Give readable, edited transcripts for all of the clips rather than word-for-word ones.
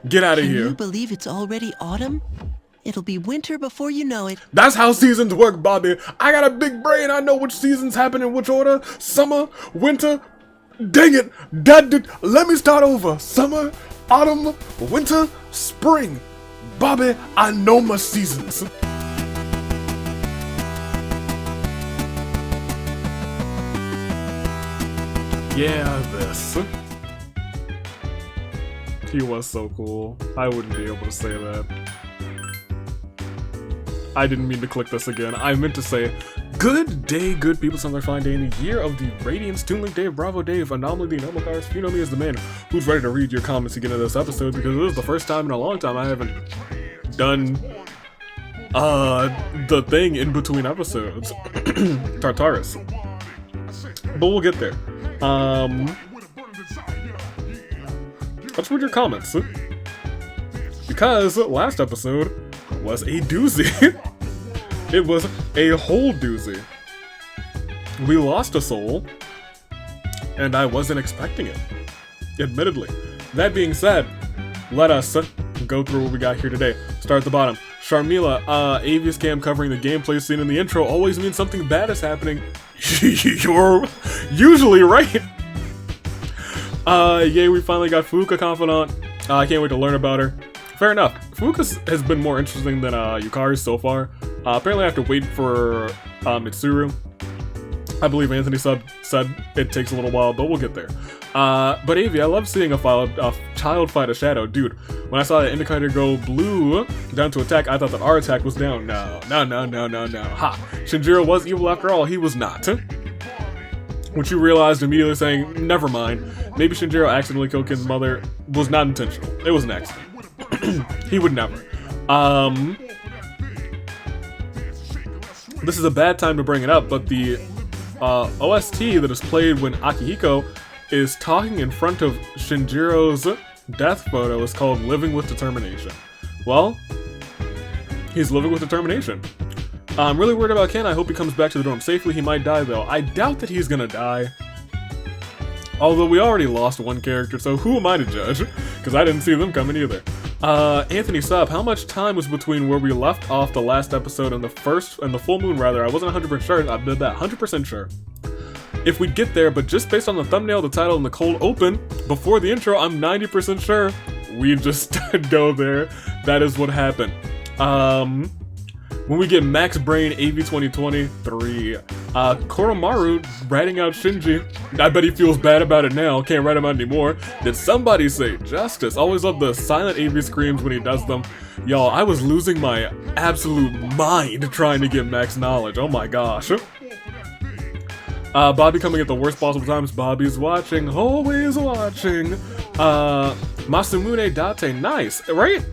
Get out of here. Can you believe it's already autumn? It'll be winter before you know it. That's how seasons work, Bobby. I got a big brain. I know which seasons happen in which order. Summer, winter. Dang it. Let me start over. Summer, autumn, winter, spring. Bobby, I know my seasons. Yeah, this. He was so cool. I wouldn't be able to say that. I didn't mean to click this again. I meant to say, good day, good people. Some fine day in the year of the Radiance, Toon Link Dave, Bravo Dave, Anomaly, the Anomaly Cars. You know me as the man who's ready to read your comments again in this episode because it was the first time in a long time I haven't done the thing in between episodes. Tartarus. But we'll get there. Let's read your comments. Because last episode was a doozy. It was a whole doozy. We lost a soul, and I wasn't expecting it, admittedly. That being said, let us go through what we got here today. Start at the bottom. Sharmila, Avius Cam covering the gameplay scene in the intro always means something bad is happening. You're usually right. Yay, we finally got Fuuka Confidant. I can't wait to learn about her. Fair enough. Fuuka has been more interesting than Yukari so far. Apparently I have to wait for Mitsuru. I believe Anthony said it takes a little while, but we'll get there. But Avi, I love seeing a child fight a shadow. Dude, when I saw that indicator go blue down to attack, I thought that our attack was down. No. Ha! Shinjiro was evil after all, he was not. Which you realized immediately saying, never mind. Maybe Shinjiro accidentally killed Kin's mother. Was not intentional. It was an accident. He would never. This is a bad time to bring it up, but the OST that is played when Akihiko is talking in front of Shinjiro's death photo is called Living with Determination. Well, he's living with determination. I'm really worried about Ken. I hope he comes back to the dorm safely. He might die though. I doubt that he's gonna die. Although we already lost one character, so who am I to judge? Because I didn't see them coming either. Anthony Sub, how much time was between where we left off the last episode and the full moon rather? I wasn't 100% sure. I did that 100% sure. If we'd get there, but just based on the thumbnail, the title, and the cold open before the intro, I'm 90% sure we just go there. That is what happened. When we get Max Brain AV 2023, Koromaru writing out Shinji. I bet he feels bad about it now, can't write him out anymore. Did somebody say justice? Always love the silent AV screams when he does them. Y'all, I was losing my absolute mind trying to get max knowledge, oh my gosh. Bobby coming at the worst possible times. Bobby's watching, always watching. Masamune Date, nice, right?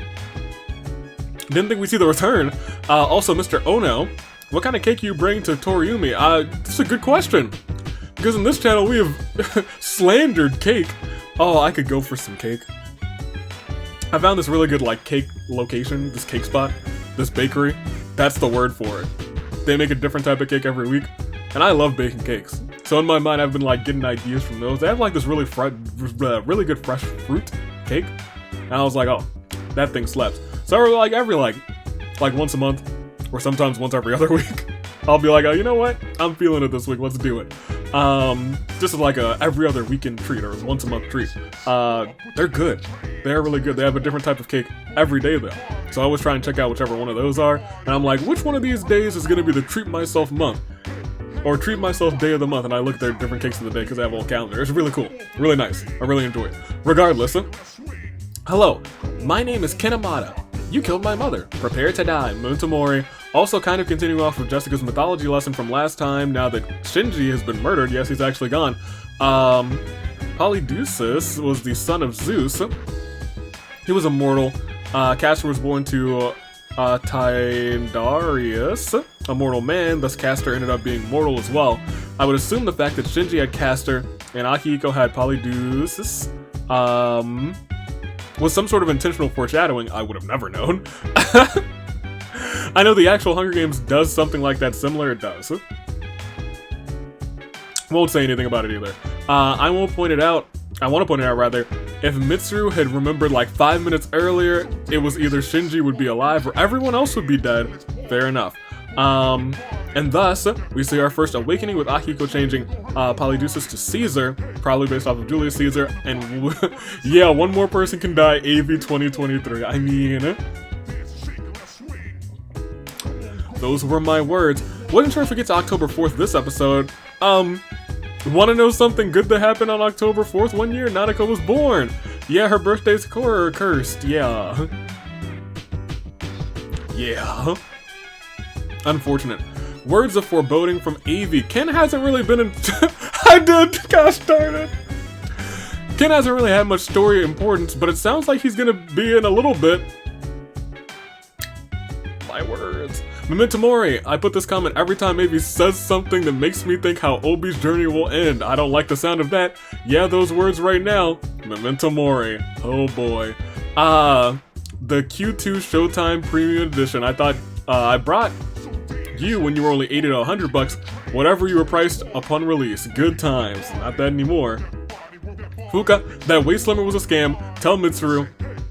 Didn't think we'd see the return. Also, Mr. Ono, what kind of cake you bring to Toriumi? That's a good question. Because in this channel, we have slandered cake. Oh, I could go for some cake. I found this really good, cake location, this cake spot, this bakery. That's the word for it. They make a different type of cake every week, and I love baking cakes. So in my mind, I've been, getting ideas from those. They have, this really really good fresh fruit cake. And I was like, oh, that thing slaps. So every once a month, or sometimes once every other week, I'll be like, oh, you know what? I'm feeling it this week. Let's do it. Just like a every other weekend treat or once a month treat. They're good. They're really good. They have a different type of cake every day though. So I always try and check out whichever one of those are. And I'm like, which one of these days is going to be the treat myself month? Or treat myself day of the month, and I look at their different cakes of the day because they have a whole calendar. It's really cool. Really nice. I really enjoy it. Regardless, hello, my name is Kinemata. You killed my mother. Prepare to die. Muntamori. Also kind of continuing off of Jessica's mythology lesson from last time, now that Shinji has been murdered. Yes, he's actually gone. Polydeuces was the son of Zeus. He was immortal. Castor was born to Tyndareus, a mortal man, thus Castor ended up being mortal as well. I would assume the fact that Shinji had Castor and Akihiko had Polydeuces, was some sort of intentional foreshadowing. I would have never known. I know the actual Hunger Games does something like that similar, it does. Won't say anything about it either. I want to point it out rather, If Mitsuru had remembered like 5 minutes earlier, it was either Shinji would be alive or everyone else would be dead. Fair enough. And thus, we see our first awakening with Akiko changing Polydeuces to Caesar, probably based off of Julius Caesar, and yeah, one more person can die, AV 2023. I mean, those were my words. Wasn't sure if we get to October 4th this episode. Wanna know something good that happened on October 4th? One year, Nanako was born. Yeah, her birthday's cursed, yeah. Yeah. Unfortunate. Words of foreboding from AV. Ken hasn't really been in... I did! Gosh darn it! Ken hasn't really had much story importance, but it sounds like he's gonna be in a little bit. My words. Memento Mori. I put this comment every time AV says something that makes me think how Obi's journey will end. I don't like the sound of that. Yeah, those words right now. Memento Mori. Oh boy. The Q2 Showtime Premium Edition. I thought I brought you when you were only $80 to $100, whatever you were priced upon release. Good times. Not that anymore. Fuka, that weight slimmer was a scam. Tell Mitsuru,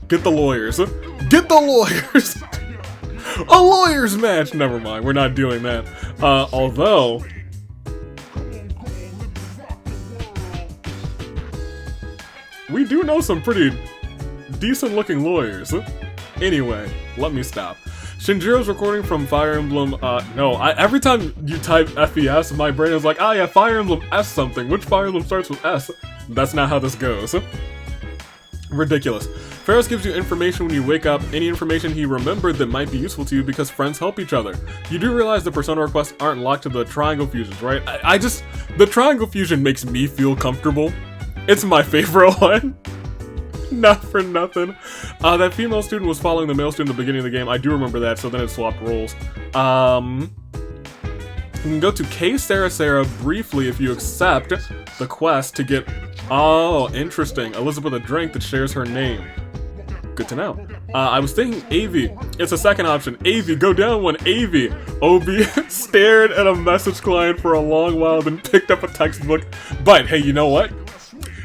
get the lawyers. Get the lawyers! A lawyers match! Never mind, we're not doing that. Although... we do know some pretty decent looking lawyers. Anyway, let me stop. Shinjiro's recording from Fire Emblem, no, every time you type FES, my brain is like, ah yeah, Fire Emblem S something. Which Fire Emblem starts with S? That's not how this goes. Ridiculous. Pharos gives you information when you wake up, any information he remembered that might be useful to you because friends help each other. You do realize the persona requests aren't locked to the triangle fusions, right? The triangle fusion makes me feel comfortable. It's my favorite one. Not for nothing. That female student was following the male student at the beginning of the game. I do remember that, so then it swapped roles. You can go to K Sarah briefly if you accept the quest to get... Oh, interesting. Elizabeth a drink that shares her name. Good to know. I was thinking AV. It's a second option. AV, go down one. AV. Obi stared at a message client for a long while, then picked up a textbook. But hey, you know what?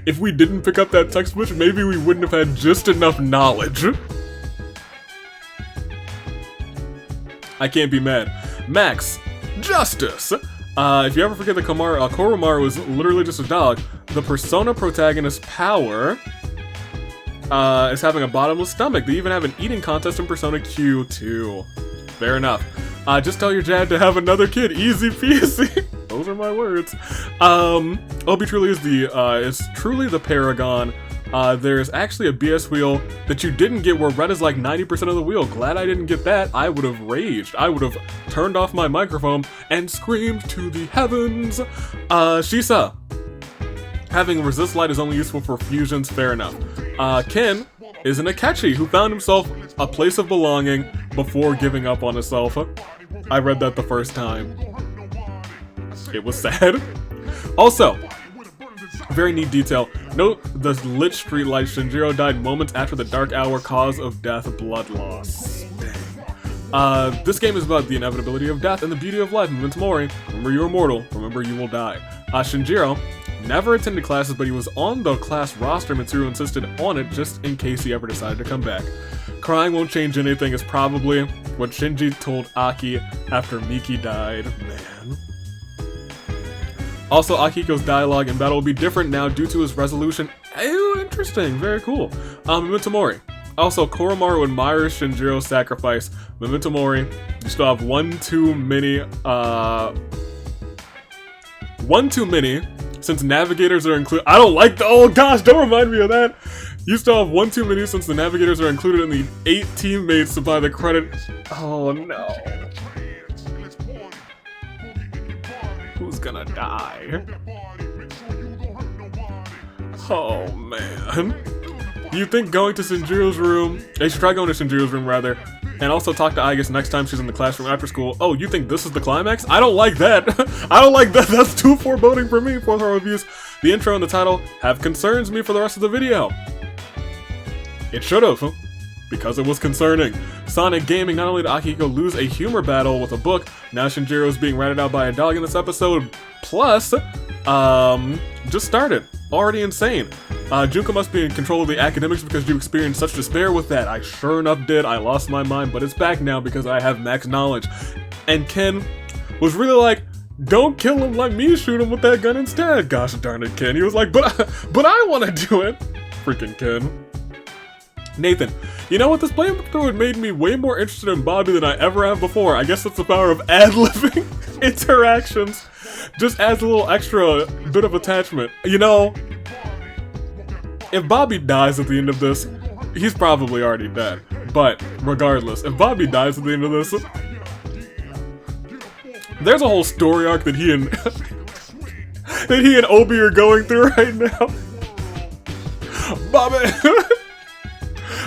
If we didn't pick up that textbook, maybe we wouldn't have had just enough knowledge. I can't be mad. Max, justice! If you ever forget that Koromaru was literally just a dog, the persona protagonist's power is having a bottomless stomach. They even have an eating contest in Persona Q2. Fair enough. Just tell your dad to have another kid. Easy peasy. Those are my words. Obi truly is truly the paragon. There's actually a BS wheel that you didn't get where red is like 90% of the wheel. Glad I didn't get that. I would have raged. I would have turned off my microphone and screamed to the heavens. Shisa. Having resist light is only useful for fusions. Fair enough. Ken is an Akechi who found himself a place of belonging before giving up on himself. I read that the first time. It was sad. Also, very neat detail. Note the lit streetlight. Shinjiro died moments after the dark hour, cause of death, blood loss. Dang. This game is about the inevitability of death and the beauty of life. Memento Mori. Remember you are mortal. Remember you will die. Shinjiro never attended classes, but he was on the class roster. Mitsuru insisted on it just in case he ever decided to come back. Crying won't change anything is probably what Shinji told Aki after Miki died. Man. Also, Akiko's dialogue in battle will be different now due to his resolution. Ew, interesting. Very cool. Memento Mori. Also, Koromaru admires Shinjiro's sacrifice. Memento Mori. You still have one too many, since navigators are included. I don't like the. Oh gosh, don't remind me of that. You still have one too many since the navigators are included in the 8 teammates to buy the credit. Oh no. Who's gonna die? Oh man. You think going to Shinjiro's room? They should try going to Shinjiro's room rather. And also talk to Aigis next time she's in the classroom after school. Oh, you think this is the climax? I don't like that. I don't like that. That's too foreboding for me. 4-star reviews. The intro and the title have concerns me for the rest of the video. It should have, because it was concerning. Sonic Gaming, not only did Akiko lose a humor battle with a book, now Shinjiro's being ratted out by a dog in this episode. Plus, just started. Already insane. Junko must be in control of the academics because you experienced such despair with that. I sure enough did. I lost my mind, but it's back now because I have max knowledge. And Ken was really like, don't kill him, let me shoot him with that gun instead. Gosh darn it, Ken. He was like, but I want to do it. Freaking Ken. Nathan, you know what? This playthrough made me way more interested in Bobby than I ever have before. I guess that's the power of ad-libbing interactions. Just adds a little extra bit of attachment. You know, if Bobby dies at the end of this, he's probably already dead. But regardless, if Bobby dies at the end of this, there's a whole story arc that he and that he and Obi are going through right now. Bobby,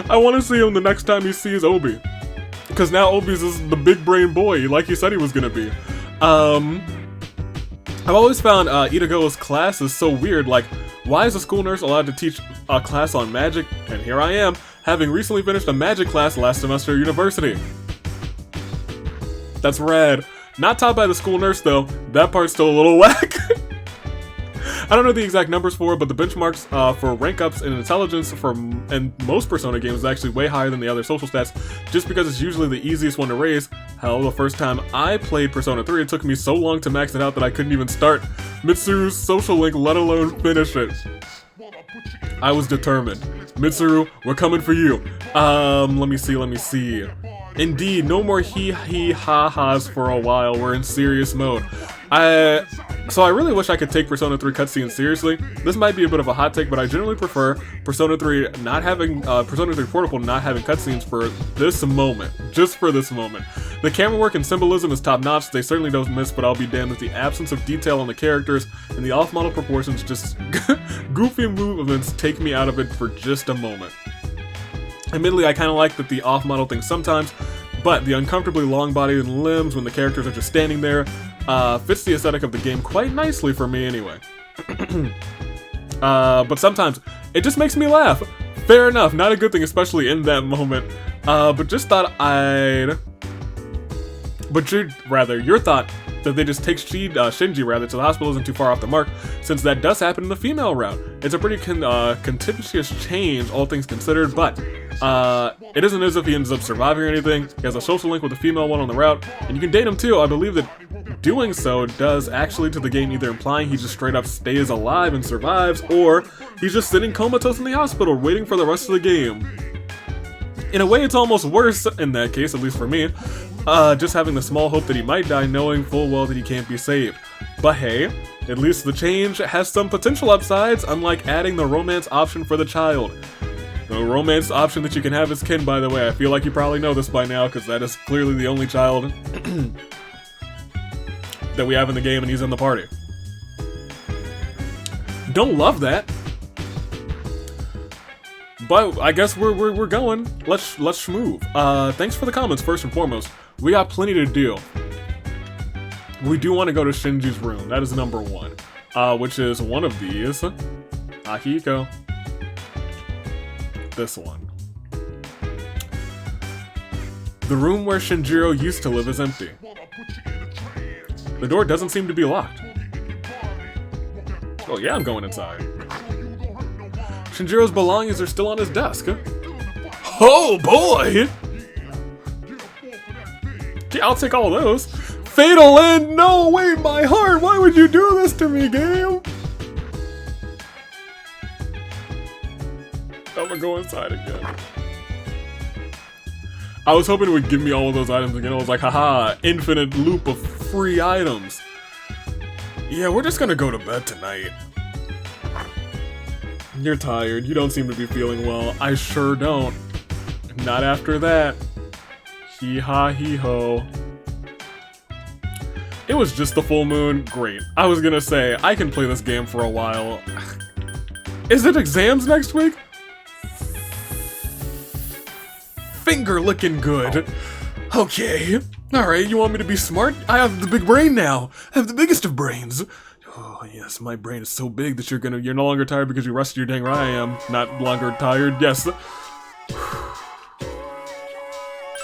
I want to see him the next time he sees Obi, because now Obi's is the big brain boy, like he said he was gonna be. I've always found Itago's class is so weird. Like, why is a school nurse allowed to teach a class on magic? And here I am, having recently finished a magic class last semester at university. That's rad. Not taught by the school nurse though. That part's still a little whack. I don't know the exact numbers for it, but the benchmarks for rank ups in intelligence in most Persona games is actually way higher than the other social stats, just because it's usually the easiest one to raise. Hell, the first time I played Persona 3, it took me so long to max it out that I couldn't even start Mitsuru's social link, let alone finish it. I was determined. Mitsuru, we're coming for you. Let me see. Indeed, no more hee-hee-ha-has for a while. We're in serious mode. So I really wish I could take Persona 3 cutscenes seriously. This might be a bit of a hot take, but I generally prefer Persona 3 not having, Persona 3 Portable not having cutscenes for this moment. Just for this moment. The camera work and symbolism is top notch, they certainly don't miss, but I'll be damned if the absence of detail on the characters and the off-model proportions, just goofy movements, take me out of it for just a moment. Admittedly, I kinda like that the off-model thing sometimes, but the uncomfortably long body and limbs when the characters are just standing there fits the aesthetic of the game quite nicely for me anyway. But sometimes it just makes me laugh. Fair enough, not a good thing, especially in that moment. But just thought your thought that they just take Shinji rather to the hospital isn't too far off the mark, since that does happen in the female route. It's a pretty contentious change, all things considered, but it isn't as if he ends up surviving or anything. He has a social link with the female one on the route, and you can date him too. I believe that doing so does actually to the game either implying he just straight up stays alive and survives, or he's just sitting comatose in the hospital waiting for the rest of the game. In a way, it's almost worse in that case, at least for me. Just having the small hope that he might die, knowing full well that he can't be saved. But hey, at least the change has some potential upsides, unlike adding the romance option for the child. The romance option that you can have is Ken, by the way. I feel like you probably know this by now, because that is clearly the only child that we have in the game, and he's in the party. Don't love that. But I guess we're going. Let's move. Thanks for the comments first and foremost. We got plenty to do. We do want to go to Shinji's room. That is number one. Which is one of these. Akiko. This one. The room where Shinjiro used to live is empty. The door doesn't seem to be locked. Oh yeah, I'm going inside. Shinjiro's belongings are still on his desk. Oh boy! Yeah, I'll take all those. Fatal end! No, wait, my heart! Why would you do this to me, game? I'm gonna go inside again. I was hoping it would give me all of those items again. I was like, haha, infinite loop of free items. Yeah, we're just gonna go to bed tonight. You're tired. You don't seem to be feeling well. I sure don't. Not after that. Hee-ha, hee-ho. It was just the full moon. Great. I was gonna say, I can play this game for a while. Is it exams next week? Finger looking good. Okay. Alright, you want me to be smart? I have the big brain now. I have the biggest of brains. Oh yes, my brain is so big that you're no longer tired because you rested your dang right. I am not longer tired. Yes.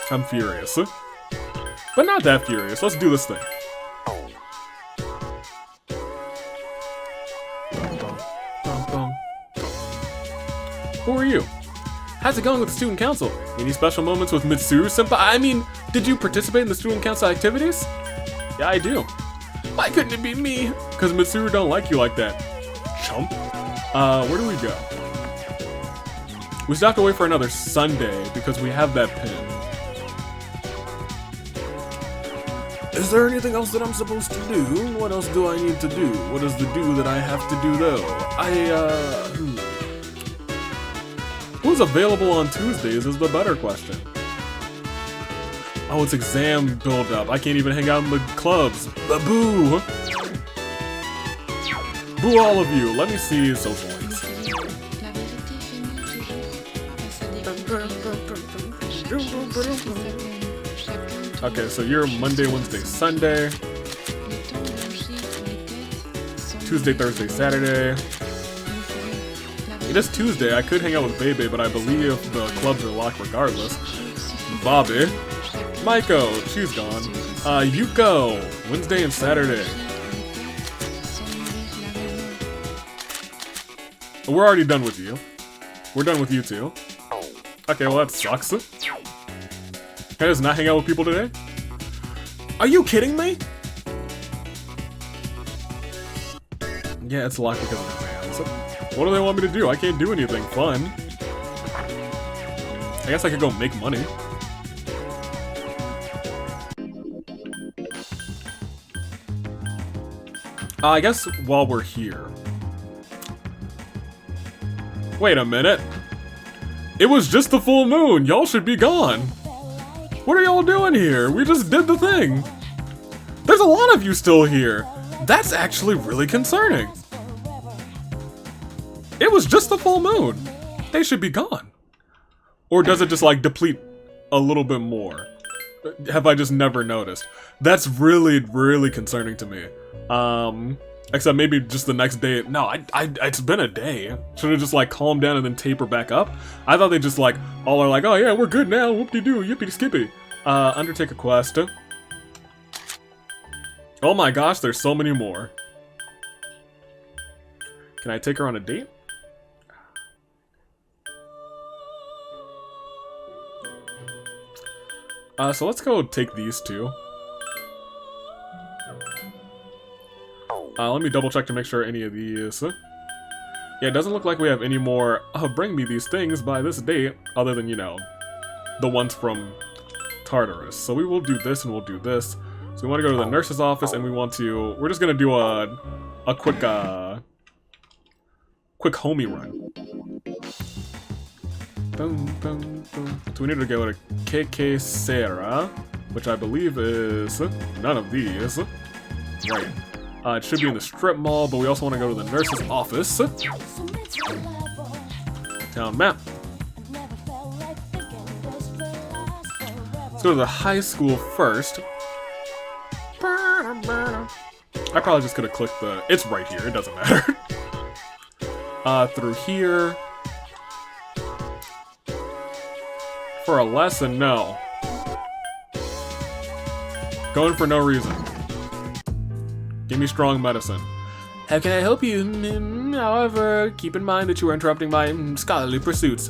I'm furious. But not that furious. Let's do this thing. How's it going with the student council? Any special moments with Mitsuru-senpai? I mean, did you participate in the student council activities? Yeah, I do. Why couldn't it be me? Because Mitsuru don't like you like that. Chump. Where do we go? We still have to wait for another Sunday because we have that pin. Is there anything else that I'm supposed to do? What else do I need to do? What is the do that I have to do though? Who's available on Tuesdays is the better question. Oh, it's exam build-up. I can't even hang out in the clubs. Boo! Boo all of you. Let me see social links. Okay, so you're Monday, Wednesday, Sunday. Tuesday, Thursday, Saturday. It is Tuesday. I could hang out with Bebe, but I believe the clubs are locked regardless. Bobby. Maiko, she's gone. Yuko, Wednesday and Saturday. We're already done with you. We're done with you too. Okay, well that sucks. Can I just not hang out with people today? Are you kidding me? Yeah, it's locked because of exams. What do they want me to do? I can't do anything fun. I guess I could go make money. I guess while we're here. Wait a minute. It was just the full moon. Y'all should be gone. What are y'all doing here? We just did the thing. There's a lot of you still here. That's actually really concerning. It was just the full moon. They should be gone. Or does it just like deplete a little bit more? Have I just never noticed? That's really, really concerning to me. Except maybe just the next day. No, it's been a day. Should have just like calmed down and then taper back up. I thought they just like all are like, oh yeah, we're good now. Whoop-de-doo, yippee-skippy. Undertake a quest. Oh my gosh, there's so many more. Can I take her on a date? So let's go take these two. Let me double check to make sure any of these... Yeah, it doesn't look like we have any more, bring me these things by this date, other than, you know, the ones from Tartarus. So we will do this and we'll do this. So we want to go to the nurse's office and we want to... We're just going to do a quick, quick homie run. Boom, boom, boom. So we need to go to KK Sarah, which I believe is none of these. Right. It should be in the strip mall, but we also want to go to the nurse's office. Town map. Let's go to the high school first. I probably just could have clicked the... It's right here, it doesn't matter. Through here. For a lesson, no. Going for no reason. Give me strong medicine. How can I help you? However, keep in mind that you are interrupting my scholarly pursuits.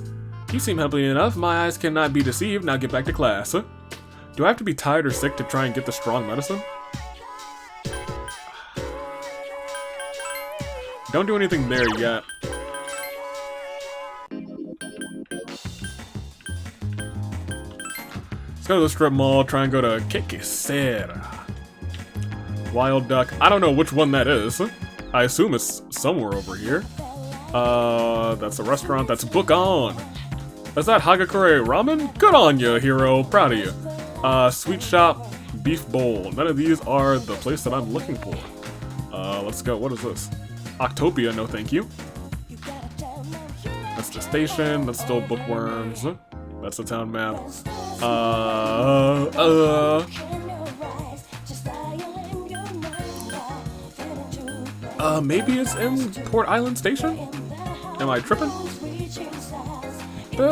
You seem happy enough. My eyes cannot be deceived. Now get back to class. Do I have to be tired or sick to try and get the strong medicine? Don't do anything there yet. Let's go to the strip mall, try and go to Kekisera. Wild Duck. I don't know which one that is. I assume it's somewhere over here. That's a restaurant. That's Book On. Is that Hagakure Ramen? Good on you, hero. Proud of you. Sweet Shop, Beef Bowl. None of these are the place that I'm looking for. Let's go. What is this? Octopia, no thank you. That's the station. That's still Bookworms. That's the town map. Maybe it's in Port Island Station? Am I tripping? Do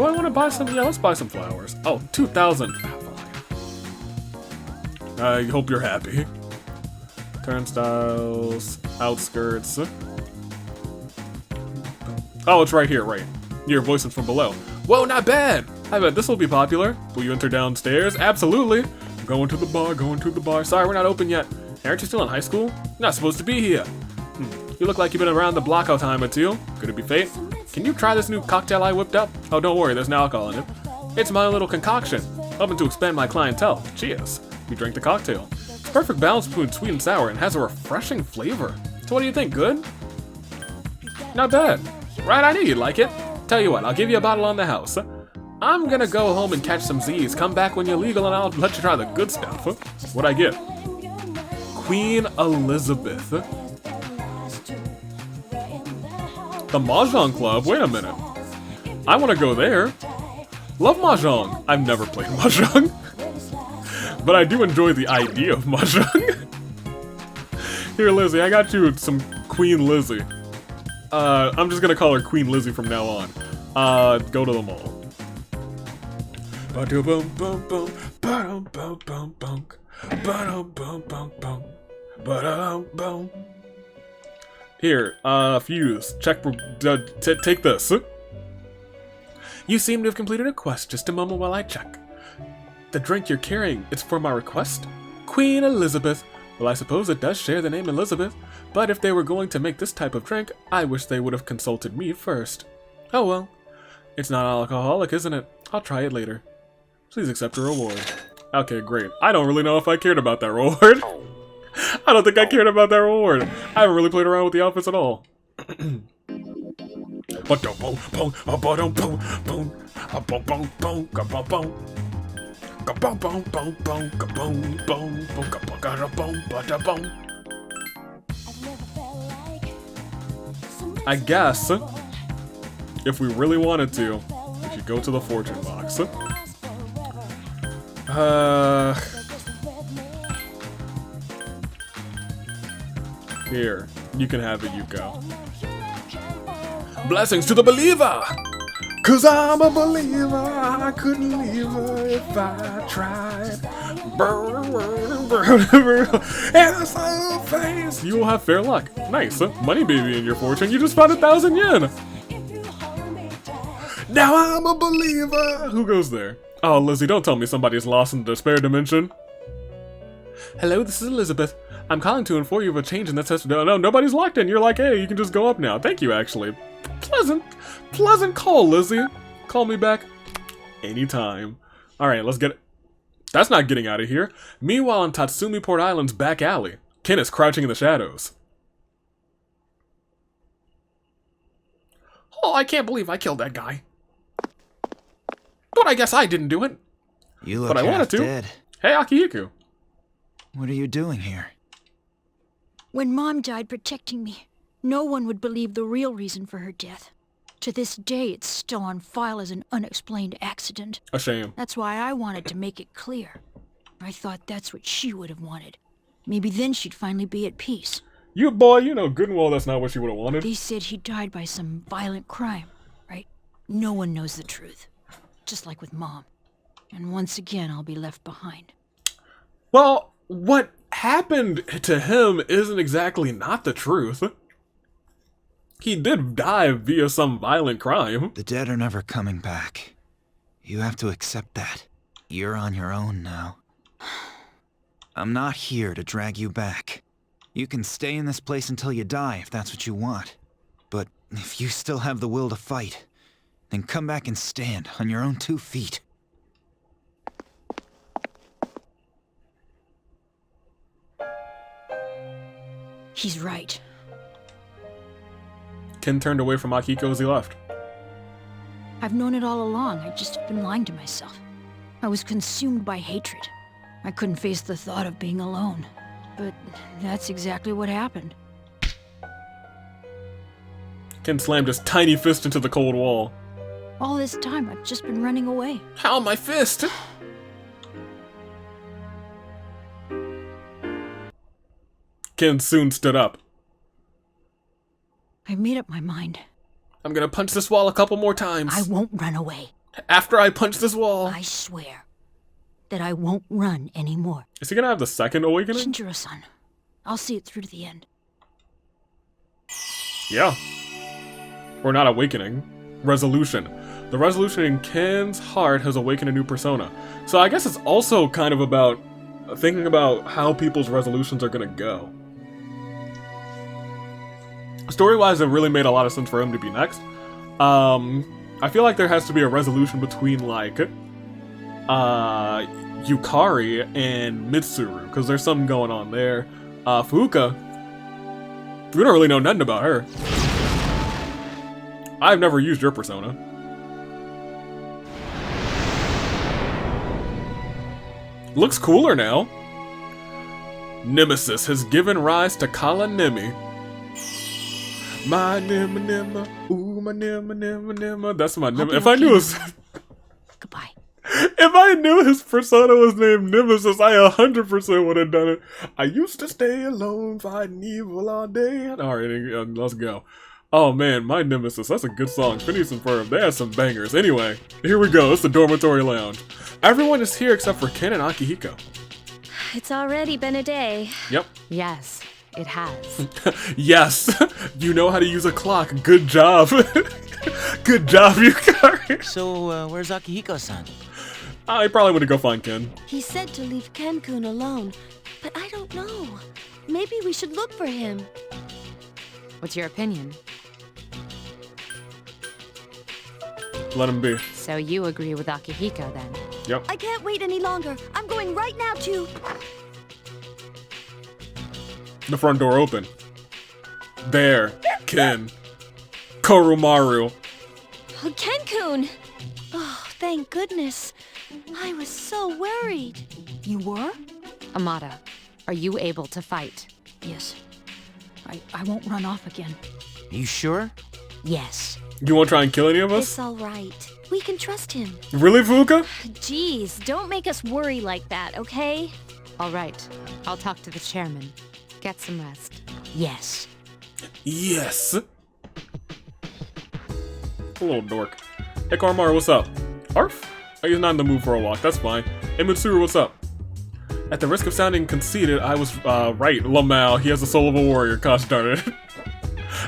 I want to buy some? Yeah, let's buy some flowers. Oh, 2,000. I hope you're happy. Turnstiles, outskirts. Oh, it's right here, right. Your voices from below. Whoa, not bad! I bet this will be popular. Will you enter downstairs? Absolutely! Going to the bar, going to the bar. Sorry, we're not open yet. Aren't you still in high school? You're not supposed to be here. You look like you've been around the block a time or two. Could it be fate? Can you try this new cocktail I whipped up? Oh, don't worry, there's no alcohol in it. It's my little concoction, hoping to expand my clientele. Cheers. You drink the cocktail. It's perfect balance between sweet and sour and has a refreshing flavor. So what do you think, good? Not bad. Right, I knew you'd like it. Tell you what, I'll give you a bottle on the house. I'm gonna go home and catch some Z's. Come back when you're legal and I'll let you try the good stuff. What'd I get? Queen Elizabeth. The Mahjong Club? Wait a minute. I want to go there. Love Mahjong. I've never played Mahjong. But I do enjoy the idea of Mahjong. Here, Lizzie, I got you some Queen Lizzie. I'm just gonna call her Queen Lizzie from now on. Go to the mall. Ba-dum-bum-bum-bum, ba-dum-bum-bum-bum, ba-dum-bum-bum-bum, ba-dum-bum. Here, Fuse, check, take this. You seem to have completed a quest. Just a moment while I check. The drink you're carrying, it's for my request? Queen Elizabeth. Well, I suppose it does share the name Elizabeth, but if they were going to make this type of drink, I wish they would have consulted me first. Oh well. It's not alcoholic, isn't it? I'll try it later. Please accept a reward. Okay, great. I don't really know if I cared about that reward. I don't think I cared about that reward. I haven't really played around with the outfits at all. I guess, if we really wanted to, we should go to the fortune box. Here, you can have it, Yuko. Blessings to the believer! Cause I'm a believer, I couldn't leave her if I tried. And a smile face. You will have fair luck. Nice, money baby in your fortune. You just found 1,000 yen. Now I'm a believer. Who goes there? Oh, Lizzie, don't tell me somebody's lost in the despair dimension. Hello, this is Elizabeth. I'm calling to inform you of a change in the test. No, nobody's locked in. You're like, hey, you can just go up now. Thank you, actually. Pleasant call, Lizzie. Call me back anytime. Alright, let's get it. That's not getting out of here. Meanwhile, in Tatsumi Port Island's back alley, Ken is crouching in the shadows. Oh, I can't believe I killed that guy. But I guess I didn't do it. You look but I wanted to. dead. Hey, Akihiko. What are you doing here? When Mom died protecting me, no one would believe the real reason for her death. To this day, it's still on file as an unexplained accident. A shame. That's why I wanted to make it clear. I thought that's what she would have wanted. Maybe then she'd finally be at peace. You boy, you know good and well that's not what she would have wanted. They said he died by some violent crime, right? No one knows the truth. Just like with Mom. And once again, I'll be left behind. Well, what happened to him isn't exactly not the truth. He did die via some violent crime. The dead are never coming back. You have to accept that. You're on your own now. I'm not here to drag you back. You can stay in this place until you die if that's what you want. But if you still have the will to fight, then come back and stand on your own 2 feet. He's right. Ken turned away from Akihiko as he left. I've known it all along. I've just been lying to myself. I was consumed by hatred. I couldn't face the thought of being alone. But that's exactly what happened. Ken slammed his tiny fist into the cold wall. All this time, I've just been running away. How, my fist? Ken soon stood up. I made up my mind. I'm gonna punch this wall a couple more times. I won't run away. After I punch this wall. I swear that I won't run anymore. Is he gonna have the second awakening? Shinjiro-san, I'll see it through to the end. Yeah. Or not awakening. Resolution. The resolution in Ken's heart has awakened a new persona. So I guess it's also kind of about thinking about how people's resolutions are gonna go. Story-wise, it really made a lot of sense for him to be next. I feel like there has to be a resolution between, like, Yukari and Mitsuru, because there's something going on there. Fuuka, we don't really know nothing about her. I've never used your persona. Looks cooler now. Nemesis has given rise to Kala Nemi. My Nimma Nimma, ooh my Nimma Nimma Nimma. That's my Nimma. If I knew his Goodbye. if I knew his persona was named Nemesis, I 100% would have done it. I used to stay alone, fighting evil all day. Alright, let's go. Oh man, my Nemesis, that's a good song. Phineas and Ferb, they have some bangers. Anyway, here we go, it's the dormitory lounge. Everyone is here except for Ken and Akihiko. It's already been a day. Yep. Yes, it has. Yes, you know how to use a clock. Good job. Good job, Yukari. So, where's Akihiko-san? I probably would go find Ken. He said to leave Ken-kun alone, but I don't know. Maybe we should look for him. What's your opinion? Let him be. So you agree with Akihiko then? Yep. I can't wait any longer. I'm going right now to... The front door open. There, Ken. Korumaru. Oh, Ken-kun! Oh, thank goodness. I was so worried. You were? Amada, are you able to fight? Yes. I won't run off again. You sure? Yes. You won't try and kill any of us? It's all right. We can trust him. Really, Fuuka? Jeez, don't make us worry like that, okay? All right, I'll talk to the chairman. Get some rest. Yes. Yes. A little dork. Hey, Korumaru, what's up? Arf? Oh, he's not in the mood for a walk, that's fine. Hey, Mitsuru, what's up? At the risk of sounding conceited, I was right. Lamau, he has the soul of a warrior, gosh darn it.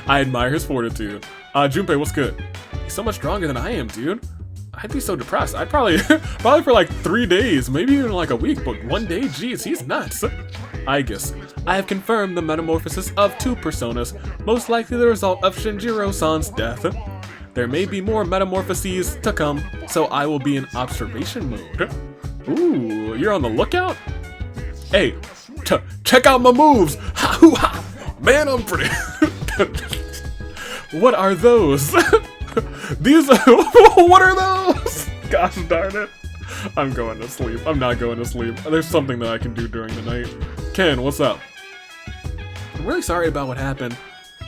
I admire his fortitude. Junpei, what's good? He's so much stronger than I am, dude. I'd be so depressed. I'd probably for like 3 days, maybe even like a week, but 1 day, geez, he's nuts. I guess. I have confirmed the metamorphosis of 2 personas, most likely the result of Shinjiro-san's death. There may be more metamorphoses to come, so I will be in observation mode. Ooh, you're on the lookout? Hey, check out my moves! Ha hoo ha! Man, I'm pretty. What are those? These are, what are those? Gosh darn it. I'm going to sleep. I'm not going to sleep. There's something that I can do during the night. Ken, what's up? I'm really sorry about what happened.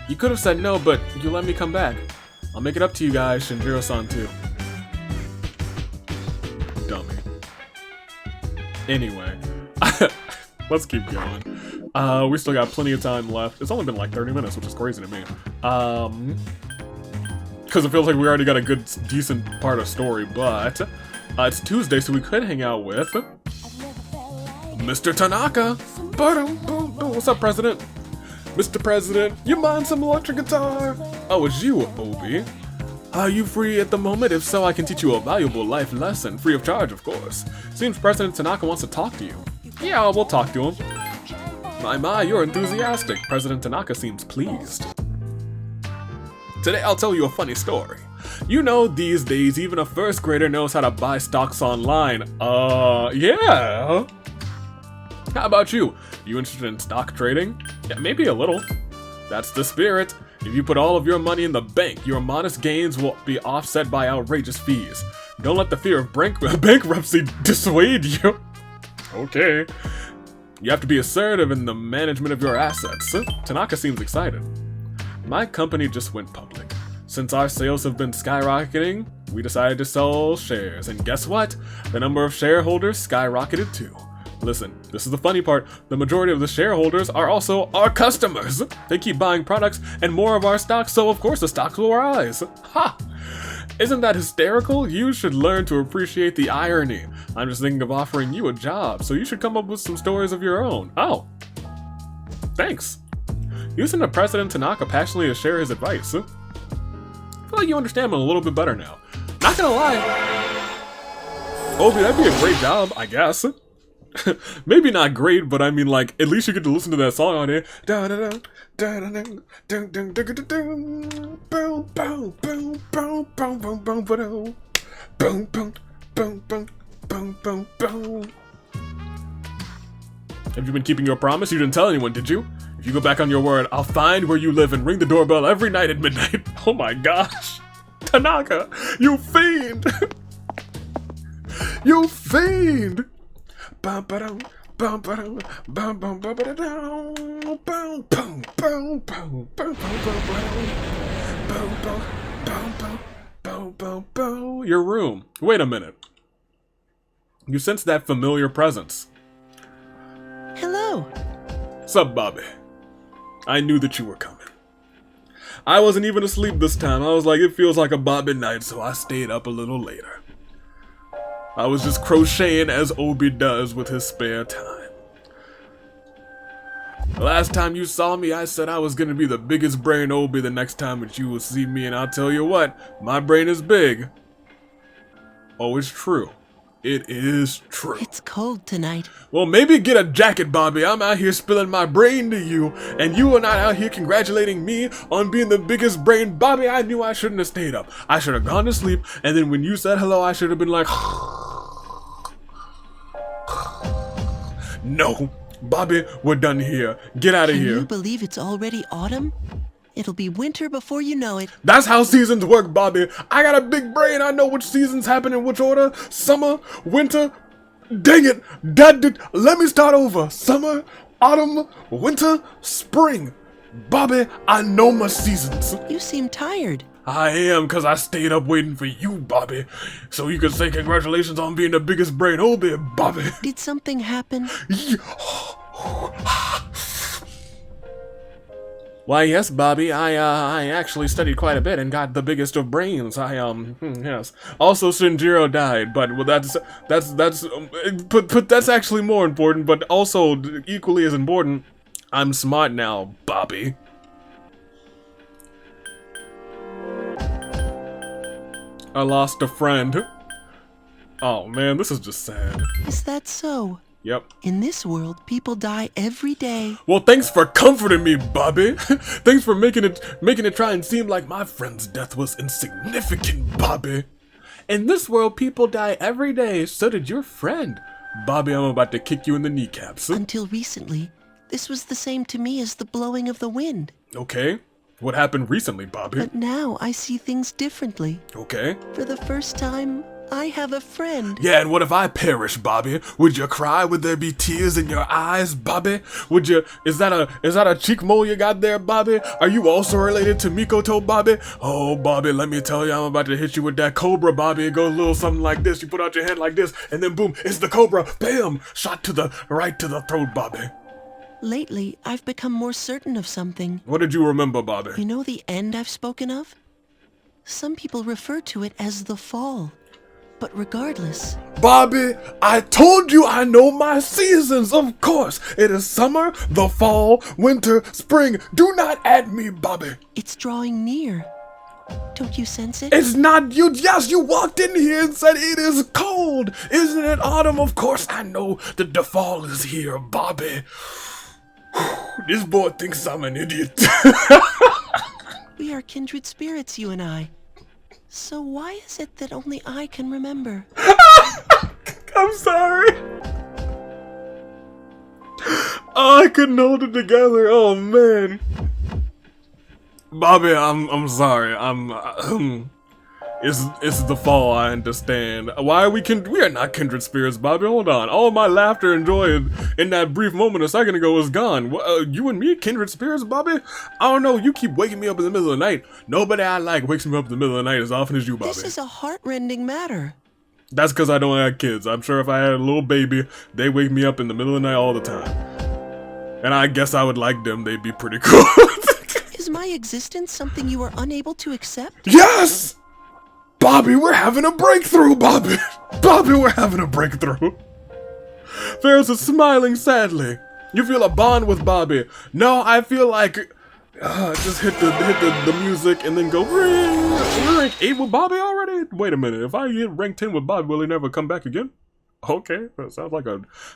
You could have said no, but you let me come back. I'll make it up to you guys, Shinjiro-san too. Dummy. Anyway, let's keep going. We still got plenty of time left. It's only been like 30 minutes, which is crazy to me. Because it feels like we already got a good, decent part of story, but it's Tuesday, so we could hang out with Mr. Tanaka. What's up, President? Mr. President, you mind some electric guitar? Oh, it's you, Obi. Are you free at the moment? If so, I can teach you a valuable life lesson, free of charge, of course. Seems President Tanaka wants to talk to you. Yeah, we'll talk to him. My, you're enthusiastic. President Tanaka seems pleased. Today I'll tell you a funny story. You know, these days even a first grader knows how to buy stocks online. Yeah. How about you? You interested in stock trading? Yeah, maybe a little. That's the spirit. If you put all of your money in the bank, your modest gains will be offset by outrageous fees. Don't let the fear of bankruptcy dissuade you. Okay. You have to be assertive in the management of your assets. Tanaka seems excited. My company just went public. Since our sales have been skyrocketing, we decided to sell shares, and guess what? The number of shareholders skyrocketed too. Listen, this is the funny part. The majority of the shareholders are also our customers. They keep buying products and more of our stocks, so of course the stocks will rise. Ha! Isn't that hysterical? You should learn to appreciate the irony. I'm just thinking of offering you a job, so you should come up with some stories of your own. Oh. Thanks. Using the President Tanaka passionately to share his advice. feel like you understand him a little bit better now. Not gonna lie. Obi, that'd be a great job, I guess. Maybe not great, but I mean, like, at least you get to listen to that song on it. Have you been keeping your promise? You didn't tell anyone, did you? If you go back on your word, I'll find where you live and ring the doorbell every night at midnight. Oh my gosh. Tanaka, you fiend! You fiend! Your room. Wait a minute. You sense that familiar presence. Hello. Sup, Bobby? I knew that you were coming. I wasn't even asleep this time. I was like, it feels like a Bobby night, so I stayed up a little later. I was just crocheting as Obi does with his spare time. The last time you saw me, I said I was gonna be the biggest brain Obi the next time that you will see me, and I'll tell you what, my brain is big. Oh, it's true. It is true. It's cold tonight. Well, maybe get a jacket, Bobby. I'm out here spilling my brain to you, and you are not out here congratulating me on being the biggest brain. Bobby, I knew I shouldn't have stayed up. I should have gone to sleep, and then when you said hello, I should have been like... No, Bobby, we're done here. Get out of Can here. you believe it's already autumn? It'll be winter before you know it. That's how seasons work, Bobby. I got a big brain. I know which seasons happen in which order. Summer, winter. Dang it. Let me start over. Summer, autumn, winter, spring. Bobby, I know my seasons. You seem tired. I am, because I stayed up waiting for you, Bobby. So you could say congratulations on being the biggest brain Obi, Bobby. Did something happen? Why, yes, Bobby, I actually studied quite a bit and got the biggest of brains. Yes. Also, Shinjiro died, but well, that's actually more important, but also equally as important, I'm smart now, Bobby. I lost a friend. Oh man, this is just sad. Is that so? Yep. In this world, people die every day. Well, thanks for comforting me, Bobby. Thanks for making it try and seem like my friend's death was insignificant, Bobby. In this world, people die every day. So did your friend. Bobby, I'm about to kick you in the kneecaps. Until recently, this was the same to me as the blowing of the wind. Okay. What happened recently, Bobby? But now I see things differently. Okay. For the first time, I have a friend. Yeah, and what if I perish, Bobby? Would you cry? Would there be tears in your eyes, Bobby? Would you? Is that a cheek mole you got there, Bobby? Are you also related to Mikoto, Bobby? Oh, Bobby, let me tell you, I'm about to hit you with that cobra, Bobby. It goes a little something like this. You put out your hand like this, and then boom, it's the cobra. Bam! Shot to the right to the throat, Bobby. Lately, I've become more certain of something. What did you remember, Bobby? You know the end I've spoken of? Some people refer to it as the fall. But regardless... Bobby, I told you I know my seasons, of course. It is summer, the fall, winter, spring. Do not add me, Bobby. It's drawing near. Don't you sense it? It's not you. Yes, you walked in here and said it is cold. Isn't it autumn? Of course I know that the fall is here, Bobby. This boy thinks I'm an idiot. We are kindred spirits, you and I. So why is it that only I can remember? I'm sorry. Oh, I couldn't hold it together. Oh man. Bobby, I'm sorry. It's the fall, I understand. Why are we are not kindred spirits, Bobby. Hold on. All my laughter and joy in that brief moment a second ago is gone. You and me, kindred spirits, Bobby? I don't know. You keep waking me up in the middle of the night. Nobody I like wakes me up in the middle of the night as often as you, Bobby. This is a heart-rending matter. That's because I don't have kids. I'm sure if I had a little baby, they wake me up in the middle of the night all the time. And I guess I would like them. They'd be pretty cool. Is my existence something you are unable to accept? Yes! Bobby, we're having a breakthrough, Bobby! Bobby, we're having a breakthrough. Ferris is smiling sadly. You feel a bond with Bobby. No, I feel like... just hit the music and then go ring, rank 8 with Bobby already? Wait a minute, if I get rank 10 with Bobby, will he never come back again? Okay, that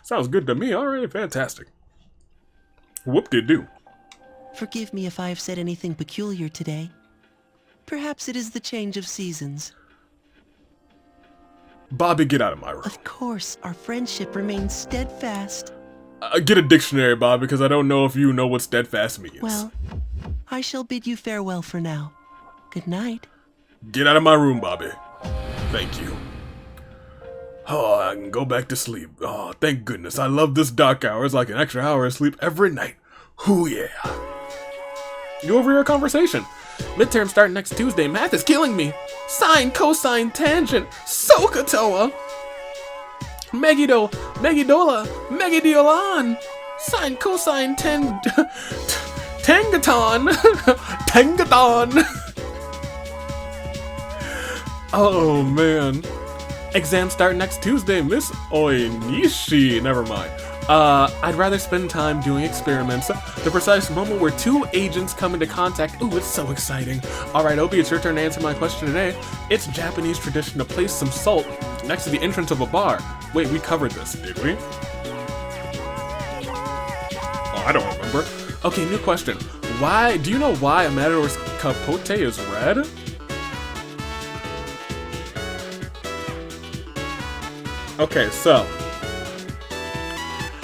sounds good to me. Alright, fantastic. Whoop-de-doo. Forgive me if I have said anything peculiar today. Perhaps it is the change of seasons. Bobby, get out of my room. Of course, our friendship remains steadfast. Get a dictionary, Bobby, because I don't know if you know what steadfast means. Well, I shall bid you farewell for now. Good night. Get out of my room, Bobby. Thank you. Oh, I can go back to sleep. Oh, thank goodness. I love this dark hour. It's like an extra hour of sleep every night. Hoo yeah. You overhear a conversation. Midterm starting next Tuesday. Math is killing me. Sine, cosine, tangent. Sokotoa. Megido, Megidola, Megidiolan. Sine, cosine, Tangaton. Tangaton. Oh, man. Exams start next Tuesday, Miss Oinishi. Never mind. I'd rather spend time doing experiments. The precise moment where two agents come into contact. Ooh, it's so exciting. Alright, Obi, it's your turn to answer my question today. It's Japanese tradition to place some salt next to the entrance of a bar. Wait, we covered this, did we? Oh, I don't remember. Okay, new question. Why, do you know why a matador's capote is red? Okay, so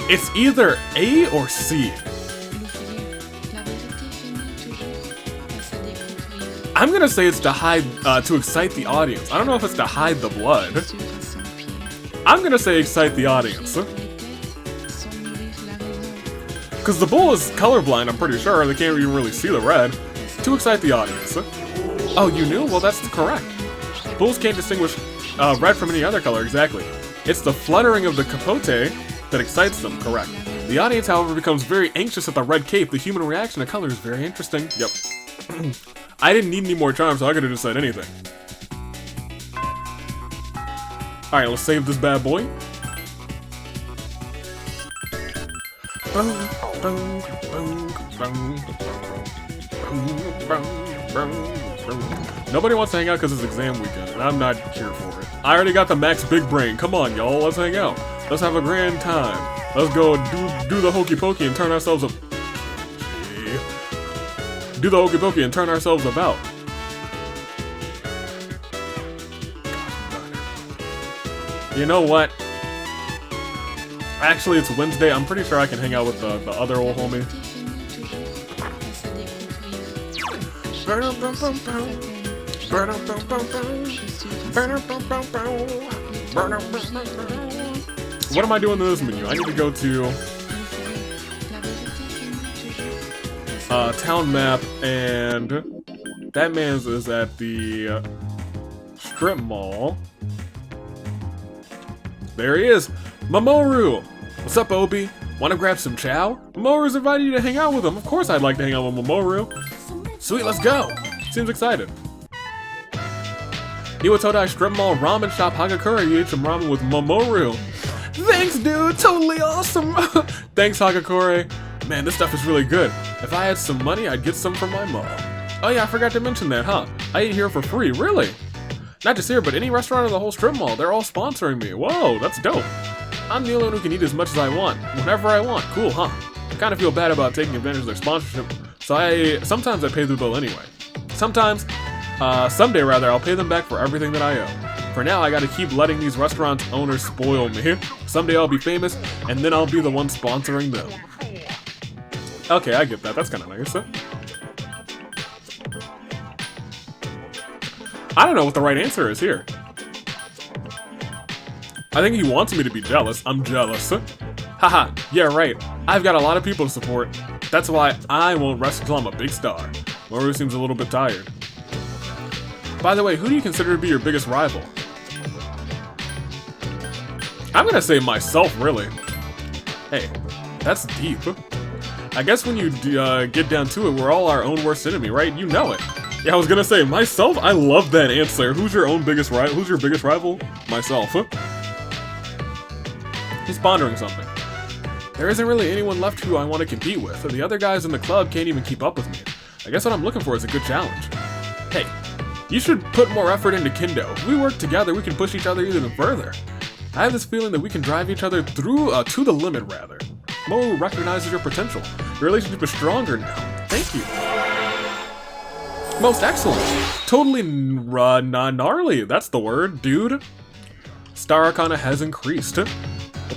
it's either A or C. I'm gonna say it's to hide, to excite the audience. I don't know if it's to hide the blood. I'm gonna say excite the audience. Because the bull is colorblind, I'm pretty sure. They can't even really see the red. To excite the audience. Oh, you knew? Well, that's correct. Bulls can't distinguish red from any other color, exactly. It's the fluttering of the capote that excites them, correct. The audience, however, becomes very anxious at the red cape. The human reaction to color is very interesting. Yep. I didn't need any more charms, so I could have just said anything. Alright, let's save this bad boy. Nobody wants to hang out because it's exam weekend, and I'm not here for it. I already got the max big brain. Come on, y'all. Let's hang out. Let's have a grand time. Let's go do the hokey pokey and turn ourselves up. Do the hokey pokey and turn ourselves about. You know what? Actually, it's Wednesday. I'm pretty sure I can hang out with the other old homie. What am I doing in this menu? I need to go to town map, and that man's is at the strip mall. There he is, Mamoru. What's up, Obi? Want to grab some chow? Mamoru's invited you to hang out with him. Of course, I'd like to hang out with Mamoru. Sweet, let's go. Seems excited. Iwatodai Strip Mall Ramen Shop Hagakure. You ate some ramen with Mamoru. Thanks, dude. Totally awesome. Thanks, Hagakure. Man, this stuff is really good. If I had some money, I'd get some from my mom. Oh yeah, I forgot to mention that, huh? I eat here for free. Really? Not just here, but any restaurant in the whole strip mall. They're all sponsoring me. Whoa, that's dope. I'm the only one who can eat as much as I want, whenever I want. Cool, huh? I kind of feel bad about taking advantage of their sponsorship, so sometimes I pay the bill anyway. Sometimes, someday rather, I'll pay them back for everything that I owe. For now, I gotta keep letting these restaurant owners spoil me. Someday I'll be famous, and then I'll be the one sponsoring them. Okay, I get that. That's kind of nice. I don't know what the right answer is here. I think he wants me to be jealous. I'm jealous. Haha, yeah, right. I've got a lot of people to support. That's why I won't rest until I'm a big star. Maru seems a little bit tired. By the way, who do you consider to be your biggest rival? I'm gonna say myself, really. Hey, that's deep. I guess when you get down to it, we're all our own worst enemy, right? You know it. Yeah, I was gonna say myself. I love that answer. Who's your own biggest rival? Who's your biggest rival? Myself. He's pondering something. There isn't really anyone left who I want to compete with. The other guys in the club can't even keep up with me. I guess what I'm looking for is a good challenge. Hey, You should put more effort into Kendo. If we work together, we can push each other even further. I have this feeling that we can drive each other through to the limit, rather. Mo recognizes your potential. Your relationship is stronger now. Thank you. Most excellent. Totally gnarly. That's the word, dude. Star Arcana has increased. We'll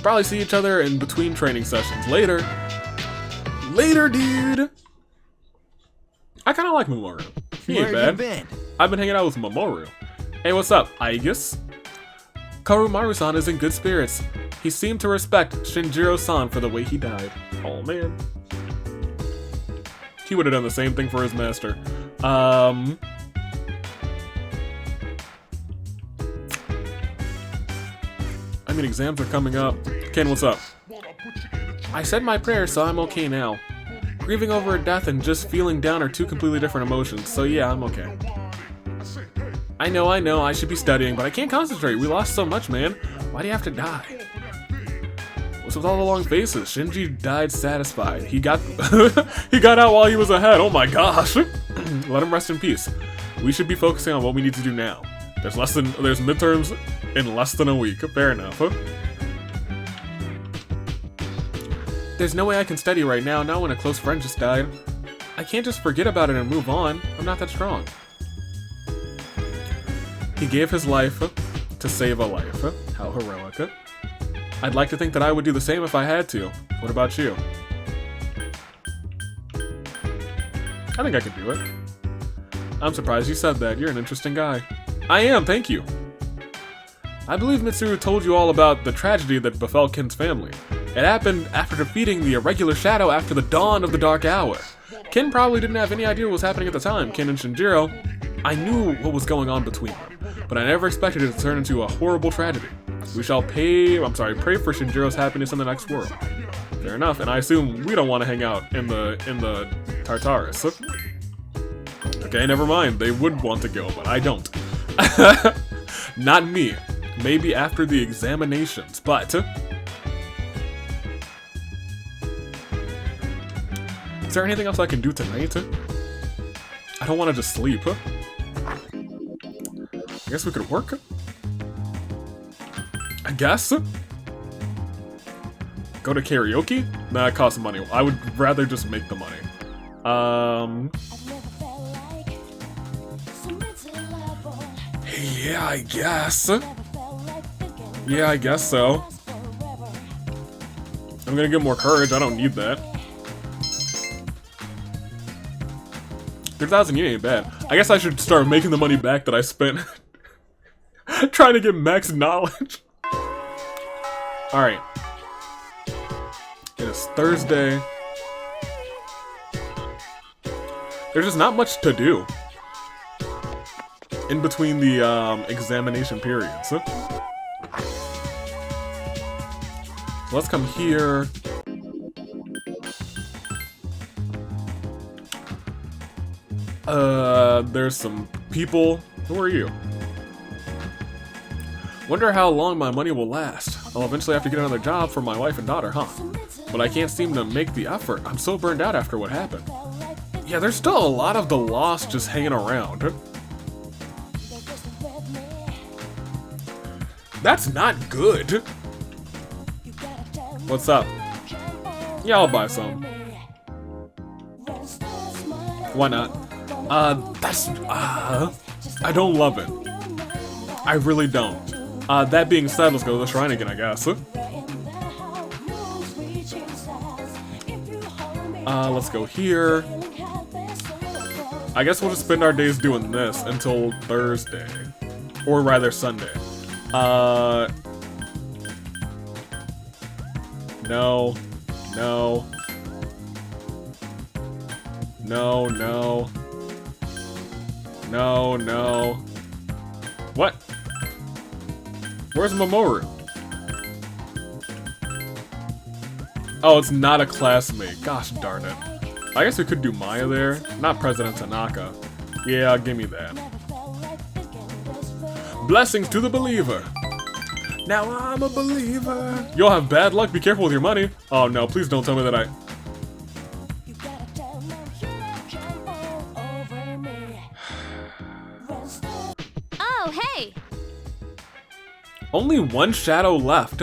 probably see each other in between training sessions later. Later, dude. I kind of like Mamoru. He ain't Where you bad. been? I've been hanging out with Mamoru. Hey, what's up, Aegis? Karumaru-san is in good spirits. He seemed to respect Shinjiro-san for the way he died. Oh man. He would have done the same thing for his master. I mean, exams are coming up. Ken, what's up? I said my prayers, so I'm okay now. Grieving over a death and just feeling down are two completely different emotions, so yeah, I'm okay. I know, I should be studying, but I can't concentrate. We lost so much, man. Why do you have to die? What's with all the long faces? Shinji died satisfied. He got he got out while he was ahead. Oh my gosh. Let him rest in peace. We should be focusing on what we need to do now. There's midterms in less than a week. Fair enough. There's no way I can study right now, not when a close friend just died. I can't just forget about it and move on. I'm not that strong. He gave his life to save a life. How heroic. I'd like to think that I would do the same if I had to. What about you? I think I could do it. I'm surprised you said that. You're an interesting guy. I am, thank you. I believe Mitsuru told you all about the tragedy that befell Ken's family. It happened after defeating the irregular shadow after the dawn of the dark hour. Ken probably didn't have any idea what was happening at the time. Ken and Shinjiro, I knew what was going on between them, but I never expected it to turn into a horrible tragedy. We shall pray for Shinjiro's happiness in the next world. Fair enough, and I assume we don't want to hang out in the Tartarus. Okay, never mind. They would want to go, but I don't. Not me. Maybe after the examinations, but... Is there anything else I can do tonight? I don't want to just sleep. I guess we could work? I guess? Go to karaoke? Nah, it costs money. I would rather just make the money. Yeah, I guess. Yeah, I guess so. I'm gonna get more courage. I don't need that. 3,000 yen ain't bad. I guess I should start making the money back that I spent trying to get max knowledge. Alright. It is Thursday. There's just not much to do in between the examination periods. So let's come here. There's some people. Who are you? Wonder how long my money will last. I'll eventually have to get another job for my wife and daughter, huh? But I can't seem to make the effort. I'm so burned out after what happened. Yeah, there's still a lot of the loss just hanging around. That's not good. What's up? Yeah, I'll buy some. Why not? I don't love it. I really don't. That being said, let's go to the shrine again, I guess. Let's go here. I guess we'll just spend our days doing this until Thursday. Or rather, Sunday. No. No. No, no. No, no. What? Where's Mamoru? Oh, it's not a classmate. Gosh darn it. I guess we could do Maya there. Not President Tanaka. Yeah, give me that. Blessings to the believer. Now I'm a believer. You'll have bad luck. Be careful with your money. Oh no, please don't tell me that I... Oh, hey! Only one shadow left.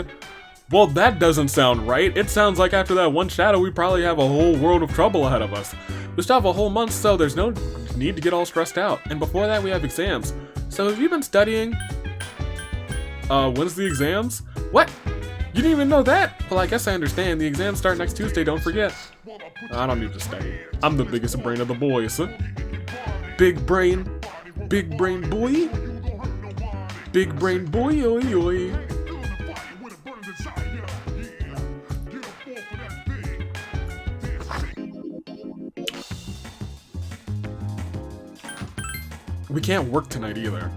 Well, that doesn't sound right. It sounds like after that one shadow, we probably have a whole world of trouble ahead of us. We still have a whole month, so there's no need to get all stressed out. And before that, we have exams. So have you been studying? When's the exams? What? You didn't even know that? Well, I guess I understand. The exams start next Tuesday, don't forget. I don't need to study. I'm the biggest brain of the boys. Big brain boy. Big brain boy, oi, oi. We can't work tonight either.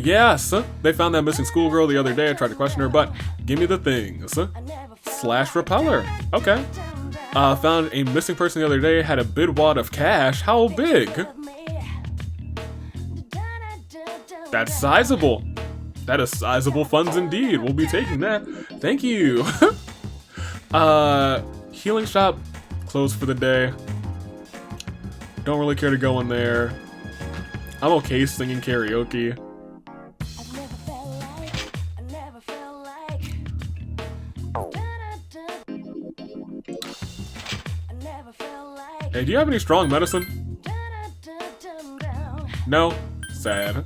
Yes. They found that missing schoolgirl the other day. I tried to question her, but give me the things. Slash repeller. Okay. Found a missing person the other day, had a big wad of cash. How big? That's sizable. That is sizable funds indeed. We'll be taking that. Thank you. Healing shop closed for the day. Don't really care to go in there. I'm okay singing karaoke. Hey, do you have any strong medicine? No? Sad.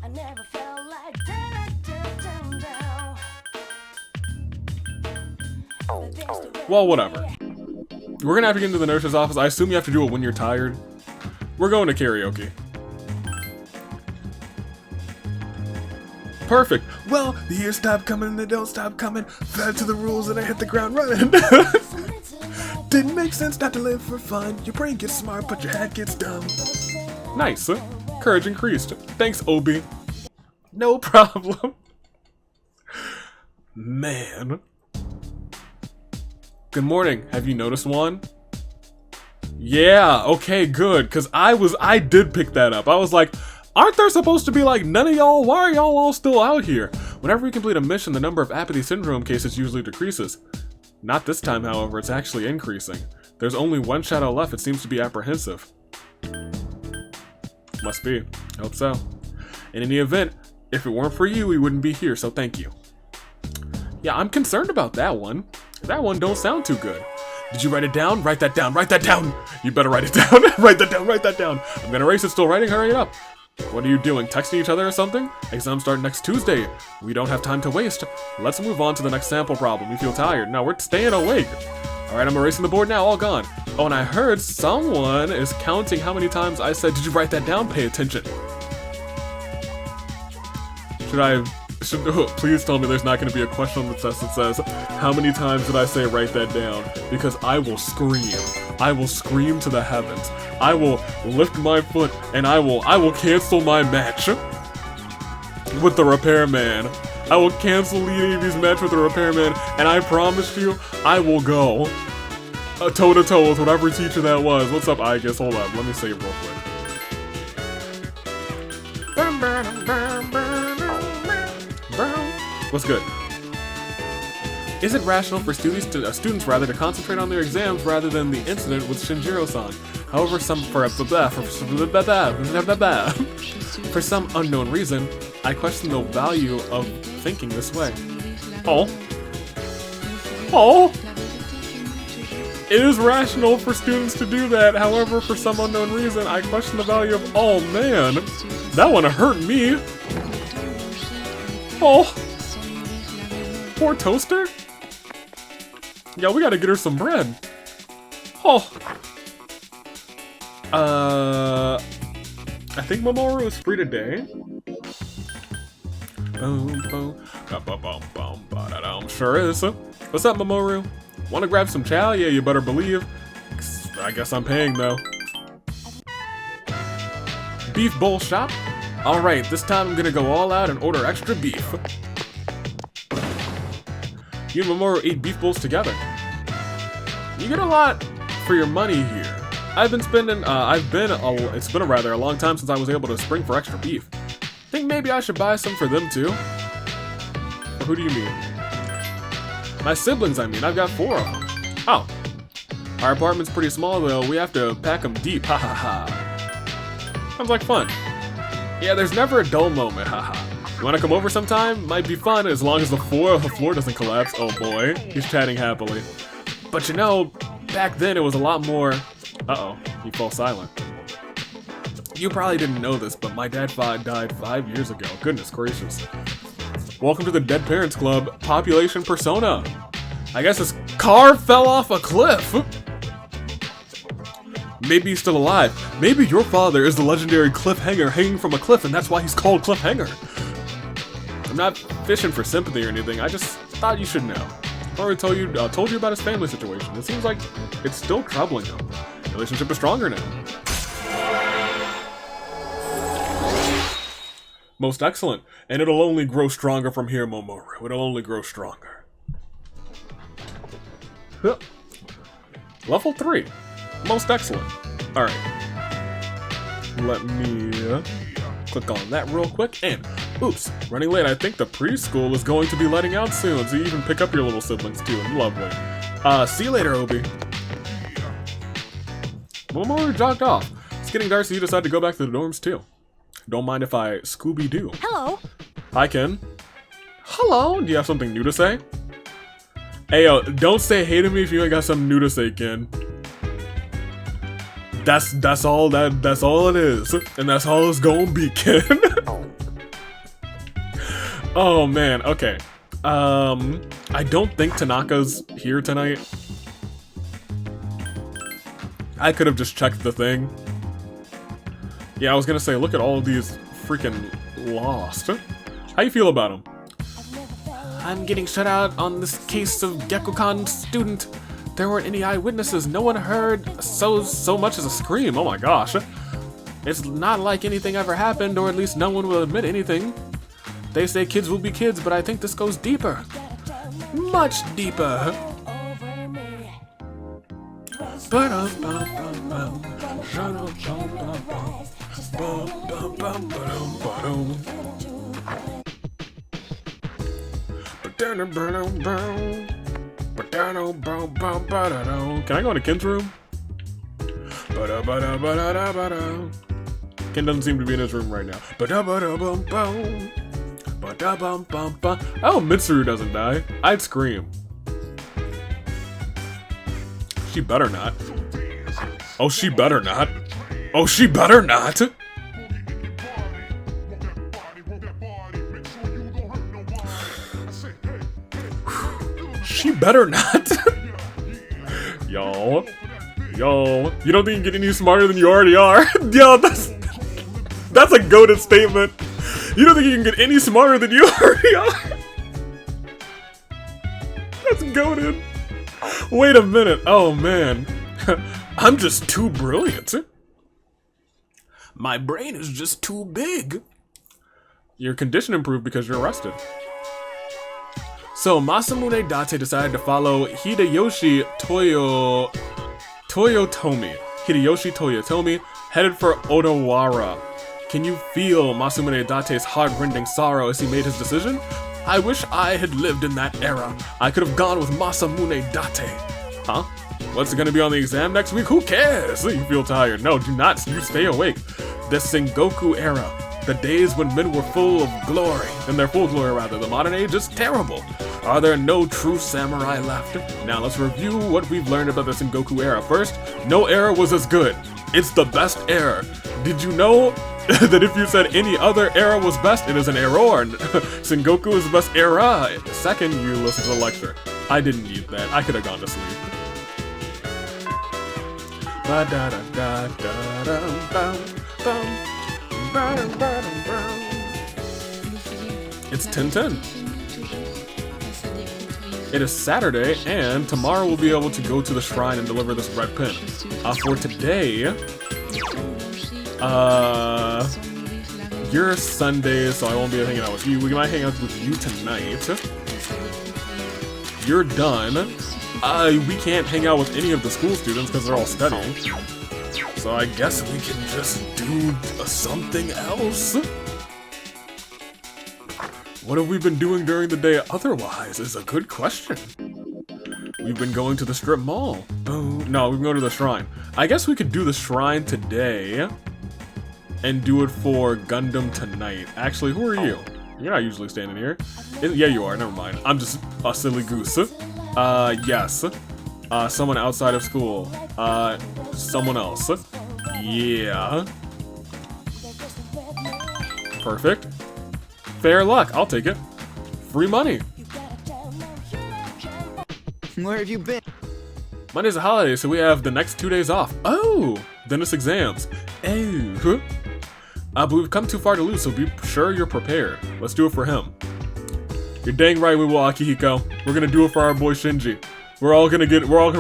Well, whatever. We're gonna have to get into the nurse's office. I assume you have to do it when you're tired. We're going to karaoke. Perfect. Well, the years stop coming and they don't stop coming. Fell to the rules and I hit the ground running. Didn't make sense not to live for fun. Your brain gets smart, but your head gets dumb. Nice. Courage increased. Thanks, Obi. No problem. Man. Good morning. Have you noticed one? Yeah, okay, good. Cause I did pick that up. I was like, aren't there supposed to be like none of y'all? Why are y'all all still out here? Whenever we complete a mission, the number of apathy syndrome cases usually decreases. Not this time, however, it's actually increasing. There's only one shadow left. It seems to be apprehensive. Must be. I hope so. In any event, if it weren't for you, we wouldn't be here, so thank you. Yeah, I'm concerned about that one. That one don't sound too good. Did you write it down? Write that down. Write that down. You better write it down. Write that down. Write that down. I'm gonna erase it. Still writing. Hurry it up. What are you doing? Texting each other or something? Exams start next Tuesday. We don't have time to waste. Let's move on to the next sample problem. We feel tired. No, we're staying awake. Alright, I'm erasing the board now. All gone. Oh, and I heard someone is counting how many times I said, did you write that down? Pay attention. Please tell me there's not going to be a question on the test that says, how many times did I say write that down? Because I will scream. I will scream to the heavens. I will lift my foot and I will cancel my match with the repairman. I will cancel leading these match with the repairman, and I promise you, I will go toe to toe with whatever teacher that was. What's up, I guess? Hold up, let me save real quick. What's good? Is it rational for students rather to concentrate on their exams rather than the incident with Shinjiro-san? However, for some unknown reason, I question the value of thinking this way. Oh. It is rational for students to do that. However, for some unknown reason, I question the value of. Oh man, that one hurt me. Oh. Poor Toaster? Yeah, we gotta get her some bread. Oh. I think Mamoru is free today. Sure is. What's up, Mamoru? Wanna grab some chow? Yeah, you better believe. I guess I'm paying, though. Beef bowl shop? Alright, this time I'm gonna go all out and order extra beef. You and Mamoru eat beef bowls together. You get a lot for your money here. I've been spending, it's been a rather long time since I was able to spring for extra beef. Think maybe I should buy some for them too? Or who do you mean? My siblings, I mean. I've got 4 of them. Oh. Our apartment's pretty small though, we have to pack them deep, ha ha ha. Sounds like fun. Yeah, there's never a dull moment, haha. You wanna come over sometime? Might be fun as long as the floor doesn't collapse. Oh boy, he's chatting happily. But you know, back then it was a lot more... Uh-oh, he falls silent. You probably didn't know this, but my dad died 5 years ago. Goodness gracious. Welcome to the Dead Parents Club, Population Persona. I guess his car fell off a cliff. Maybe he's still alive. Maybe your father is the legendary cliffhanger hanging from a cliff and that's why he's called Cliffhanger. I'm not fishing for sympathy or anything, I just thought you should know. I already told you about his family situation. It seems like it's still troubling him. The relationship is stronger now. Most excellent. And it'll only grow stronger from here, Momoru. It'll only grow stronger. Huh. Level 3. Most excellent. Alright. Let me click on that real quick. And, oops, running late. I think the preschool is going to be letting out soon, so you even pick up your little siblings too. Lovely. See you later, Obi. Momoru jogged off. It's getting dark, so you decide to go back to the dorms too. Don't mind if I Scooby-Doo. Hello. Hi, Ken. Hello. Do you have something new to say? Hey, yo, don't say hey to me if you ain't got something new to say, Ken. That's all it is, and that's all it's gonna be, Ken. Oh man, okay. I don't think Tanaka's here tonight. I could have just checked the thing. Yeah, I was gonna say, look at all of these freaking lost. How you feel about him? I'm getting shut out on this case of Gekko-kan student. There weren't any eyewitnesses. No one heard so much as a scream. Oh my gosh. It's not like anything ever happened, or at least no one will admit anything. They say kids will be kids, but I think this goes deeper. Much deeper. Can I go into Ken's room? Ken doesn't seem to be in his room right now. Oh, Mitsuru doesn't die. I'd scream. She better not. Oh, she better not. Oh, she better not. She better not. Yo, you don't think you can get any smarter than you already are? Yo, that's a goated statement. You don't think you can get any smarter than you already are? That's goated. Wait a minute. Oh man, I'm just too brilliant. My brain is just too big. Your condition improved because you're arrested. So, Masamune Date decided to follow Hideyoshi Toyotomi, headed for Odawara. Can you feel Masamune Date's heart-rending sorrow as he made his decision? I wish I had lived in that era. I could have gone with Masamune Date. Huh? What's gonna be on the exam next week? Who cares? You feel tired. No, do not. You stay awake. The Sengoku era. The days when men were full of glory. In their full glory, rather. The modern age is terrible. Are there no true samurai left? Now let's review what we've learned about the Sengoku era. First, no era was as good. It's the best era. Did you know that if you said any other era was best, it is an error? Sengoku is the best era. Second, you listen to the lecture. I didn't need that. I could have gone to sleep. It's 10:10. It is Saturday, and tomorrow we'll be able to go to the shrine and deliver this red pin. For today, you're Sunday, so I won't be hanging out with you. We might hang out with you tonight. You're done. We can't hang out with any of the school students because they're all studying. So I guess we can just do something else. What have we been doing during the day otherwise is a good question. We've been going to the strip mall. Boom. No, we can go to the shrine. I guess we could do the shrine today and do it for Gundam tonight. Actually, who are you? You're not usually standing here. Yeah, you are. Never mind. I'm just a silly goose. Yes. Someone outside of school. Someone else. Yeah. Perfect. Fair luck. I'll take it. Free money. Where have you been? Monday's a holiday, so we have the next 2 days off. Oh! Dentist exams. Oh. But we've come too far to lose, so be sure you're prepared. Let's do it for him. You're dang right we will, Akihiko. We're gonna do it for our boy Shinji. We're all gonna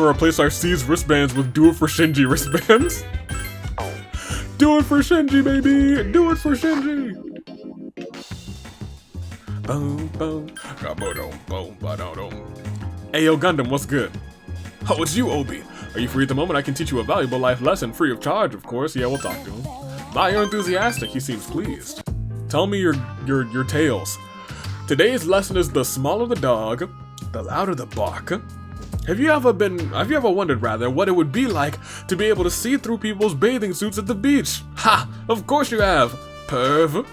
replace our C's wristbands with do it for Shinji wristbands. Do it for Shinji, baby! Do it for Shinji! Boom, boom. Hey, yo, Gundam, what's good? Oh, it's you, Obi. Are you free at the moment? I can teach you a valuable life lesson, free of charge, of course. Yeah, we'll talk to him. Wow, you're enthusiastic. He seems pleased. Tell me your tales. Today's lesson is the smaller the dog, the louder the bark. Have you ever wondered, rather, what it would be like to be able to see through people's bathing suits at the beach? Ha! Of course you have, perv.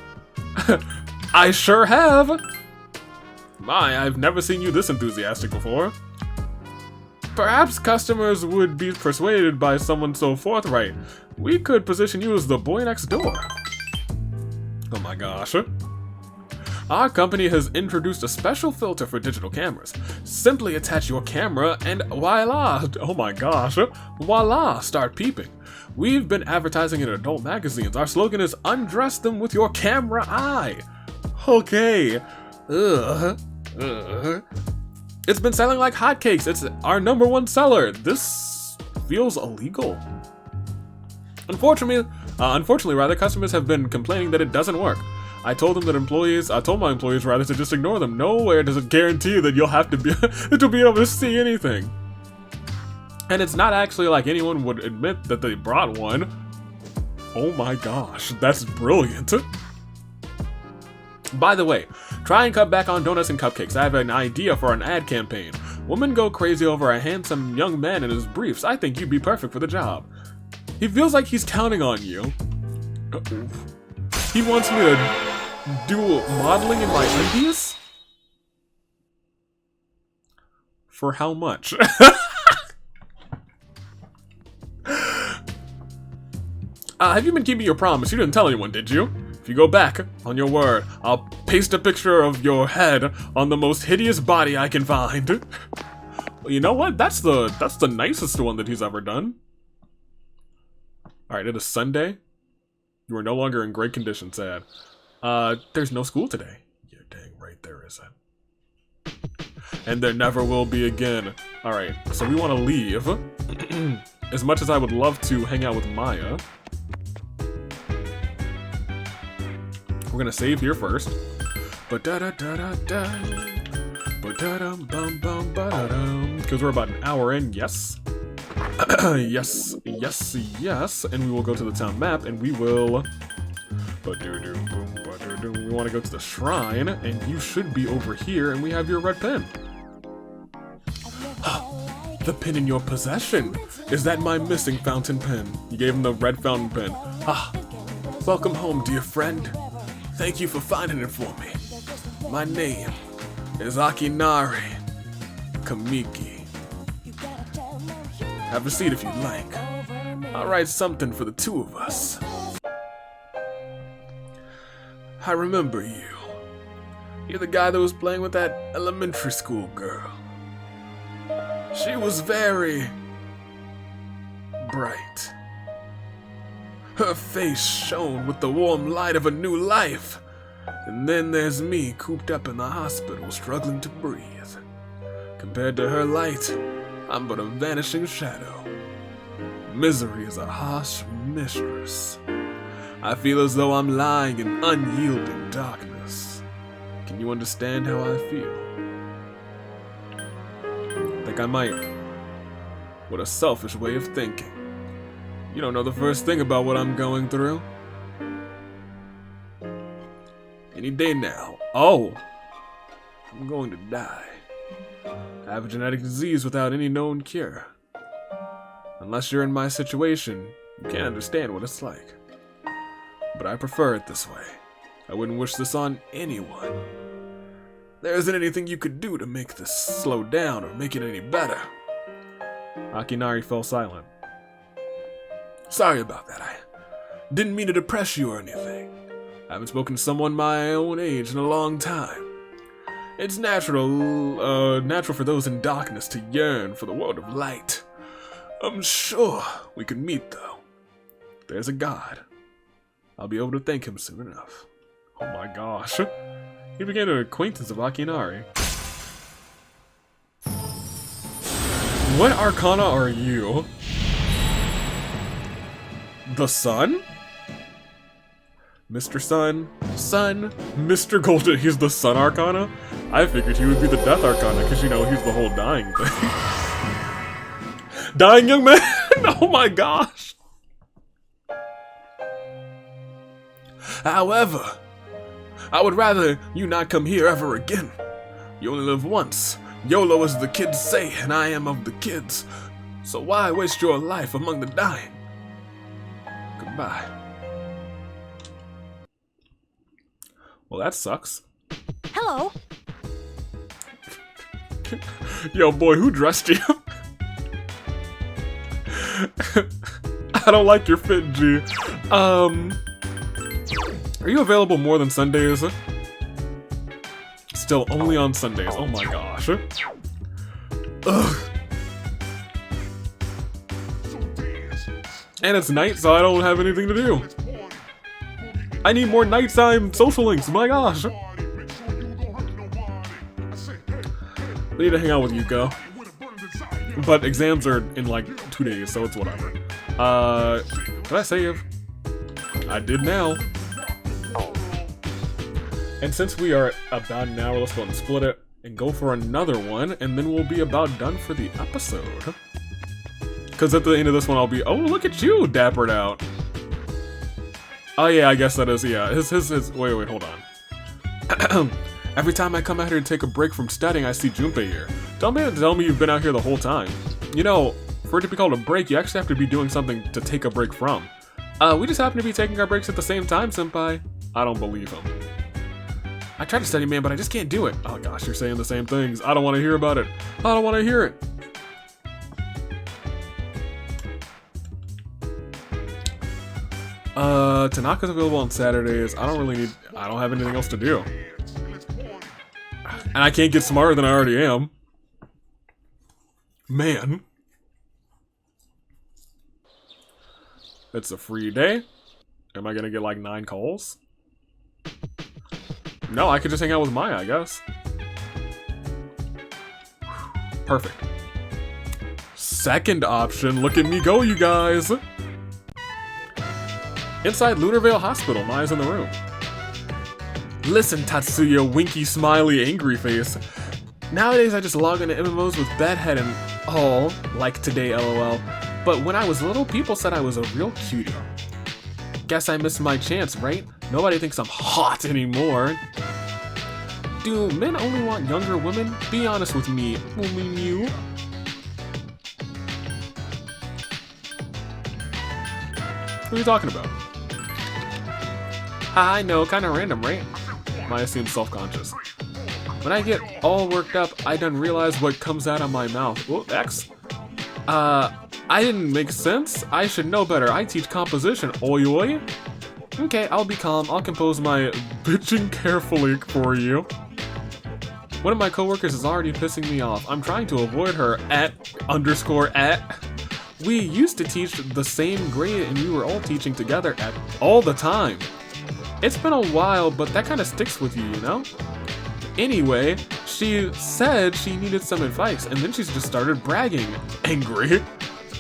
I sure have. My, I've never seen you this enthusiastic before. Perhaps customers would be persuaded by someone so forthright. We could position you as the boy next door. Oh my gosh. Our company has introduced a special filter for digital cameras. Simply attach your camera and voila, oh my gosh, voila, start peeping. We've been advertising in adult magazines. Our slogan is undress them with your camera eye. Okay. It's been selling like hotcakes. It's our #1 seller. This feels illegal. Unfortunately, rather, customers have been complaining that it doesn't work. I told my employees rather to just ignore them. Nowhere does it guarantee that you'll have to be able to see anything. And it's not actually like anyone would admit that they brought one. Oh my gosh, that's brilliant. By the way, try and cut back on donuts and cupcakes. I have an idea for an ad campaign. Women go crazy over a handsome young man in his briefs. I think you'd be perfect for the job. He feels like he's counting on you. He wants me to do modeling in my undies? For how much? Have you been keeping your promise? You didn't tell anyone, did you? If you go back on your word, I'll paste a picture of your head on the most hideous body I can find. Well, you know what? That's the nicest one that he's ever done. Alright, it is Sunday. You are no longer in great condition, sad. There's no school today. You're dang right there isn't. And there never will be again. Alright, so we want to leave. As much as I would love to hang out with Maya. We're gonna save here first. Because we're about an hour in, yes. Yes. And we will go to the town map and we will... We want to go to the shrine, and you should be over here, and we have your red pen. The pen in your possession. Is that my missing fountain pen? You gave him the red fountain pen. Welcome home, dear friend. Thank you for finding it for me. My name is Akinari Kamiki. Have a seat if you'd like. I'll write something for the two of us. I remember you. You're the guy that was playing with that elementary school girl. She was very bright. Her face shone with the warm light of a new life. And then there's me cooped up in the hospital struggling to breathe. Compared to her light, I'm but a vanishing shadow. Misery is a harsh mistress. I feel as though I'm lying in unyielding darkness. Can you understand how I feel? Think I might. What a selfish way of thinking. You don't know the first thing about what I'm going through. Any day now. Oh! I'm going to die. I have a genetic disease without any known cure. Unless you're in my situation, you can't understand what it's like. But I prefer it this way. I wouldn't wish this on anyone. There isn't anything you could do to make this slow down or make it any better. Akinari fell silent. Sorry about that. I didn't mean to depress you or anything. I haven't spoken to someone my own age in a long time. It's natural for those in darkness to yearn for the world of light. I'm sure we could meet, though. There's a God. I'll be able to thank him soon enough. Oh my gosh. He became an acquaintance of Akinari. What arcana are you? The Sun? Mr. Sun? Sun? Mr. Golden, he's the Sun Arcana? I figured he would be the Death Arcana, because you know, he's the whole dying thing. Dying young man? Oh my gosh! However, I would rather you not come here ever again. You only live once. YOLO as the kids say, and I am of the kids. So why waste your life among the dying? Goodbye. Well, that sucks. Hello. Yo, boy, who dressed you? I don't like your fit, G. Are you available more than Sundays? Still only on Sundays. Oh my gosh. Ugh. And it's night, so I don't have anything to do. I need more nighttime social links, my gosh. I need to hang out with Yuko. But exams are in like 2 days, so it's whatever. Did I save? I did now. And since we are about an hour, let's go and split it and go for another one, and then we'll be about done for the episode. Because at the end of this one, I'll be, oh, look at you, dappered out. Oh yeah, I guess that is, yeah. Wait, hold on. Every time I come out here to take a break from studying, I see Junpei here. Tell me you've been out here the whole time. You know, for it to be called a break, you actually have to be doing something to take a break from. We just happen to be taking our breaks at the same time, senpai. I don't believe him. I tried to study, man, but I just can't do it. Oh gosh, you're saying the same things. I don't want to hear about it. I don't want to hear it. Tanaka's available on Saturdays. I don't have anything else to do. And I can't get smarter than I already am. Man. It's a free day. Am I gonna get like 9 calls? No, I could just hang out with Maya, I guess. Perfect. Second option, look at me go, you guys! Inside Lunarvale Hospital, Maya's in the room. Listen, Tatsuya, winky, smiley, angry face. Nowadays, I just log into MMOs with bedhead and all, like today, lol. But when I was little, people said I was a real cutie. Guess I missed my chance, right? Nobody thinks I'm hot anymore. Do men only want younger women? Be honest with me, only you. What are you talking about? I know, kinda random, right? Maya seems self-conscious. When I get all worked up, I done realize what comes out of my mouth. Oh, X. I didn't make sense. I should know better. I teach composition. Oi oi. Okay, I'll be calm. I'll compose my bitching carefully for you. One of my coworkers is already pissing me off. I'm trying to avoid her @_. We used to teach the same grade and we were all teaching together all the time. It's been a while, but that kind of sticks with you, you know? Anyway, she said she needed some advice, and then she's just started bragging. Angry.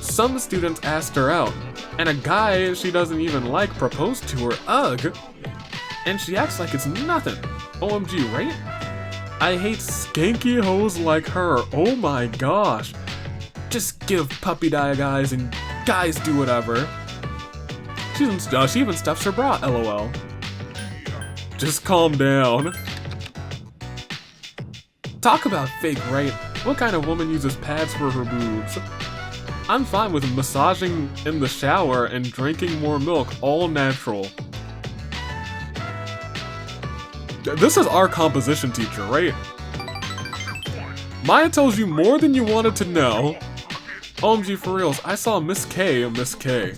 Some students asked her out, and a guy she doesn't even like proposed to her. Ugh. And she acts like it's nothing. OMG, right? I hate skanky hoes like her. Oh my gosh. Just give puppy dye guys and guys do whatever. She even stuffs her bra, lol. Just calm down. Talk about fake, right? What kind of woman uses pads for her boobs? I'm fine with massaging in the shower and drinking more milk, all natural. This is our composition teacher, right? Maya tells you more than you wanted to know. OMG, for reals, I saw Miss K. Miss K.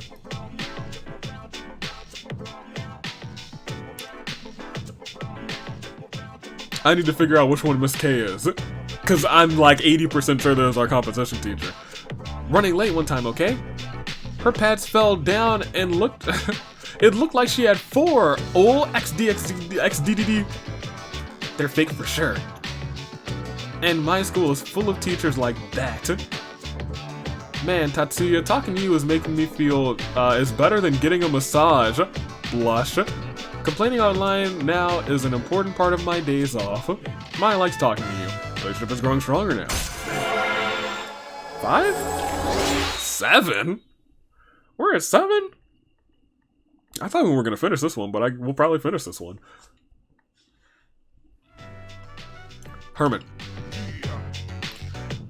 I need to figure out which one Miss K is. Because I'm like 80% sure that is our composition teacher. Running late one time, okay? Her pads fell down and looked... it looked like she had 4 XDDD. They're fake for sure. And my school is full of teachers like that. Man, Tatsuya, talking to you is making me feel is better than getting a massage. Blush. Complaining online now is an important part of my days off. Maya likes talking to you. Relationship is growing stronger now. 5? 7? We're at 7? I thought we were gonna finish this one, but we'll probably finish this one. Hermit.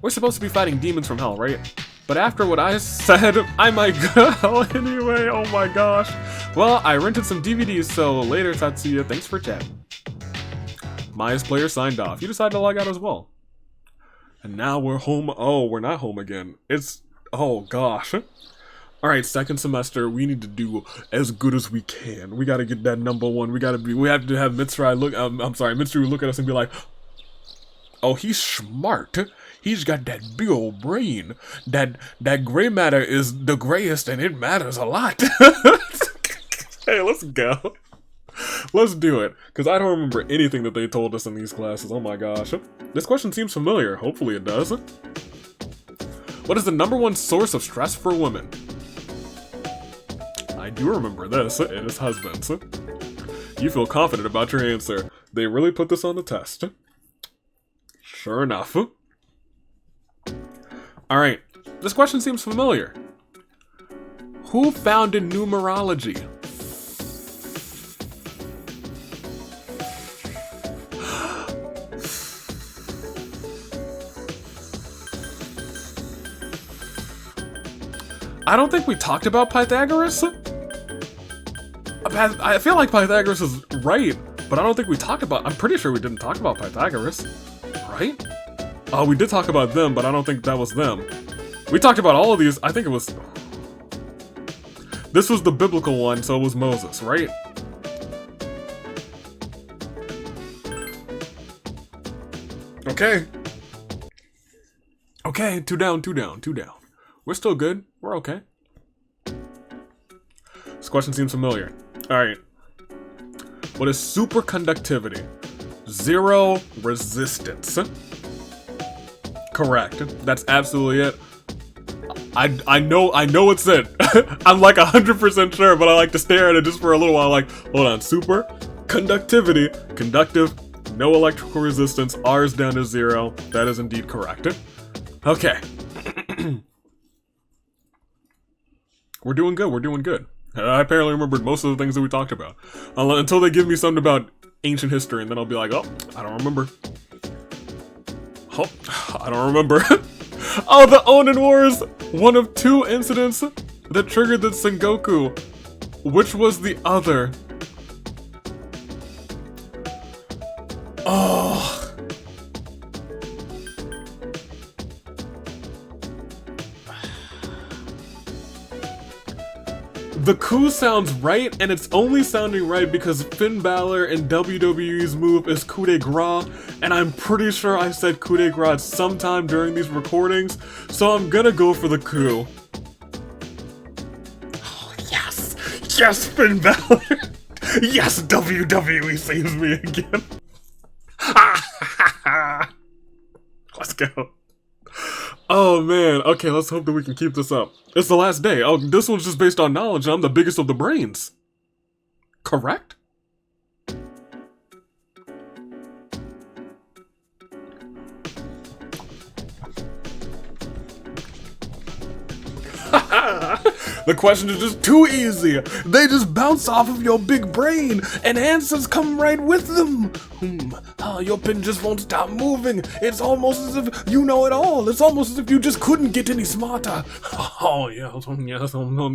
We're supposed to be fighting demons from hell, right? But after what I said, I might go anyway. Oh my gosh. Well, I rented some DVDs, so later, Tatsuya. Thanks for chatting. Maya's player signed off. You decided to log out as well. And now we're home. Oh, we're not home again. It's... oh gosh. Alright, second semester, we need to do as good as we can. We gotta get that number 1. We have to have Mitsuru look at us and be like, oh, he's smart. He's got that big old brain. That gray matter is the grayest and it matters a lot. Hey, let's go. Let's do it. Because I don't remember anything that they told us in these classes. Oh my gosh. This question seems familiar. Hopefully it does. What is the #1 source of stress for women? I do remember this. It is husbands. You feel confident about your answer. They really put this on the test. Sure enough. Alright, this question seems familiar. Who founded numerology? I don't think we talked about Pythagoras. I feel like Pythagoras is right, but I don't think we talked about... I'm pretty sure we didn't talk about Pythagoras, right? Oh, we did talk about them, but I don't think that was them. We talked about all of these. I think it was... this was the biblical one, so it was Moses, right? Okay. Okay, 2 down, 2 down, 2 down. We're still good. We're okay. This question seems familiar. Alright. What is superconductivity? 0 resistance. Correct. That's absolutely it. I know it's it. I'm like 100% sure, but I like to stare at it just for a little while like, hold on, super conductivity, conductive, no electrical resistance, R is down to 0. That is indeed correct. Okay. We're doing good, we're doing good. I apparently remembered most of the things that we talked about. Until they give me something about ancient history, and then I'll be like, oh, I don't remember. Oh, I don't remember. Oh, the Onin Wars! One of 2 incidents that triggered the Sengoku. Which was the other? Oh. The coup sounds right, and it's only sounding right because Finn Balor in WWE's move is coup de grace, and I'm pretty sure I said coup de grace sometime during these recordings, so I'm gonna go for the coup. Oh, yes! Yes, Finn Balor! Yes, WWE saves me again! Let's go. Oh man, okay, let's hope that we can keep this up. It's the last day. Oh, this one's just based on knowledge, and I'm the biggest of the brains. Correct? The questions are just too easy. They just bounce off of your big brain, and answers come right with them. Your pen just won't stop moving. It's almost as if you know it all. It's almost as if you just couldn't get any smarter. Oh, yes, I'm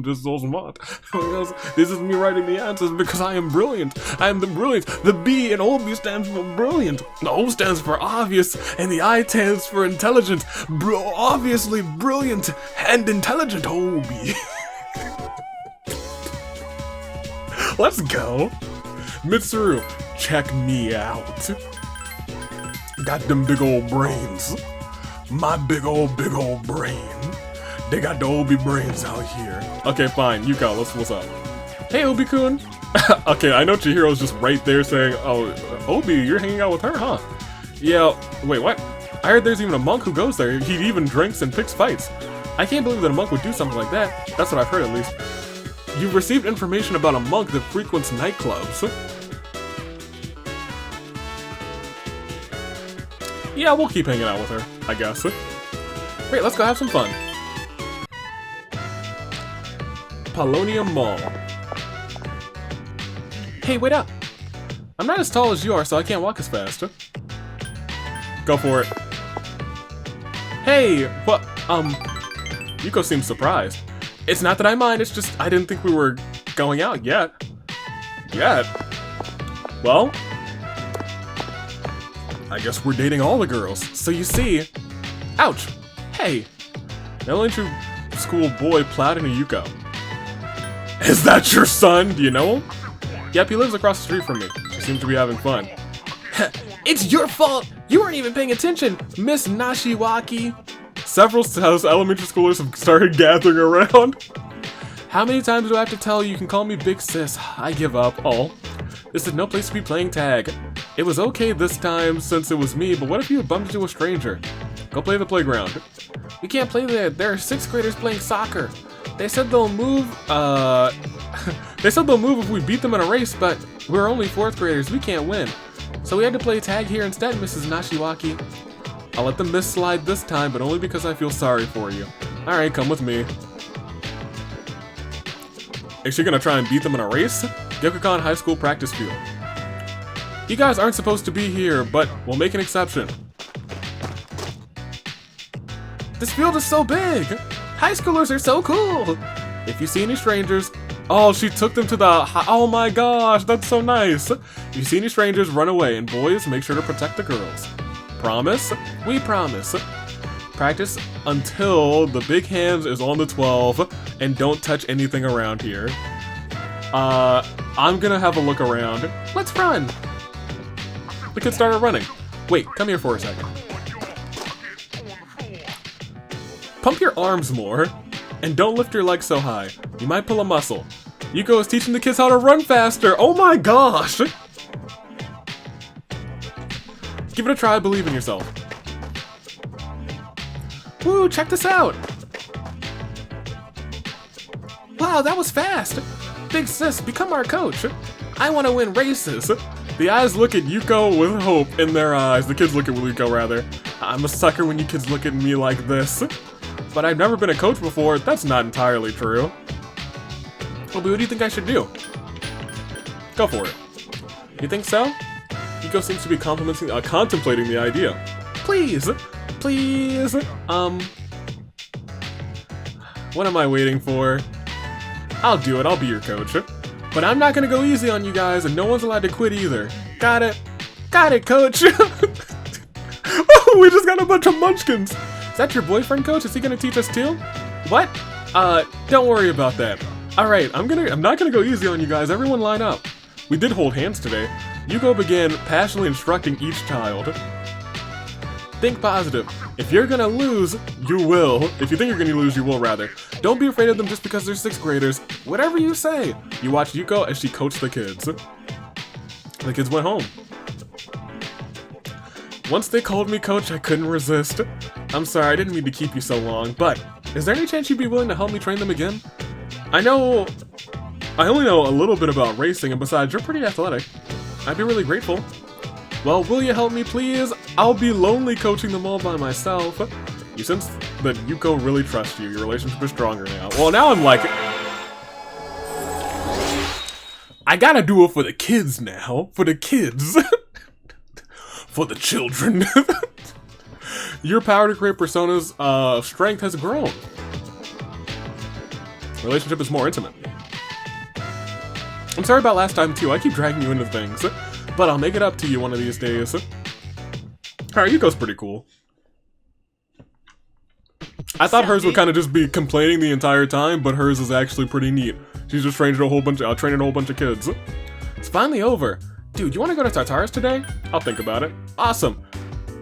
just so smart. Yes, this is me writing the answers because I am brilliant. I am the brilliant. The B in OB stands for brilliant. The O stands for obvious, and the I stands for intelligent. Obviously brilliant and intelligent, OB. Let's go. Mitsuru, check me out. Got them big old brains. My big old brain. They got the Obi brains out here. Okay, fine. Yuko, what's up? Hey, Obi-kun. Okay, I know Chihiro's just right there saying, oh, Obi, you're hanging out with her, huh? Yeah, wait, what? I heard there's even a monk who goes there. He even drinks and picks fights. I can't believe that a monk would do something like that. That's what I've heard, at least. You've received information about a monk that frequents nightclubs. Yeah, we'll keep hanging out with her, I guess. Great, let's go have some fun. Polonium Mall. Hey, wait up. I'm not as tall as you are, so I can't walk as fast. Go for it. Hey, what? Yuko seems surprised. It's not that I mind, it's just I didn't think we were going out yet. Well, I guess we're dating all the girls. So you see... Ouch! Hey! The elementary school boy plowed into Yuko. Is that your son? Do you know him? Yep, he lives across the street from me. She seems to be having fun. It's your fault! You weren't even paying attention, Miss Nashiwaki! Several elementary schoolers have started gathering around. How many times do I have to tell you you can call me Big Sis? I give up. Oh. This is no place to be playing tag. It was okay this time since it was me, but what if you had bumped into a stranger? Go play the playground. We can't play there. There are 6th graders playing soccer. They said they'll move, they said they'll move if we beat them in a race, but we're only 4th graders. We can't win. So we had to play tag here instead, Mrs. Nashiwaki. I'll let them miss slide this time, but only because I feel sorry for you. Alright, come with me. Is she gonna try and beat them in a race? Gyokukan High School practice field. You guys aren't supposed to be here, but we'll make an exception. This field is so big! High schoolers are so cool! If you see any strangers... Oh, she took them to the... Oh my gosh, that's so nice! If you see any strangers, run away, and boys, make sure to protect the girls. Promise? We promise. Practice until the big hands is on the 12, and don't touch anything around here. I'm gonna have a look around. Let's run! The kids started running. Wait, come here for a second. Pump your arms more, and don't lift your legs so high. You might pull a muscle. Yuko is teaching the kids how to run faster! Oh my gosh! Give it a try, believe in yourself. Woo, check this out! Wow, that was fast! Big Sis, become our coach! I want to win races! The eyes look at Yuko with hope in their eyes. The kids look at Yuko, rather. I'm a sucker when you kids look at me like this. But I've never been a coach before. That's not entirely true. Well, but what do you think I should do? Go for it. You think so? Yuko seems to be contemplating the idea. Please! Please! What am I waiting for? I'll do it, I'll be your coach. But I'm not gonna go easy on you guys, and no one's allowed to quit either. Got it? Got it, coach! Oh, we just got a bunch of munchkins! Is that your boyfriend, coach? Is he gonna teach us too? What? Don't worry about that. Alright, I'm not gonna go easy on you guys, everyone line up. We did hold hands today. Yuko began passionately instructing each child. Think positive. If you're gonna lose, you will. If you think you're gonna lose, you will, rather. Don't be afraid of them just because they're 6th graders. Whatever you say. You watch Yuko as she coached the kids. The kids went home. Once they called me coach, I couldn't resist. I'm sorry, I didn't mean to keep you so long, but is there any chance you'd be willing to help me train them again? I only know a little bit about racing, and besides, you're pretty athletic. I'd be really grateful. Well, will you help me, please? I'll be lonely coaching them all by myself. You sense that Yuko really trusts you. Your relationship is stronger now. Well, now I'm like... I gotta do it for the kids now. For the kids. For the children. Your power to create personas, strength has grown. Relationship is more intimate. I'm sorry about last time too, I keep dragging you into things. But I'll make it up to you one of these days. Alright, Yuko's pretty cool. I thought hers would kind of just be complaining the entire time, but hers is actually pretty neat. She's just training a whole bunch of kids. It's finally over. Dude, you want to go to Tartarus today? I'll think about it. Awesome.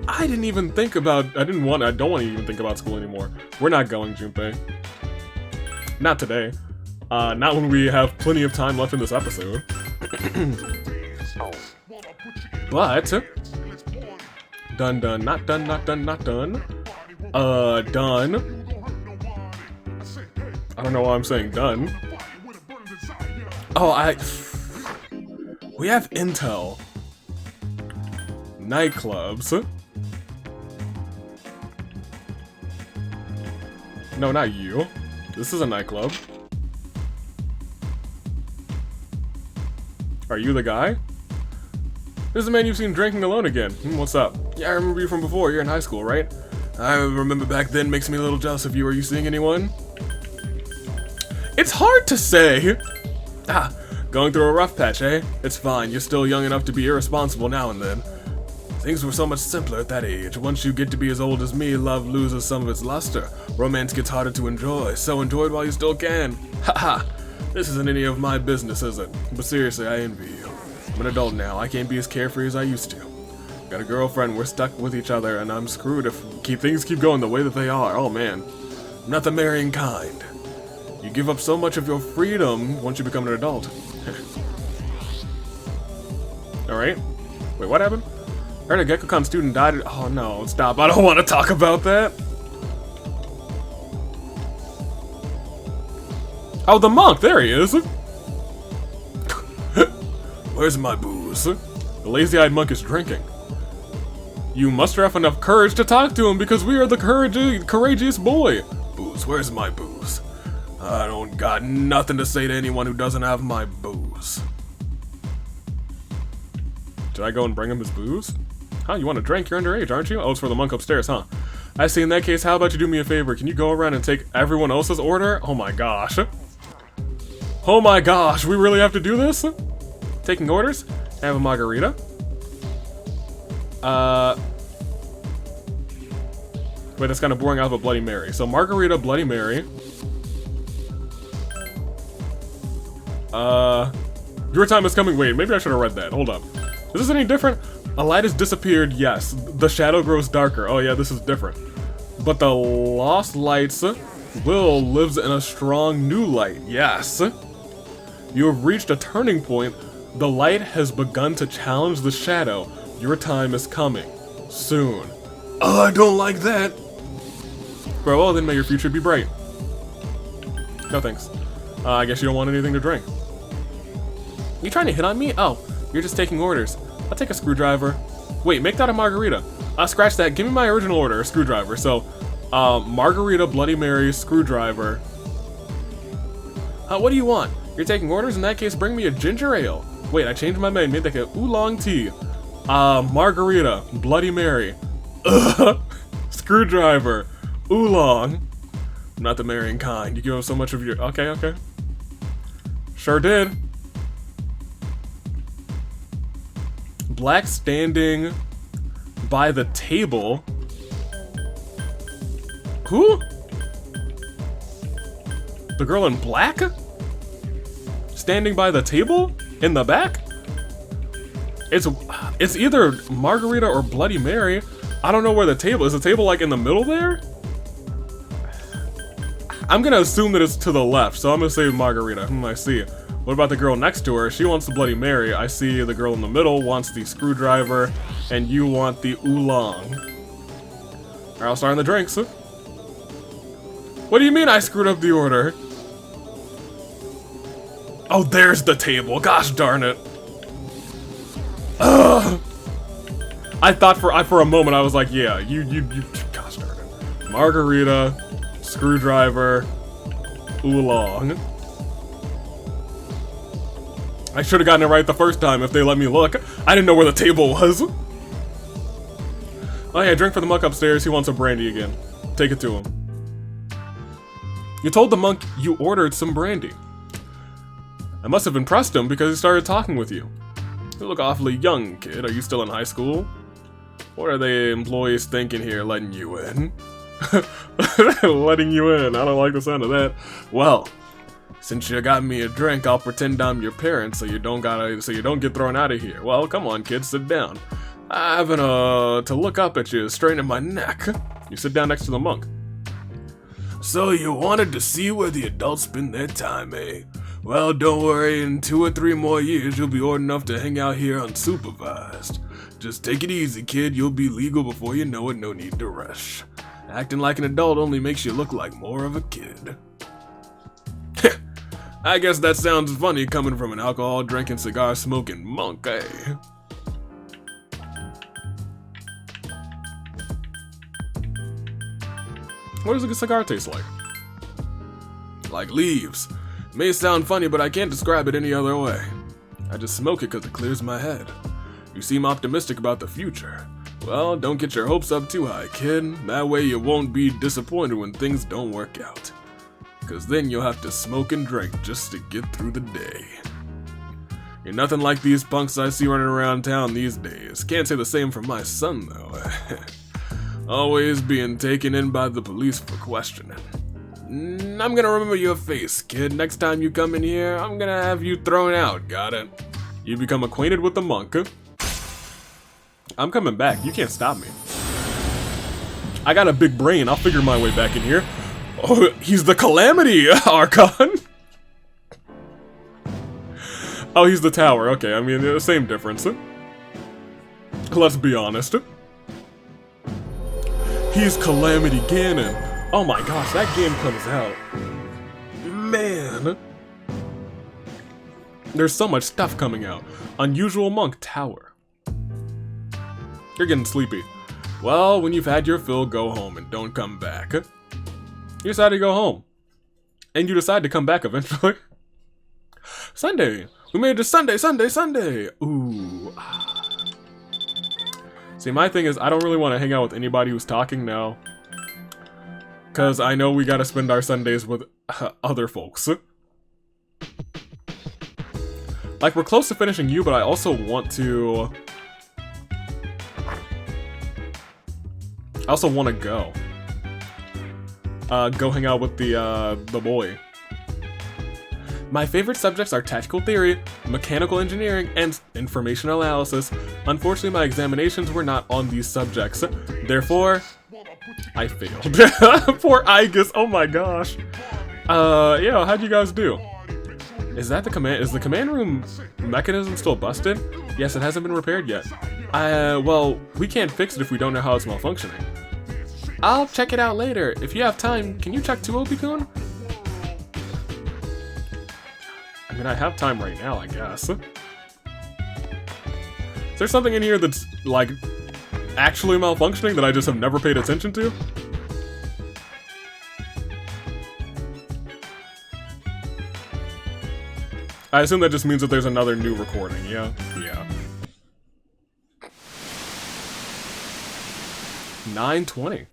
I don't want to even think about school anymore. We're not going, Junpei. Not today. Not when we have plenty of time left in this episode. But done, not done. Done. I don't know why I'm saying done. Oh, we have intel. Nightclubs. No, not you. This is a nightclub. Are you the guy? This is the man you've seen drinking alone again. What's up? Yeah, I remember you from before. You're in high school, right? I remember back then. Makes me a little jealous of you. Are you seeing anyone? It's hard to say. Going through a rough patch, eh? It's fine. You're still young enough to be irresponsible now and then. Things were so much simpler at that age. Once you get to be as old as me, love loses some of its luster. Romance gets harder to enjoy, so enjoy it while you still can. Haha. This isn't any of my business, is it? But seriously, I envy you. I'm an adult now. I can't be as carefree as I used to. Got a girlfriend, we're stuck with each other, and I'm screwed if things keep going the way that they are. Oh man. I'm not the marrying kind. You give up so much of your freedom once you become an adult. Alright. Wait, what happened? I heard a GeckoCon student died. Oh no, stop. I don't want to talk about that. Oh, the monk. There he is. Where's my booze? The lazy-eyed monk is drinking. You muster have enough courage to talk to him because we are the courageous boy. Booze, where's my booze? I don't got nothing to say to anyone who doesn't have my booze. Did I go and bring him his booze? Huh, you want to drink? You're underage, aren't you? Oh, it's for the monk upstairs, huh? I see. In that case, how about you do me a favor? Can you go around and take everyone else's order? Oh my gosh. Oh my gosh, we really have to do this? Taking orders? Can I have a margarita? Wait, that's kind of boring. I have a Bloody Mary. So margarita, Bloody Mary. Your time is coming. Wait, maybe I should have read that. Hold up. Is this any different? A light has disappeared, yes. The shadow grows darker. Oh yeah, this is different. But the lost light's will lives in a strong new light, yes. You have reached a turning point. The light has begun to challenge the shadow. Your time is coming. Soon. Oh, I don't like that. Bro, well then may your future be bright. No thanks. I guess you don't want anything to drink. You trying to hit on me? Oh, you're just taking orders. I'll take a screwdriver. Wait, make that a margarita. Scratch that. Give me my original order, a screwdriver. So, margarita, Bloody Mary, screwdriver. What do you want? You're taking orders? In that case, bring me a ginger ale. Wait, I changed my mind. Made like a oolong tea. Margarita, Bloody Mary. Screwdriver. Oolong. I'm not the marrying kind. You give up so much of your... Okay. Sure did. Black standing by the table. Who? The girl in black? Standing by the table? In the back? It's either Margarita or Bloody Mary. I don't know where the table is. The table like in the middle there? I'm gonna assume that it's to the left, so I'm gonna say Margarita. I see. What about the girl next to her? She wants the Bloody Mary. I see the girl in the middle wants the screwdriver, and you want the oolong. Alright, I'll start on the drinks. What do you mean I screwed up the order? Oh, there's the table. Gosh darn it. Ugh. I thought for a moment I was like, yeah, you gosh darn it. Margarita, screwdriver, oolong. I should have gotten it right the first time if they let me look. I didn't know where the table was. Oh yeah, drink for the monk upstairs. He wants some brandy again. Take it to him. You told the monk you ordered some brandy. I must have impressed him because he started talking with you. You look awfully young, kid. Are you still in high school? What are the employees thinking here, letting you in? Letting you in. I don't like the sound of that. Well, since you got me a drink, I'll pretend I'm your parent so you don't get thrown out of here. Well, come on, kid, sit down. I'm having to look up at you, straining my neck. You sit down next to the monk. So you wanted to see where the adults spend their time, eh? Well, don't worry, in 2 or 3 more years, you'll be old enough to hang out here unsupervised. Just take it easy, kid. You'll be legal before you know it, no need to rush. Acting like an adult only makes you look like more of a kid. I guess that sounds funny coming from an alcohol-drinking, cigar-smoking monk, eh? What does a cigar taste like? Like leaves. It may sound funny, but I can't describe it any other way. I just smoke it because it clears my head. You seem optimistic about the future. Well, don't get your hopes up too high, kid. That way you won't be disappointed when things don't work out. Because then you'll have to smoke and drink just to get through the day. You're nothing like these punks I see running around town these days. Can't say the same for my son, though. Always being taken in by the police for questioning. I'm gonna remember your face, kid. Next time you come in here, I'm gonna have you thrown out, got it? You become acquainted with the monk. I'm coming back, you can't stop me. I got a big brain, I'll figure my way back in here. Oh, he's the Calamity Archon! Oh, he's the Tower, okay, I mean, the same difference. Let's be honest. He's Calamity Ganon. Oh my gosh, that game comes out. Man. There's so much stuff coming out. Unusual Monk Tower. You're getting sleepy. Well, when you've had your fill, go home and don't come back. You decide to go home. And you decide to come back eventually. Sunday. We made it to Sunday, Sunday, Sunday. Ooh. See, my thing is, I don't really want to hang out with anybody who's talking now. Because I know we gotta spend our Sundays with other folks. Like, we're close to finishing you, but I also want to... go. Go hang out with the boy. My favorite subjects are tactical theory, mechanical engineering, and information analysis. Unfortunately, my examinations were not on these subjects. Therefore, I failed. Poor Igus, oh my gosh. Yeah, how'd you guys do? Is that the command? Is the command room mechanism still busted? Yes, it hasn't been repaired yet. Well, we can't fix it if we don't know how it's malfunctioning. I'll check it out later. If you have time, can you check 2 Opikun? I mean, I have time right now, I guess. Is there something in here that's, like, actually malfunctioning that I just have never paid attention to? I assume that just means that there's another new recording, yeah? Yeah. 9:20.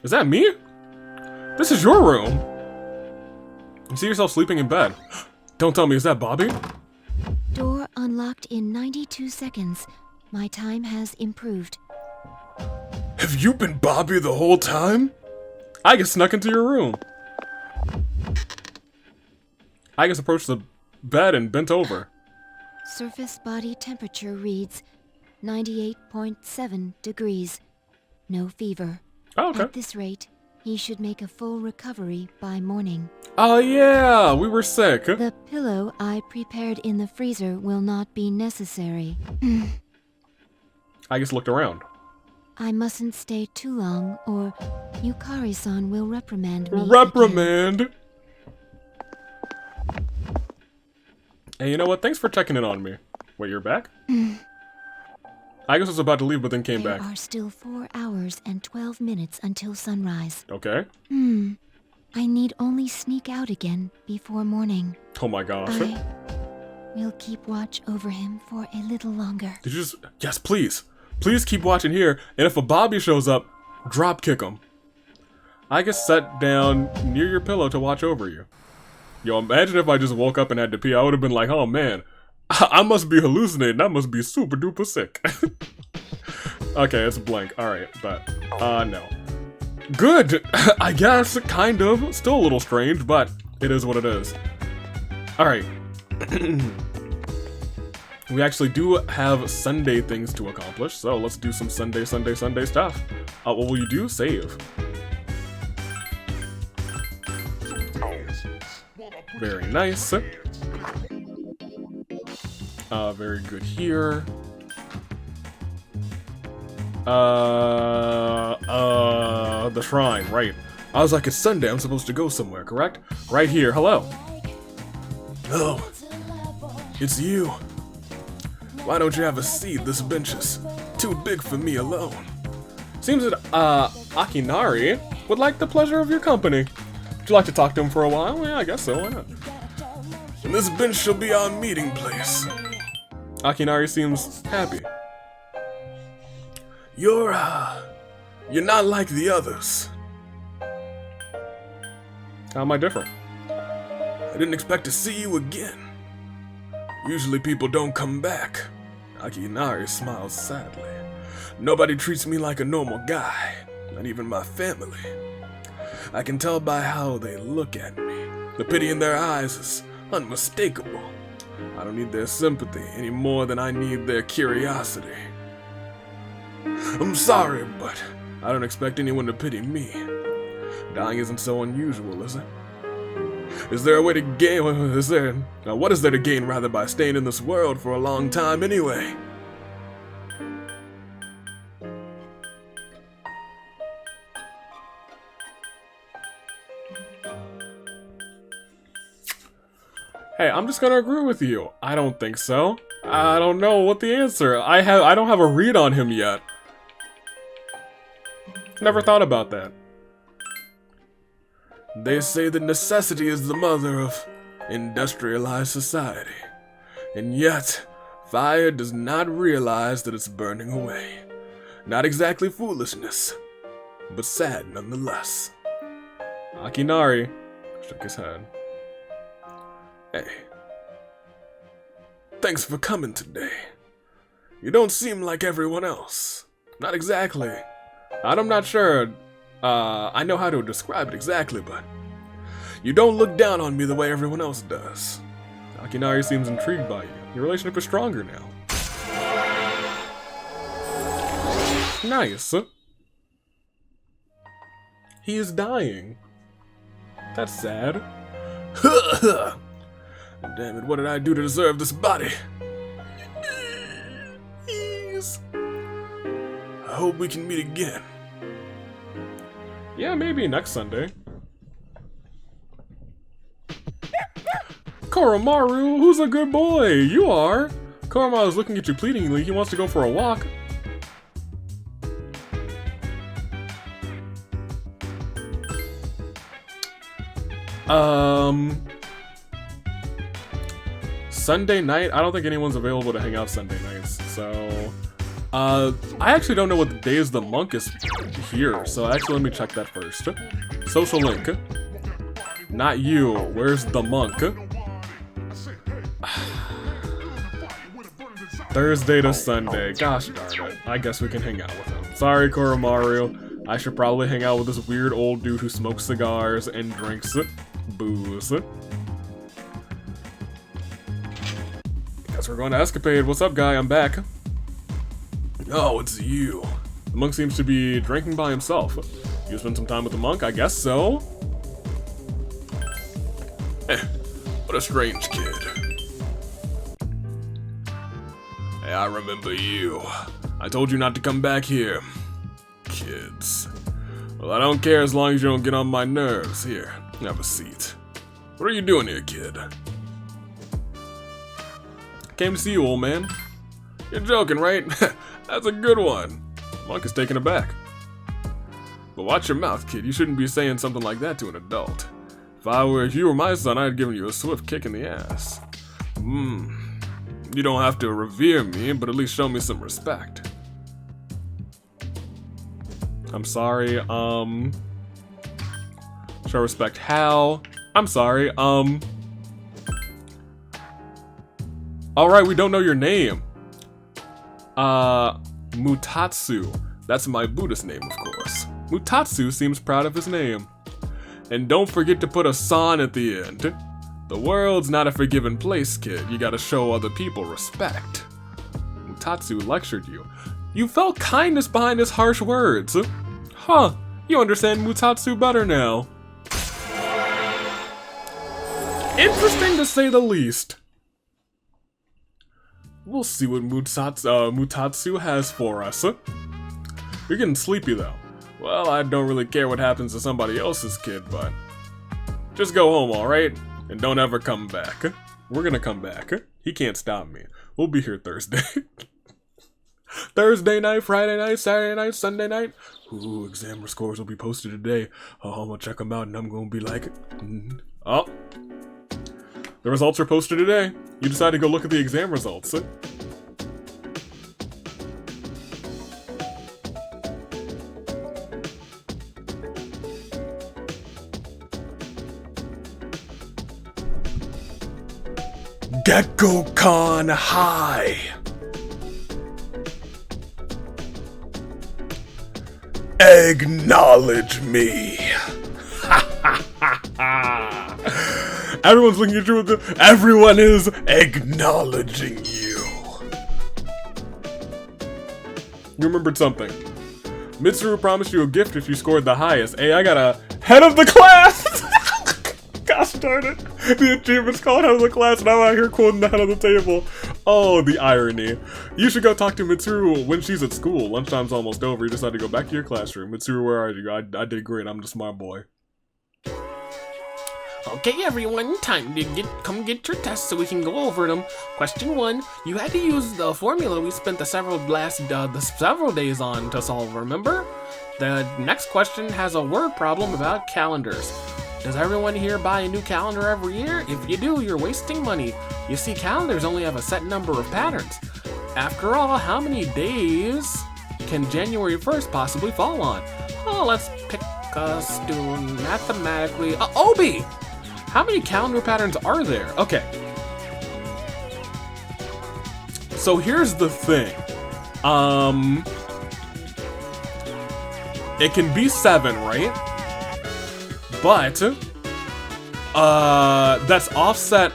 Is that me? This is your room! You see yourself sleeping in bed. Don't tell me, is that Bobby? Door unlocked in 92 seconds. My time has improved. Have you been Bobby the whole time? I just snuck into your room. I just approached the bed and bent over. Surface body temperature reads 98.7 degrees. No fever. Oh, okay. At this rate, he should make a full recovery by morning. Oh yeah, we were sick. The pillow I prepared in the freezer will not be necessary. I just looked around. I mustn't stay too long, or Yukari-san will reprimand me. Reprimand? Again. Hey, you know what? Thanks for checking in on me. Wait, you're back? I guess I was about to leave, but then came back. There are still 4 hours and 12 minutes until sunrise. Okay. I need only sneak out again before morning. Oh my gosh. We'll keep watch over him for a little longer. Did you just... Yes, please. Please keep watching here, and if a Bobby shows up, drop kick him. I get set down near your pillow to watch over you. Yo, imagine if I just woke up and had to pee. I would have been like, oh man, I must be hallucinating. I must be super duper sick. Okay, it's blank. Alright, but, no. Good! I guess, kind of. Still a little strange, but it is what it is. Alright. We actually do have Sunday things to accomplish, so let's do some Sunday stuff. What will you do? Save. Very nice. Very good here. The shrine, right. I was like, it's Sunday, I'm supposed to go somewhere, correct? Right here, hello. Oh, it's you. Why don't you have a seat? This bench is too big for me alone. Seems that, Akinari would like the pleasure of your company. Would you like to talk to him for a while? Yeah, I guess so, why not? And this bench shall be our meeting place. Akinari seems happy. You're not like the others. How am I different? I didn't expect to see you again. Usually people don't come back. Akinari smiles sadly. Nobody treats me like a normal guy, not even my family. I can tell by how they look at me. The pity in their eyes is unmistakable. I don't need their sympathy any more than I need their curiosity. I'm sorry, but I don't expect anyone to pity me. Dying isn't so unusual, is it? Is there a way to gain? What is there to gain rather by staying in this world for a long time anyway? Hey, I'm just gonna agree with you. I don't think so. I don't know what the answer. I don't have a read on him yet. Never thought about that. They say that necessity is the mother of industrialized society. And yet, fire does not realize that it's burning away. Not exactly foolishness, but sad nonetheless. Akinari shook his head. Hey. Thanks for coming today. You don't seem like everyone else. Not exactly. I'm not sure I know how to describe it exactly, but you don't look down on me the way everyone else does. Akinari seems intrigued by you. Your relationship is stronger now. Nice. He is dying. That's sad. Damn it, what did I do to deserve this body? Please. I hope we can meet again. Yeah, maybe next Sunday. Koromaru, who's a good boy? You are. Koromaru is looking at you pleadingly. He wants to go for a walk. Sunday night? I don't think anyone's available to hang out Sunday nights, so... I actually don't know what the days the monk is here, so actually let me check that first. Social link. Not you. Where's the monk? Thursday to Sunday. Gosh darn it. I guess we can hang out with him. Sorry, Koromaru. I should probably hang out with this weird old dude who smokes cigars and drinks booze. Guess we're going to Escapade. What's up, guy? I'm back. Oh, it's you. The monk seems to be drinking by himself. You spend some time with the monk? I guess so. What a strange kid. Hey, I remember you. I told you not to come back here. Kids. Well, I don't care as long as you don't get on my nerves. Here, have a seat. What are you doing here, kid? Came to see you, old man. You're joking, right? That's a good one. Monk is taken aback. But watch your mouth, kid. You shouldn't be saying something like that to an adult. If you were my son, I'd have given you a swift kick in the ass. You don't have to revere me, but at least show me some respect. I'm sorry, show respect how? I'm sorry, alright, we don't know your name. Mutatsu. That's my Buddhist name, of course. Mutatsu seems proud of his name. And don't forget to put a san at the end. The world's not a forgiving place, kid. You gotta show other people respect. Mutatsu lectured you. You felt kindness behind his harsh words. Huh, you understand Mutatsu better now. Interesting to say the least. We'll see what Mutatsu has for us. You're getting sleepy though. Well, I don't really care what happens to somebody else's kid, but just go home, alright? And don't ever come back. We're gonna come back. He can't stop me. We'll be here Thursday. Thursday night, Friday night, Saturday night, Sunday night. Ooh, exam scores will be posted today. Oh, I'm gonna check them out and I'm gonna be like, oh. The results are posted today. You decided to go look at the exam results. Gekko-Con High. Acknowledge me. Everyone's looking at you with the... Everyone is acknowledging you. You remembered something. Mitsuru promised you a gift if you scored the highest. Hey, I got a head of the class! Gosh darn it. The achievement's called head of the class and I'm out here quoting the head of the table. Oh, the irony. You should go talk to Mitsuru when she's at school. Lunchtime's almost over. You decide to go back to your classroom. Mitsuru, where are you? I did great. I'm the smart boy. Okay, everyone, time to come get your tests so we can go over them. Question 1, you had to use the formula we spent the several days on to solve, remember? The next question has a word problem about calendars. Does everyone here buy a new calendar every year? If you do, you're wasting money. You see, calendars only have a set number of patterns. After all, how many days can January 1st possibly fall on? Oh, let's pick a student mathematically. Obi! How many calendar patterns are there? Okay. So here's the thing. It can be 7, right? But that's offset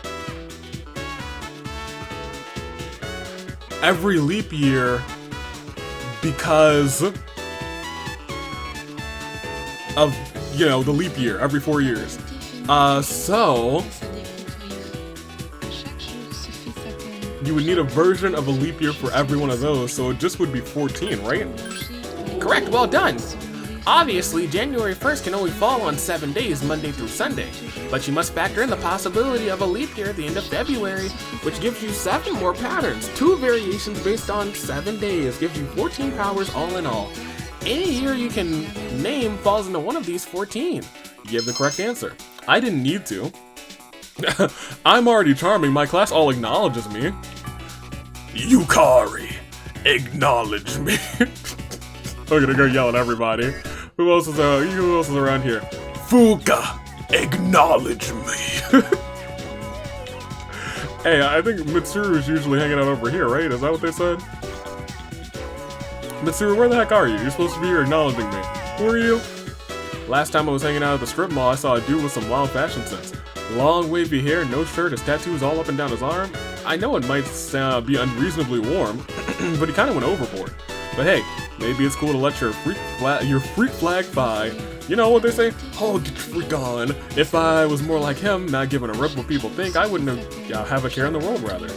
every leap year because of, you know, the leap year every 4 years. So you would need a version of a leap year for every one of those, so it just would be 14, right? Correct, well done. Obviously, January 1st can only fall on 7 days, Monday through Sunday, but you must factor in the possibility of a leap year at the end of February, which gives you 7 more patterns. 2 variations based on 7 days gives you 14 powers all in all. Any year you can name falls into one of these 14. You have the correct answer. I didn't need to. I'm already charming, my class all acknowledges me. Yukari, acknowledge me. I'm gonna go yell at everybody. Who else is around here? Fuka, acknowledge me. Hey, I think Mitsuru is usually hanging out over here, right? Is that what they said? Mitsuru, where the heck are you? You're supposed to be here acknowledging me. Who are you? Last time I was hanging out at the strip mall, I saw a dude with some wild fashion sense. Long wavy hair, no shirt, his tattoos all up and down his arm. I know it might be unreasonably warm, but he kind of went overboard. But hey, maybe it's cool to let your freak flag fly. You know what they say? Oh, get your freak on. If I was more like him, not giving a rip what people think, I wouldn't have a care in the world, rather.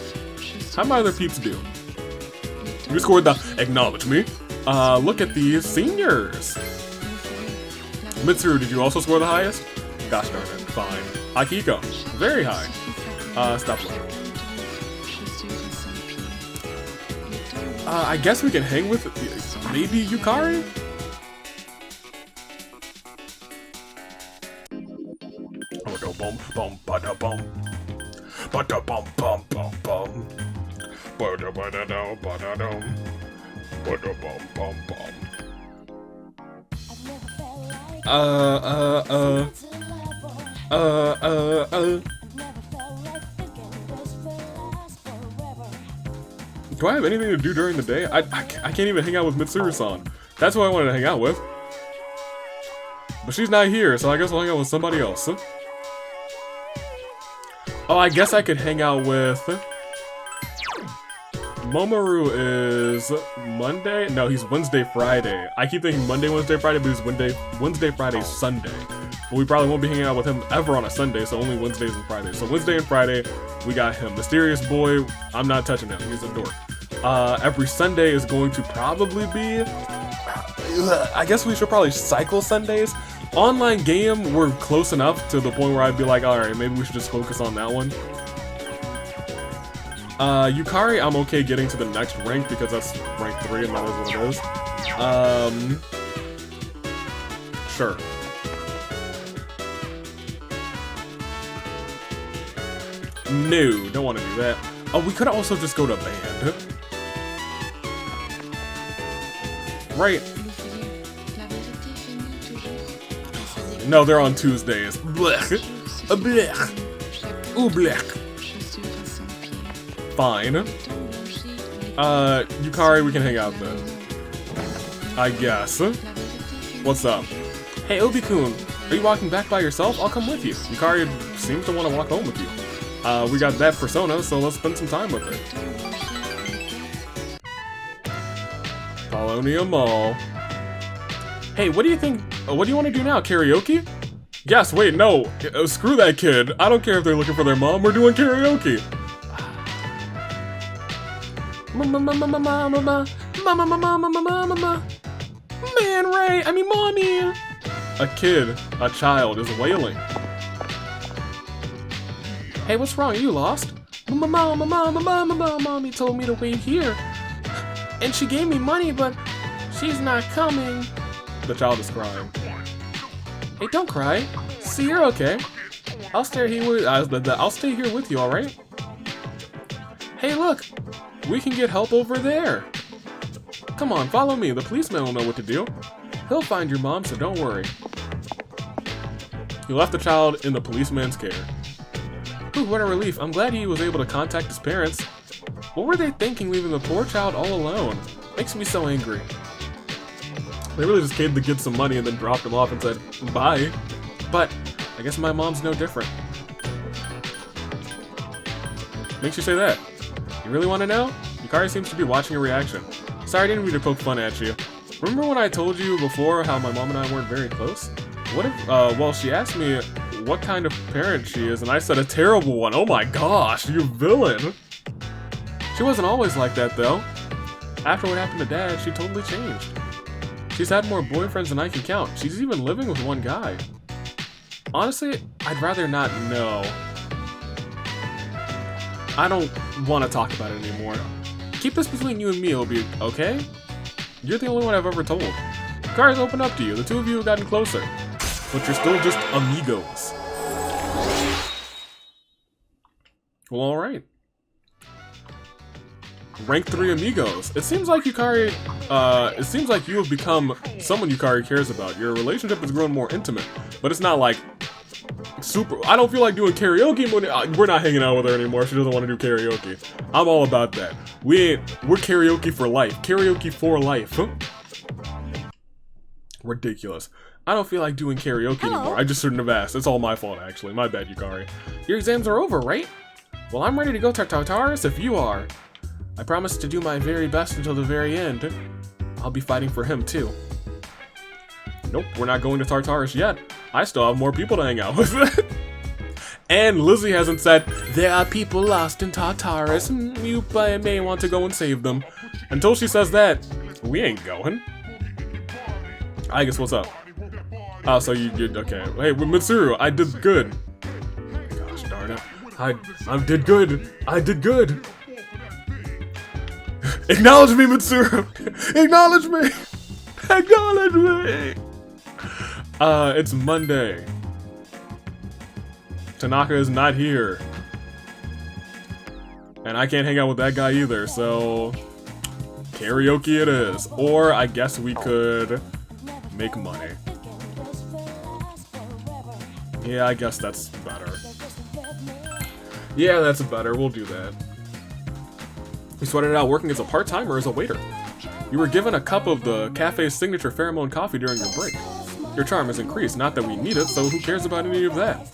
How my other peeps do? You scored the acknowledge me. Look at these seniors. Mitsuru, did you also score the highest? Gosh darn it, fine. Akiko, very high. Stop looking. I guess we can hang with maybe Yukari? Do I have anything to do during the day? I can't even hang out with Mitsuru-san. That's who I wanted to hang out with. But she's not here, so I guess I'll hang out with somebody else. Oh, I guess I could hang out with... Momoru is Monday? No, he's Wednesday, Friday. I keep thinking Monday, Wednesday, Friday, but he's Wednesday, Friday, Sunday. But we probably won't be hanging out with him ever on a Sunday, so only Wednesdays and Fridays. So Wednesday and Friday, we got him. Mysterious boy, I'm not touching him. He's a dork. Every Sunday is going to probably be... I guess we should probably cycle Sundays. Online game, we're close enough to the point where I'd be like, alright, maybe we should just focus on that one. Yukari, I'm okay getting to the next rank because that's rank 3 and that is what it is. Sure. No, don't want to do that. Oh, we could also just go to band. Right. No, they're on Tuesdays. Blech. Blech. Ooh, blech. Fine. Yukari, we can hang out then. I guess. What's up? Hey, Obi-kun, are you walking back by yourself? I'll come with you. Yukari seems to want to walk home with you. We got that persona, so let's spend some time with it. Polonia Mall. Hey, what do you think? What do you want to do now? Karaoke? Yes, wait, no. Screw that kid. I don't care if they're looking for their mom. We're doing karaoke. Man, Ray, mommy. A kid, a child is wailing. Hey, what's wrong? Are you lost? Mommy told me to wait here. And she gave me money, but she's not coming. The child is crying. Hey, don't cry. See, you're okay. I'll stay here with you, alright? Hey, look. We can get help over there. Come on, follow me. The policeman will know what to do. He'll find your mom, so don't worry. He left the child in the policeman's care. Ooh, what a relief. I'm glad he was able to contact his parents. What were they thinking leaving the poor child all alone? Makes me so angry. They really just came to get some money and then dropped him off and said, bye. But, I guess my mom's no different. Makes you say that? You really want to know? Yukari seems to be watching your reaction. Sorry, I didn't mean to poke fun at you. Remember when I told you before how my mom and I weren't very close? What if, well, she asked me what kind of parent she is, and I said a terrible one. Oh my gosh, you villain! She wasn't always like that, though. After what happened to Dad, she totally changed. She's had more boyfriends than I can count. She's even living with one guy. Honestly, I'd rather not know. I don't want to talk about it anymore. Keep this between you and me, Obi, okay? You're the only one I've ever told. Cars open up to you. The two of you have gotten closer. But you're still just amigos. Well, alright. Rank 3 amigos. It seems like Yukari, it seems like you have become someone Yukari cares about. Your relationship has grown more intimate, but it's not like super. I don't feel like doing karaoke when we're not hanging out with her anymore. She doesn't want to do karaoke. I'm all about that. We're karaoke for life. Karaoke for life. Ridiculous. I don't feel like doing karaoke anymore. I just shouldn't have asked. It's all my fault, actually. My bad, Yukari. Your exams are over, right? Well, I'm ready to go to Tartarus if you are. I promise to do my very best until the very end. I'll be fighting for him, too. Nope, we're not going to Tartarus yet. I still have more people to hang out with. And Lizzie hasn't said, there are people lost in Tartarus. You may want to go and save them. Until she says that, we ain't going. I guess what's up? Oh, so you did, okay. Hey, with Mitsuru, I did good. Gosh darn it. I did good. I did good. Acknowledge me, Mitsuru! Acknowledge me! Acknowledge me! It's Monday. Tanaka is not here. And I can't hang out with that guy either, so karaoke it is. Or I guess we could make money. Yeah, I guess that's better. Yeah, that's better. We'll do that. We started out working as a part-timer as a waiter. You were given a cup of the cafe's signature pheromone coffee during your break. Your charm has increased, not that we need it, so who cares about any of that?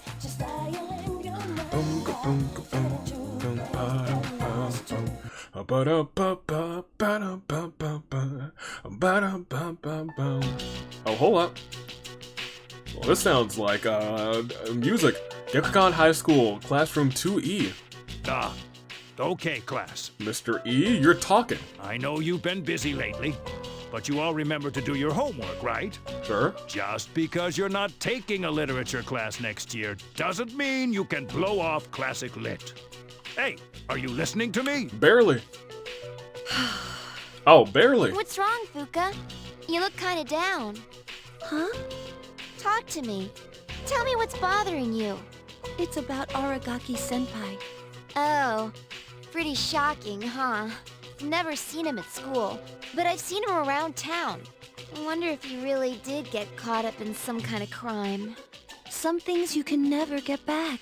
Oh, hold up. Well, this sounds like, music. Gekukan High School, Classroom 2E. Ah, okay, class. Mr. E, you're talking. I know you've been busy lately, but you all remember to do your homework, right? Sure. Just because you're not taking a literature class next year doesn't mean you can blow off classic lit. Hey, are you listening to me? Barely. Oh, barely. What's wrong, Fuka? You look kind of down. Huh? Talk to me. Tell me what's bothering you. It's about Aragaki-senpai. Oh, pretty shocking, huh? Never seen him at school, but I've seen him around town. I wonder if he really did get caught up in some kind of crime. Some things you can never get back.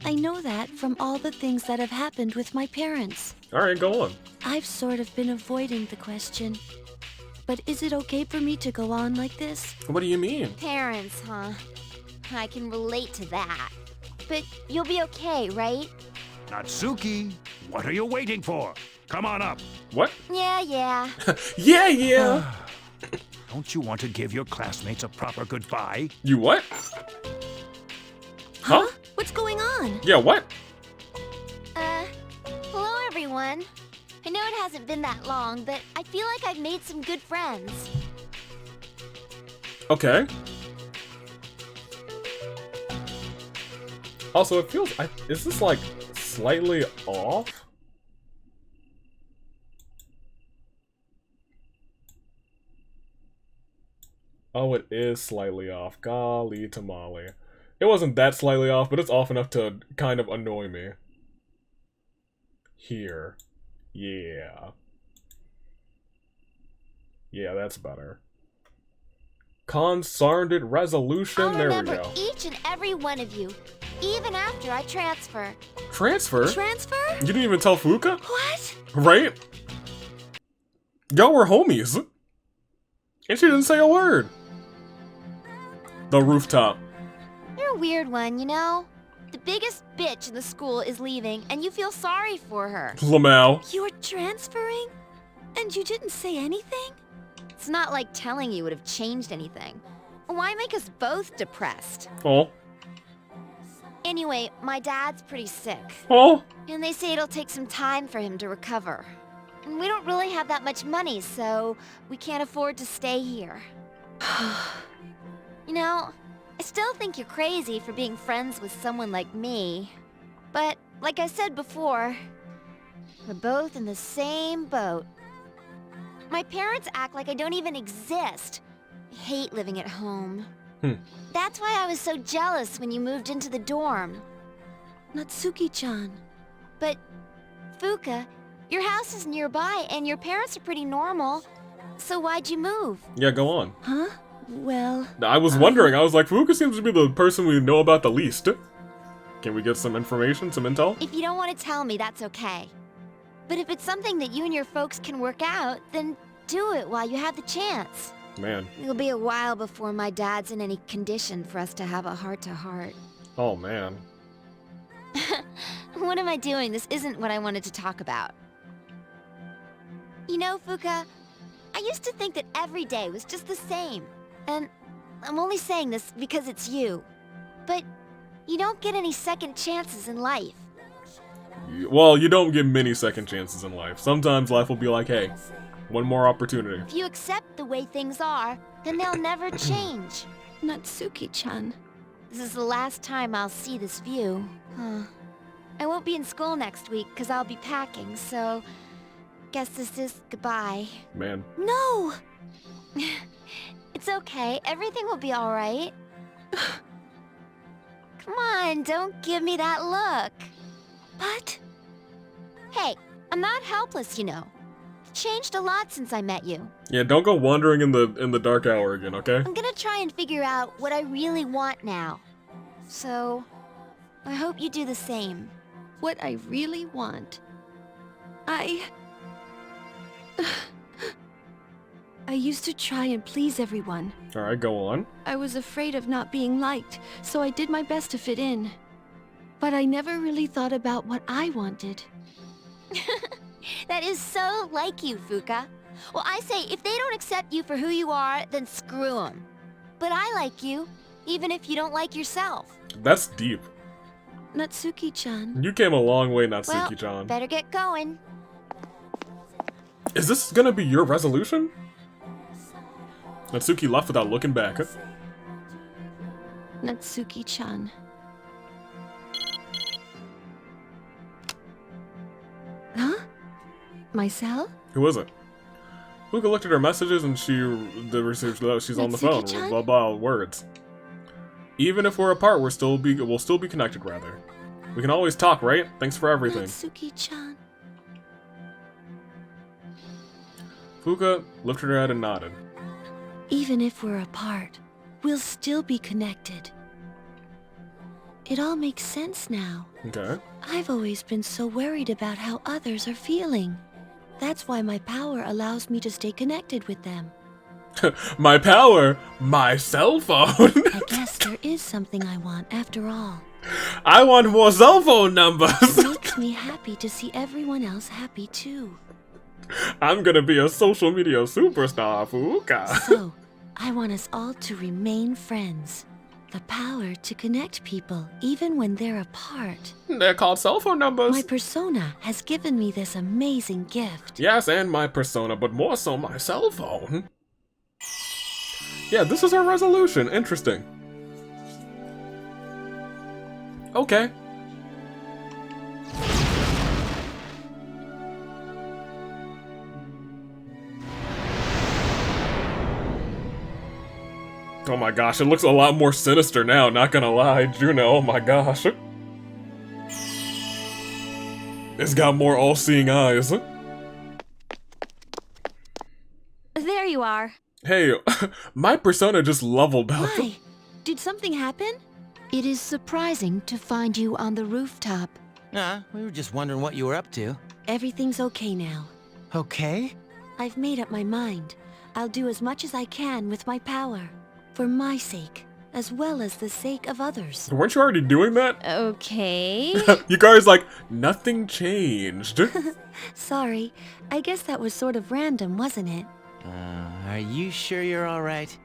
I know that from all the things that have happened with my parents. Alright, go on. I've sort of been avoiding the question. But is it okay for me to go on like this? What do you mean? Parents, huh? I can relate to that. But you'll be okay, right? Natsuki, what are you waiting for? Come on up. What? Yeah. Yeah. Don't you want to give your classmates a proper goodbye? You what? Huh? What's going on? Yeah, what? Hello everyone. I know it hasn't been that long, but I feel like I've made some good friends. Okay. Also, it feels... is this, like, slightly off? Oh, it is slightly off. Golly tamale. It wasn't that slightly off, but it's off enough to kind of annoy me. Here. Yeah. Yeah, that's better. Concerted resolution. I'll There we remember go. each and every one of you, even after I transfer. Transfer? Transfer? You didn't even tell Fuka? What? Right? Y'all were homies. And she didn't say a word. The rooftop. You're a weird one, you know? The biggest bitch in the school is leaving, and you feel sorry for her. Lamau. You were transferring? And you didn't say anything? It's not like telling you would have changed anything. Why make us both depressed? Oh. Anyway, my dad's pretty sick, Oh. and they say it'll take some time for him to recover. And we don't really have that much money, so we can't afford to stay here. You know, I still think you're crazy for being friends with someone like me. But, like I said before, we're both in the same boat. My parents act like I don't even exist. I hate living at home. That's why I was so jealous when you moved into the dorm. Natsuki-chan. But, Fuka, your house is nearby and your parents are pretty normal. So why'd you move? Yeah, go on. Huh? Well... I was wondering. I was like, Fuka seems to be the person we know about the least. Can we get some information, some intel? If you don't want to tell me, that's okay. But if it's something that you and your folks can work out, then do it while you have the chance. Man. It'll be a while before my dad's in any condition for us to have a heart-to-heart. Oh, man. What am I doing? This isn't what I wanted to talk about. You know, Fuka, I used to think that every day was just the same. And I'm only saying this because it's you. But you don't get any second chances in life. Well, you don't get many second chances in life. Sometimes life will be like, hey, one more opportunity. If you accept the way things are, then they'll never change. Natsuki-chan. This is the last time I'll see this view. I won't be in school next week because I'll be packing, so... guess this is goodbye. Man. No! It's okay. Everything will be alright. Come on, don't give me that look. But... Hey, I'm not helpless, you know. I've changed a lot since I met you. Yeah, don't go wandering in the dark hour again, okay? I'm gonna try and figure out what I really want now. So, I hope you do the same. What I really want. I used to try and please everyone. Alright, go on. I was afraid of not being liked, so I did my best to fit in. But I never really thought about what I wanted. That is so like you, Fuka. Well, I say, if they don't accept you for who you are, then screw them. But I like you, even if you don't like yourself. That's deep. Natsuki-chan. You came a long way, Well, Natsuki-chan. better get going. Is this gonna be your resolution? Natsuki left without looking back. Natsuki-chan. Huh? My cell? Who is it? Fuka looked at her messages and she's on the phone. Natsuki-chan? Blah blah words. Even if we're apart, we'll still be connected, rather. We can always talk, right? Thanks for everything. Natsuki-chan. Fuka lifted her head and nodded. Even if we're apart, we'll still be connected. It all makes sense now. Okay. I've always been so worried about how others are feeling. That's why my power allows me to stay connected with them. My power? My cell phone? I guess there is something I want after all. I want more cell phone numbers! It makes me happy to see everyone else happy too. I'm gonna be a social media superstar, Fuka. So, I want us all to remain friends. The power to connect people even when they're apart. They're called cell phone numbers. My persona has given me this amazing gift. Yes, and my persona, but more so my cell phone. Yeah, this is her resolution. Interesting. Okay. Oh my gosh, it looks a lot more sinister now, not gonna lie. Juno, oh my gosh. It's got more all-seeing eyes. There you are. Hey, my persona just leveled up. Why? Did something happen? It is surprising to find you on the rooftop. Nah, we were just wondering what you were up to. Everything's okay now. Okay? I've made up my mind. I'll do as much as I can with my power. For my sake, as well as the sake of others. Weren't you already doing that? Okay. You guys like, nothing changed. Sorry, I guess that was sort of random, wasn't it? Are you sure you're alright?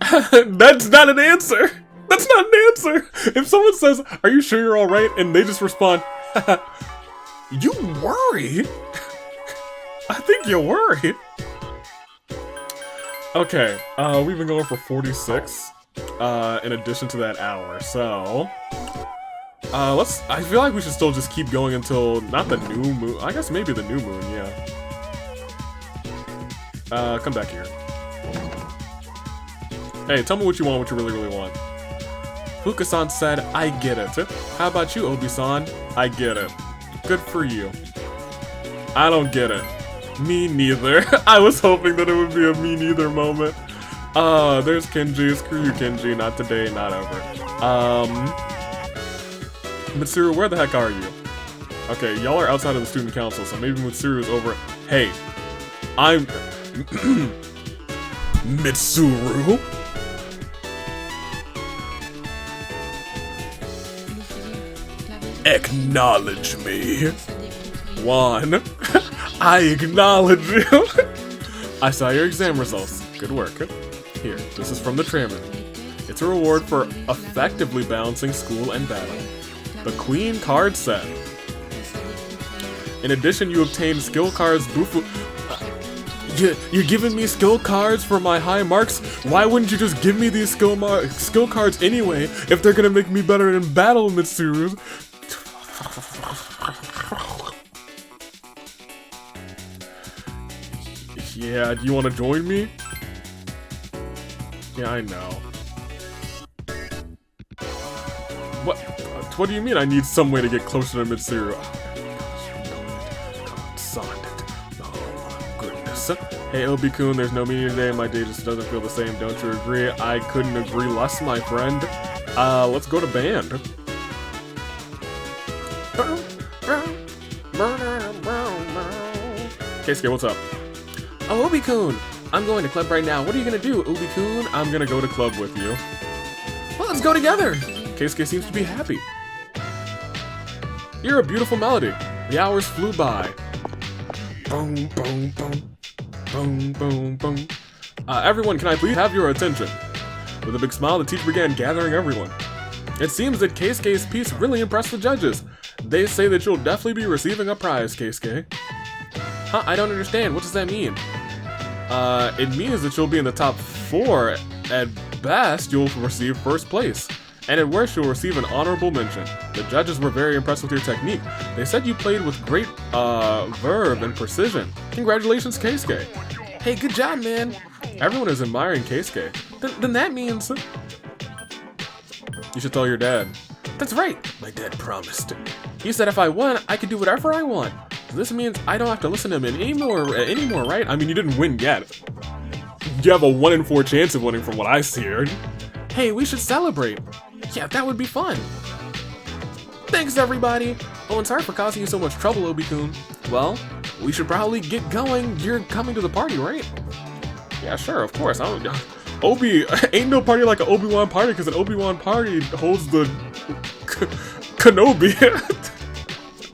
That's not an answer. That's not an answer. If someone says, "Are you sure you're all right?" and they just respond, "You worry." I think you're worried. Okay, we've been going for 46, in addition to that hour, so... I feel like we should still just keep going until, not the new moon, I guess maybe the new moon, yeah. Come back here. Hey, tell me what you want, what you really, really want. Fuka-san said, I get it. How about you, Obi-san? I get it. Good for you. I don't get it. Me neither. I was hoping that it would be a me neither moment. There's Kenji. Screw you, Kenji. Not today, not ever. Mitsuru, where the heck are you? Okay, y'all are outside of the student council, so maybe Mitsuru's over. Hey, I'm... Mitsuru? Acknowledge me. Juan. I acknowledge you. I saw your exam results. Good work. Here, this is from the chairman. It's a reward for effectively balancing school and battle. The Queen card set. In addition, you obtained skill cards. You're giving me skill cards for my high marks? Why wouldn't you just give me these skill cards anyway if they're gonna make me better in battle, Mitsuru? Yeah, do you want to join me? Yeah, I know. What do you mean I need some way to get closer to Mitsuru? Oh, croissant. Oh, goodness. Hey, Obi-kun, there's no meeting today. My day just doesn't feel the same. Don't you agree? I couldn't agree less, my friend. Let's go to band. Keisuke, what's up? Oh, Obi-kun! I'm going to club right now. What are you gonna do, Obi-kun? I'm gonna go to club with you. Well, let's go together! Keisuke seems to be happy. You're a beautiful melody. The hours flew by. Boom, boom, boom. Boom, boom, boom. Everyone, can I please have your attention? With a big smile, the teacher began gathering everyone. It seems that Keisuke's piece really impressed the judges. They say that you'll definitely be receiving a prize, Keisuke. Huh? I don't understand. What does that mean? It means that you'll be in the top 4. At best, you'll receive first place. And at worst, you'll receive an honorable mention. The judges were very impressed with your technique. They said you played with great, verve and precision. Congratulations, Keisuke. Hey, good job, man. Everyone is admiring Keisuke. Then that means... You should tell your dad. That's right. My dad promised. He said if I won, I could do whatever I want. So this means I don't have to listen to him anymore, right? I mean, you didn't win yet. You have a 1 in 4 chance of winning from what I heard. Hey, we should celebrate. Yeah, that would be fun. Thanks, everybody. Oh, and sorry for causing you so much trouble, Obi-kun. Well, we should probably get going. You're coming to the party, right? Yeah, sure, of course. Ain't no party like an Obi-Wan party, because an Obi-Wan party holds the Kenobi.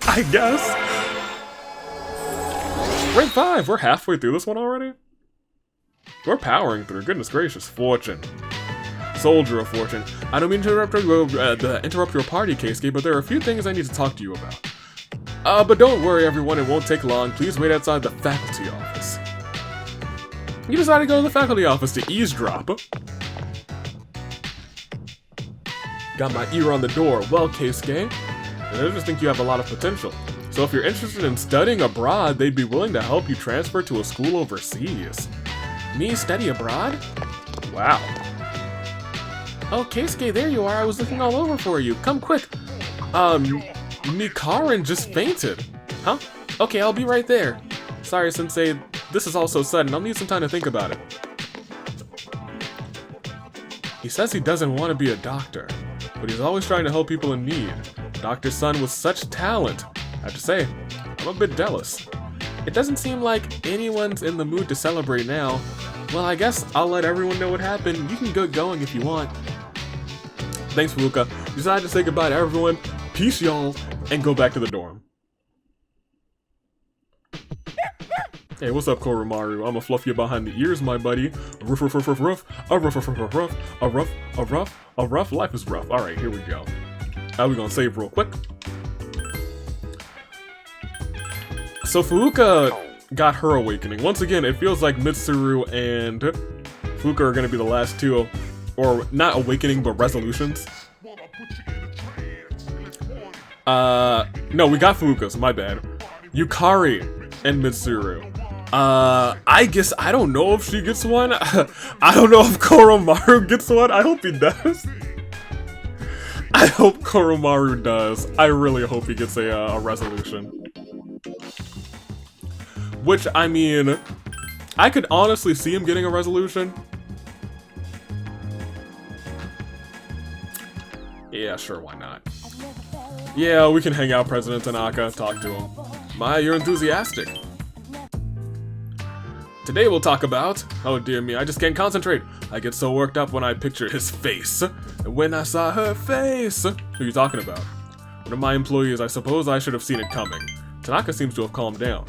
I guess. Rank 5. We're halfway through this one already. We're powering through. Goodness gracious. Fortune. Soldier of Fortune. I don't mean to interrupt your party, Keisuke, but there are a few things I need to talk to you about. But don't worry, everyone. It won't take long. Please wait outside the faculty office. You decided to go to the faculty office to eavesdrop. Got my ear on the door. Well, Keisuke, I just think you have a lot of potential. So if you're interested in studying abroad, they'd be willing to help you transfer to a school overseas. Me study abroad? Wow. Oh, Keisuke, there you are. I was looking all over for you. Come quick. Mikarin just fainted. Huh? Okay, I'll be right there. Sorry, Sensei. This is all so sudden. I'll need some time to think about it. He says he doesn't want to be a doctor, but he's always trying to help people in need. Dr. Sun with such talent. I have to say, I'm a bit jealous. It doesn't seem like anyone's in the mood to celebrate now. Well, I guess I'll let everyone know what happened. You can get going if you want. Thanks, Furuka. Decided to say goodbye to everyone. Peace, y'all, and go back to the dorm. Hey, what's up, Koromaru? I'ma fluff you behind the ears, my buddy. Ruff, ruff, ruff, ruff, ruff. A ruff, ruff, ruff, ruff. A rough, a rough, a rough. Life is rough. All right, here we go. We're gonna save real quick. So Furuka got her awakening. Once again, it feels like Mitsuru and Furuka are gonna be the last two, or not awakening, but resolutions. No, we got Furuka's, my bad. Yukari and Mitsuru. I guess, I don't know if she gets one. I don't know if Koromaru gets one. I hope he does. I hope Koromaru does. I really hope he gets a resolution. Which, I mean, I could honestly see him getting a resolution. Yeah, sure, why not? Yeah, we can hang out, President Tanaka, talk to him. My, you're enthusiastic. Today we'll talk about... Oh dear me, I just can't concentrate. I get so worked up when I picture his face. And when I saw her face... Who are you talking about? One of my employees, I suppose I should have seen it coming. Tanaka seems to have calmed down.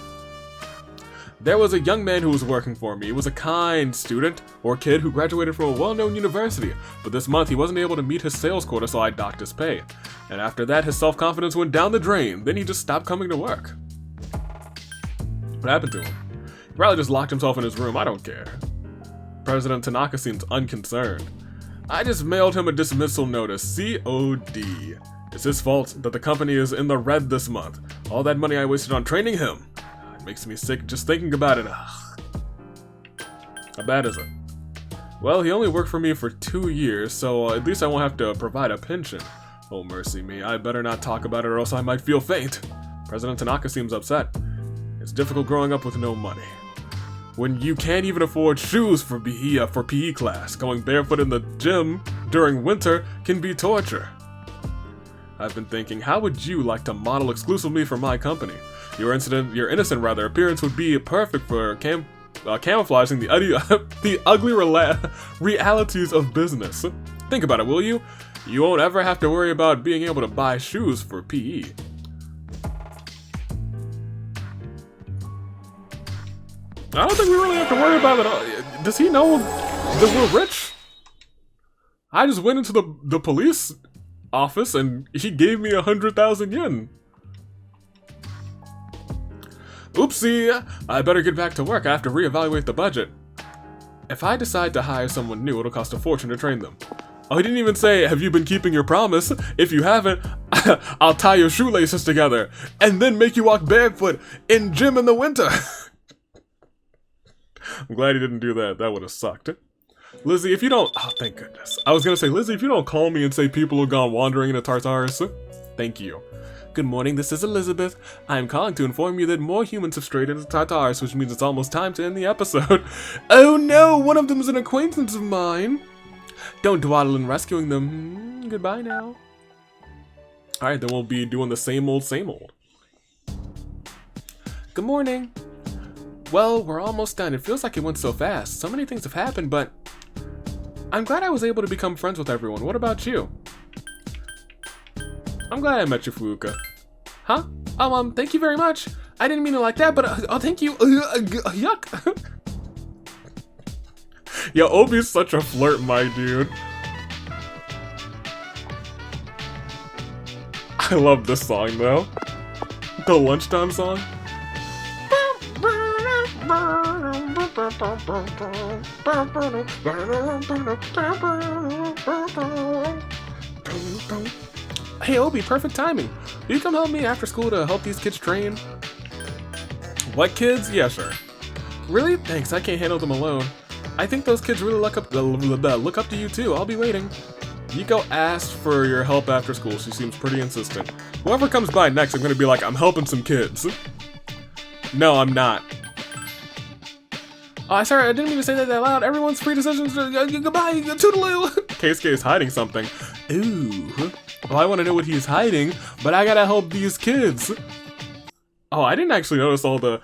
There was a young man who was working for me. He was a kind student, or kid, who graduated from a well-known university. But this month he wasn't able to meet his sales quota, so I docked his pay. And after that, his self-confidence went down the drain. Then he just stopped coming to work. What happened to him? He probably just locked himself in his room. I don't care. President Tanaka seems unconcerned. I just mailed him a dismissal notice. COD. It's his fault that the company is in the red this month. All that money I wasted on training him. It makes me sick just thinking about it. Ugh. How bad is it? Well, he only worked for me for 2 years, so at least I won't have to provide a pension. Oh, mercy me. I better not talk about it or else I might feel faint. President Tanaka seems upset. It's difficult growing up with no money. When you can't even afford shoes for PE class, going barefoot in the gym during winter can be torture. I've been thinking, how would you like to model exclusively for my company? Your innocent appearance would be perfect for camouflaging the ugly realities of business. Think about it, will you? You won't ever have to worry about being able to buy shoes for PE. I don't think we really have to worry about it all. Does he know that we're rich? I just went into the police office and he gave me 100,000 yen. Oopsie, I better get back to work. I have to reevaluate the budget. If I decide to hire someone new, it'll cost a fortune to train them. Oh, he didn't even say, have you been keeping your promise? If you haven't, I'll tie your shoelaces together and then make you walk barefoot in gym in the winter. I'm glad he didn't do that. That would have sucked. Lizzie, if you don't... Oh, thank goodness. I was gonna say, Lizzie, if you don't call me and say people have gone wandering into Tartarus, thank you. Good morning, this is Elizabeth. I am calling to inform you that more humans have strayed into Tartarus, which means it's almost time to end the episode. Oh no, one of them is an acquaintance of mine. Don't dawdle in rescuing them. Goodbye now. Alright, then we'll be doing the same old, same old. Good morning. Well, we're almost done. It feels like it went so fast. So many things have happened, but I'm glad I was able to become friends with everyone. What about you? I'm glad I met you, Fuuka. Huh? Thank you very much. I didn't mean it like that, but thank you. Yuck. Yeah, Obi's such a flirt, my dude. I love this song, though. The lunchtime song. Hey Obi, perfect timing. Will you come help me after school to help these kids train? What kids? Yeah, sure. Really? Thanks, I can't handle them alone. I think those kids really look up to you too. I'll be waiting. Yiko asked for your help after school. She seems pretty insistent. Whoever comes by next, I'm gonna be like, I'm helping some kids. No, I'm not. Oh, sorry, I didn't mean to say that out loud. Everyone's free decisions. Goodbye, toodaloo. Keisuke is hiding something. Ooh. Well, I want to know what he's hiding, but I gotta help these kids. Oh, I didn't actually notice all the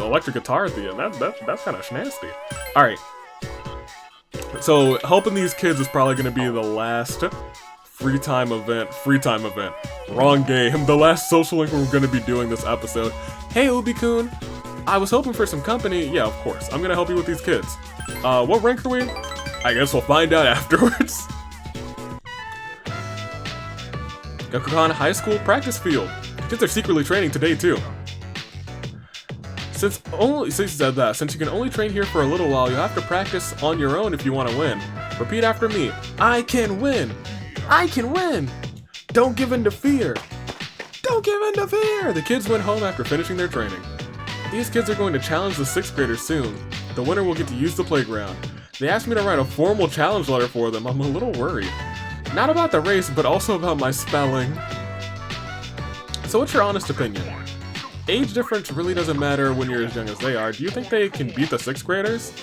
electric guitar at the end. That's kind of nasty. All right. So helping these kids is probably gonna be the last free time event. Wrong game. The last social link we're gonna be doing this episode. Hey, Ubi-kun. I was hoping for some company. Yeah, of course. I'm gonna help you with these kids. What rank are we? I guess we'll find out afterwards. Gakukan High School practice field. Kids are secretly training today too. Since you can only train here for a little while, you'll have to practice on your own if you want to win. Repeat after me. I can win. I can win. Don't give in to fear. Don't give in to fear. The kids went home after finishing their training. These kids are going to challenge the 6th graders soon. The winner will get to use the playground. They asked me to write a formal challenge letter for them. I'm a little worried. Not about the race, but also about my spelling. So what's your honest opinion? Age difference really doesn't matter when you're as young as they are. Do you think they can beat the 6th graders?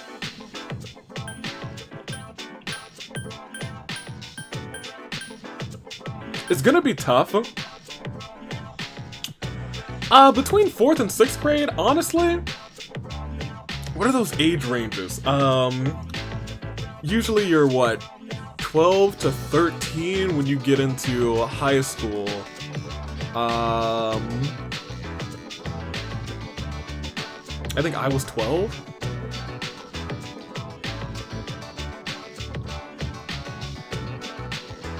It's gonna be tough. Between 4th and 6th grade, honestly, what are those age ranges? Usually you're what, 12 to 13 when you get into high school. I think I was 12.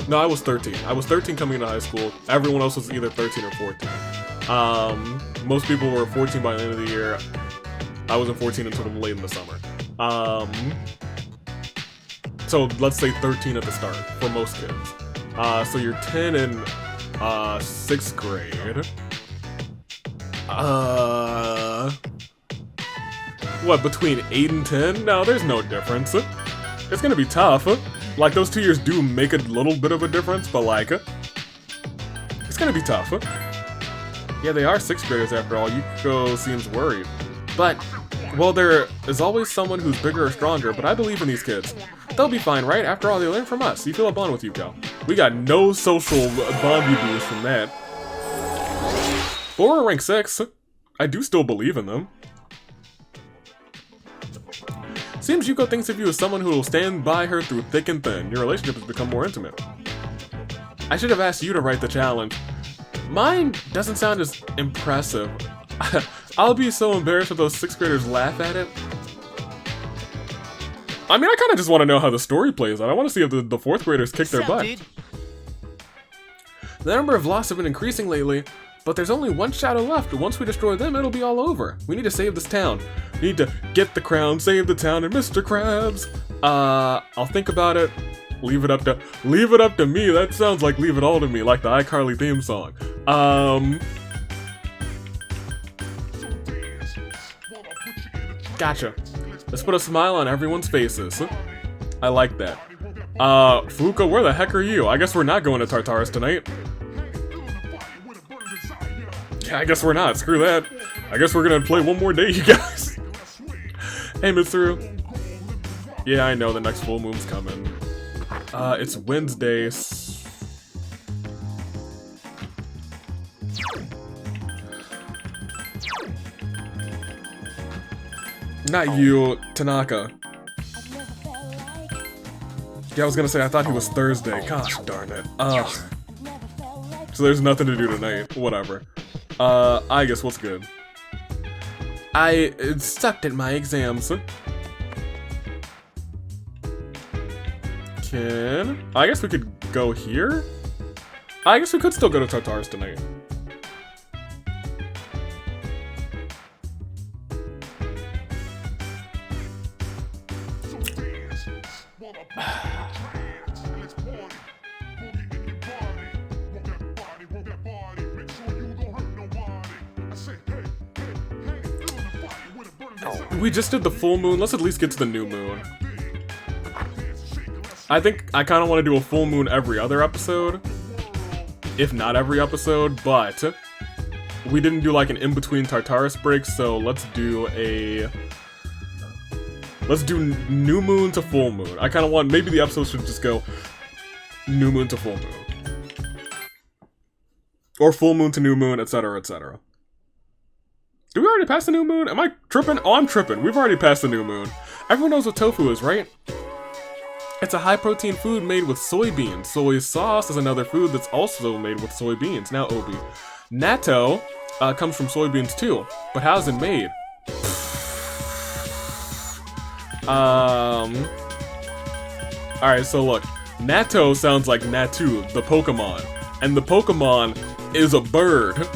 No, I was 13. I was 13 coming into high school. Everyone else was either 13 or 14. Most people were 14 by the end of the year. I wasn't 14 until late in the summer. So let's say 13 at the start for most kids. So you're 10 in 6th grade. What, between 8 and 10? No, there's no difference. It's gonna be tough. Like, those 2 years do make a little bit of a difference, but like, it's gonna be tough. Yeah, they are 6th graders after all. Yuko seems worried. But, well, there is always someone who's bigger or stronger, but I believe in these kids. They'll be fine, right? After all, they learn from us. You feel a bond with Yuko. We got no social bondy boost from that. But we're rank 6. I do still believe in them. Seems Yuko thinks of you as someone who will stand by her through thick and thin. Your relationship has become more intimate. I should have asked you to write the challenge. Mine doesn't sound as impressive. I'll be so embarrassed if those 6th graders laugh at it. I mean, I kind of just want to know how the story plays out. I want to see if the 4th graders kick their butt. The number of loss have been increasing lately, but there's only one shadow left. Once we destroy them, it'll be all over. We need to save this town. We need to get the crown, save the town, and Mr. Krabs. I'll think about it. Leave it up to me. That sounds like Leave It All to Me, like the iCarly theme song. Gotcha. Let's put a smile on everyone's faces. I like that. Fuuka, where the heck are you? I guess we're not going to Tartarus tonight. Yeah, I guess we're not. Screw that. I guess we're gonna play one more day, you guys. Hey, Mitsuru. Yeah, I know the next full moon's coming. It's Wednesday. Not you, Tanaka. Yeah, I was gonna say, I thought he was Thursday. Gosh darn it. Ugh. So there's nothing to do tonight. Whatever. I guess what's good? I sucked at my exams. I guess we could go here? I guess we could still go to Tartarus tonight. We just did the full moon. Let's at least get to the new moon. I think I kind of want to do a full moon every other episode. If not every episode, but we didn't do like an in-between Tartarus break, so let's do new moon to full moon. I kind of want, maybe the episode should just go new moon to full moon. Or full moon to new moon, etc, etc. Did we already pass the new moon? Am I tripping? Oh, I'm tripping. We've already passed the new moon. Everyone knows what tofu is, right? It's a high-protein food made with soybeans. Soy sauce is another food that's also made with soybeans. Now, Obi. Natto comes from soybeans too, but how's it made? Alright, so look. Natto sounds like Natu, the Pokemon. And the Pokemon is a bird.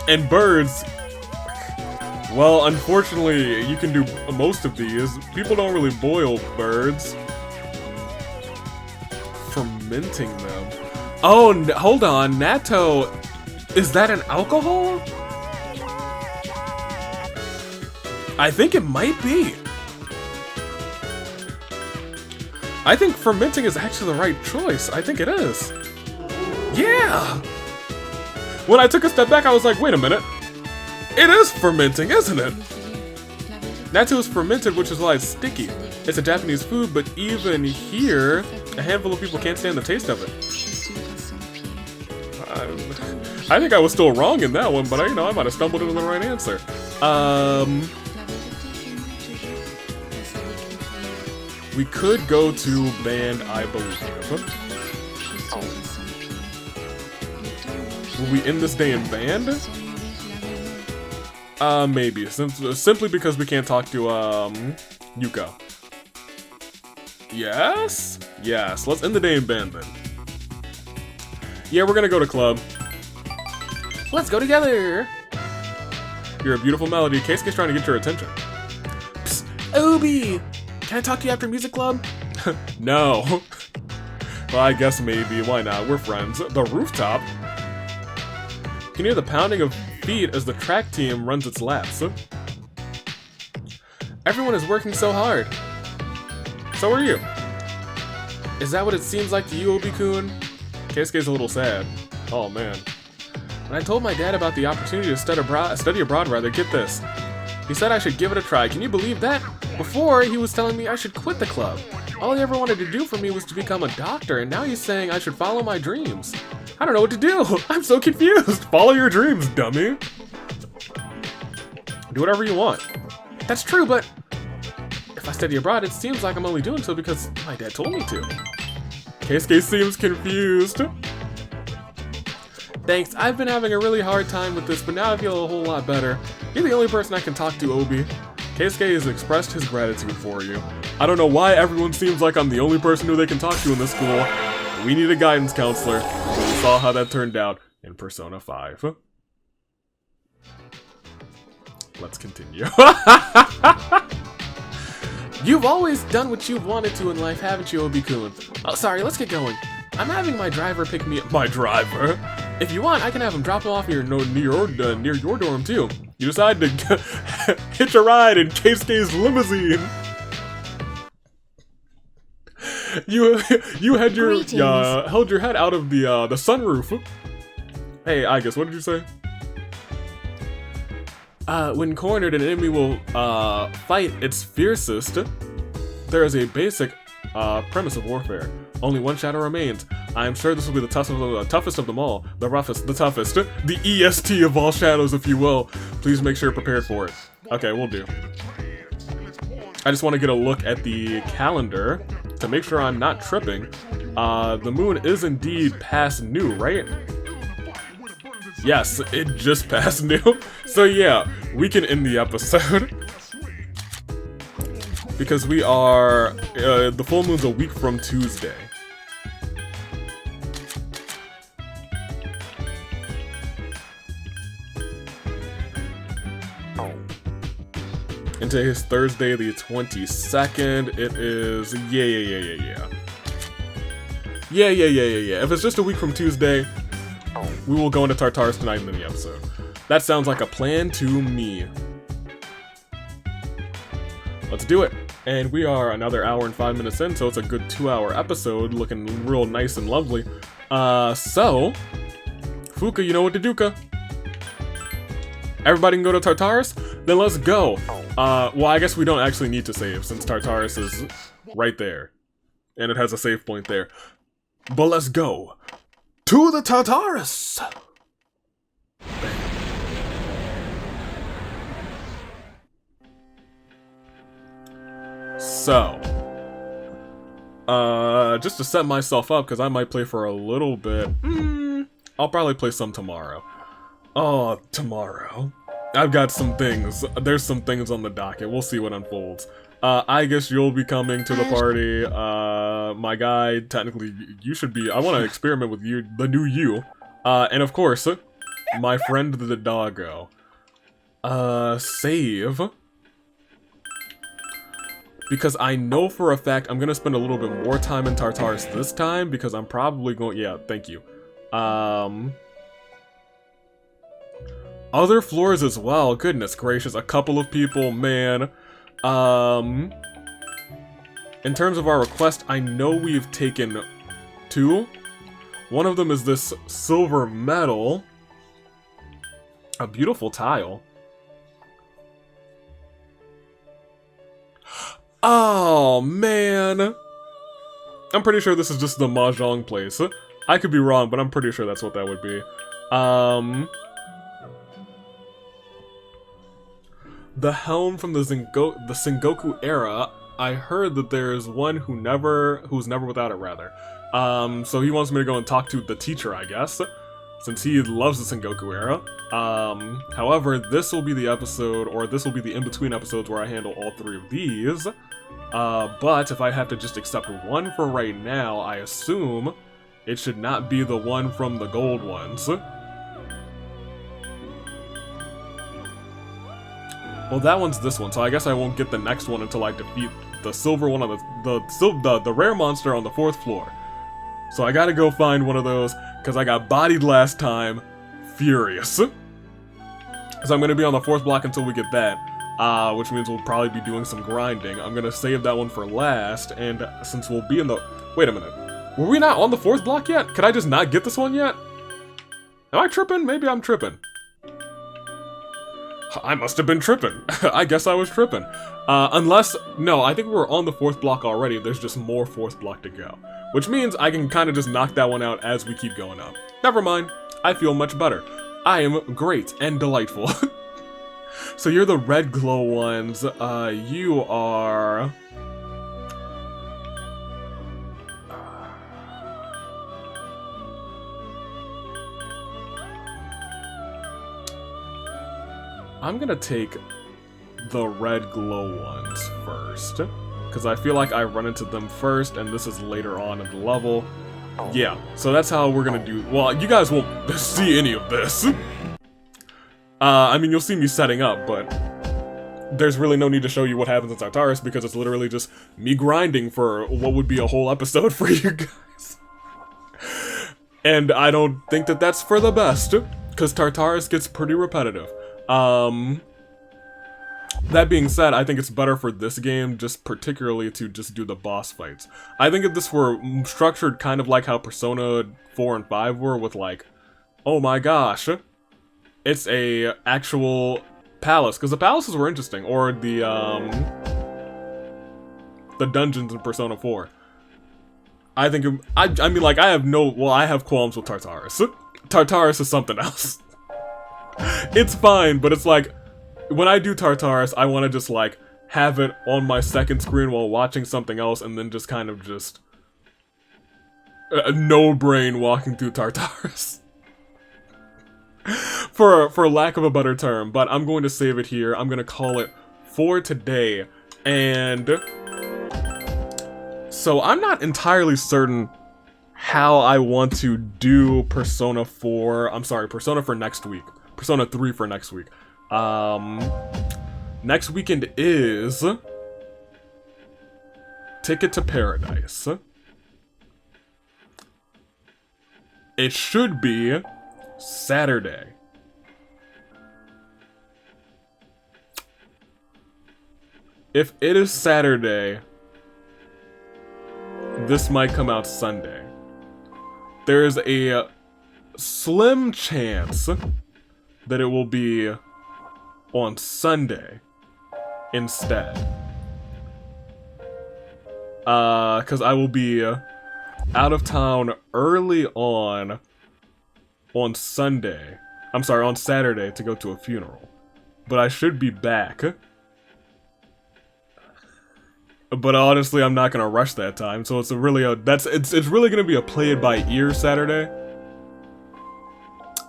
And birds... Well, unfortunately, you can do most of these. People don't really boil birds. Fermenting them. Oh, hold on. Natto, is that an alcohol? I think it might be. I think fermenting is actually the right choice. I think it is. Yeah! When I took a step back, I was like, wait a minute. It is fermenting, isn't it? Natto is fermented, which is why it's sticky. It's a Japanese food, but even here, a handful of people can't stand the taste of it. I think I was still wrong in that one, but I might have stumbled into the right answer. We could go to band, I believe. Will we end this day in band? Maybe. Simply because we can't talk to, Yuka. Yes? Yes. Let's end the day in band, then. Yeah, we're gonna go to club. Let's go together! You're a beautiful melody. Keisuke's trying to get your attention. Psst, Obi! Can I talk to you after music club? No. Well, I guess maybe. Why not? We're friends. The rooftop? You can hear the pounding of feet as the track team runs its laps. Everyone is working so hard. So are you. Is that what it seems like to you, Obi-kun? Keisuke's a little sad. Oh, man. When I told my dad about the opportunity to study abroad, rather, get this. He said I should give it a try. Can you believe that? Before, he was telling me I should quit the club. All he ever wanted to do for me was to become a doctor, and now he's saying I should follow my dreams. I don't know what to do. I'm so confused. Follow your dreams, dummy. Do whatever you want. That's true, but if I study abroad, it seems like I'm only doing so because my dad told me to. Keisuke seems confused. Thanks, I've been having a really hard time with this, but now I feel a whole lot better. You're the only person I can talk to, Obi. Keisuke has expressed his gratitude for you. I don't know why everyone seems like I'm the only person who they can talk to in this school. We need a guidance counselor. We saw how that turned out in Persona 5. Let's continue. You've always done what you've wanted to in life, haven't you, Obi-kun? Oh, sorry, let's get going. I'm having my driver pick me up. My driver? If you want, I can have him drop him off near your dorm, too. You decide to hitch a ride in Keisuke's limousine. You had your held your head out of the sunroof. Hey, I guess, what did you say? When cornered, an enemy will fight its fiercest. There is a basic premise of warfare. Only one shadow remains. I am sure this will be the toughest of them all. The roughest, the toughest. The EST of all shadows, if you will. Please make sure you're prepared for it. Okay, we'll do. I just want to get a look at the calendar to make sure I'm not tripping. The moon is indeed past new, right? Yes, it just passed new. So yeah, we can end the episode. Because we are, the full moon's a week from Tuesday. And today is Thursday the 22nd. It is, yeah. If it's just a week from Tuesday, we will go into Tartarus tonight in the episode. That sounds like a plan to me. Let's do it. And we are another hour and 5 minutes in, so it's a good 2-hour episode, looking real nice and lovely. So, Fuka, you know what to do, ka? Everybody can go to Tartarus? Then let's go. Well, I guess we don't actually need to save, since Tartarus is right there. And it has a save point there. But let's go to the Tartarus! So, just to set myself up, because I might play for a little bit. I'll probably play some tomorrow. Oh, tomorrow. I've got some things. There's some things on the docket. We'll see what unfolds. I guess you'll be coming to the party. My guy, technically, you should be. I want to experiment with you, the new you. And of course, my friend the doggo. Save. Because I know for a fact I'm gonna spend a little bit more time in Tartarus this time, because I'm probably going, yeah, thank you. Other floors as well, goodness gracious, a couple of people, man. In terms of our request, I know we've taken 2. One of them is this silver medal. A beautiful tile. Oh, man. I'm pretty sure this is just the Mahjong place. I could be wrong, but I'm pretty sure that's what that would be. The helm from the Sengoku era. I heard that there's one who's never without it, rather. So he wants me to go and talk to the teacher, I guess, since he loves the Sengoku era. However, this will be the episode, or this will be the in-between episodes where I handle all 3 of these. But if I have to just accept one for right now, I assume it should not be the one from the gold ones. Well, that one's this one, so I guess I won't get the next one until I defeat the silver one on the rare monster on the 4th floor. So I gotta go find one of those, because I got bodied last time. Furious. So I'm gonna be on the 4th block until we get that, which means we'll probably be doing some grinding. I'm gonna save that one for last, and since we'll be in the... Wait a minute. Were we not on the 4th block yet? Could I just not get this one yet? Am I tripping? Maybe I'm tripping. I must have been tripping. I guess I was tripping. Unless, no, I think we're on the 4th block already. There's just more 4th block to go. Which means I can kind of just knock that one out as we keep going up. Never mind. I feel much better. I am great and delightful. So you're the red glow ones. You are... I'm gonna take the red glow ones first, because I feel like I run into them first, and this is later on in the level. Yeah, so that's how we're gonna do. Well, you guys won't see any of this. I mean, you'll see me setting up, but there's really no need to show you what happens in Tartarus, because it's literally just me grinding for what would be a whole episode for you guys. And I don't think that that's for the best, because Tartarus gets pretty repetitive. That being said, I think it's better for this game, just particularly to just do the boss fights. I think if this were structured kind of like how Persona 4 and 5 were, with like, oh my gosh, it's a actual palace, because the palaces were interesting, or the dungeons in Persona 4. I think, I mean, like, I have qualms with Tartarus. Tartarus is something else. It's fine, but it's like, when I do Tartarus, I want to just, like, have it on my second screen while watching something else, and then just kind of just... no brain walking through Tartarus. For lack of a better term, but I'm going to save it here. I'm going to call it for today, and... So I'm not entirely certain how I want to do Persona 4... I'm sorry, Persona for next week. Persona 3 for next week. Next weekend is Ticket to Paradise. It should be Saturday. If it is Saturday, this might come out Sunday. There's a slim chance that it will be on Sunday instead. Because I will be out of town early on Sunday. I'm sorry, on Saturday to go to a funeral. But I should be back. But honestly, I'm not gonna rush that time, so it's really gonna be a play it by ear Saturday.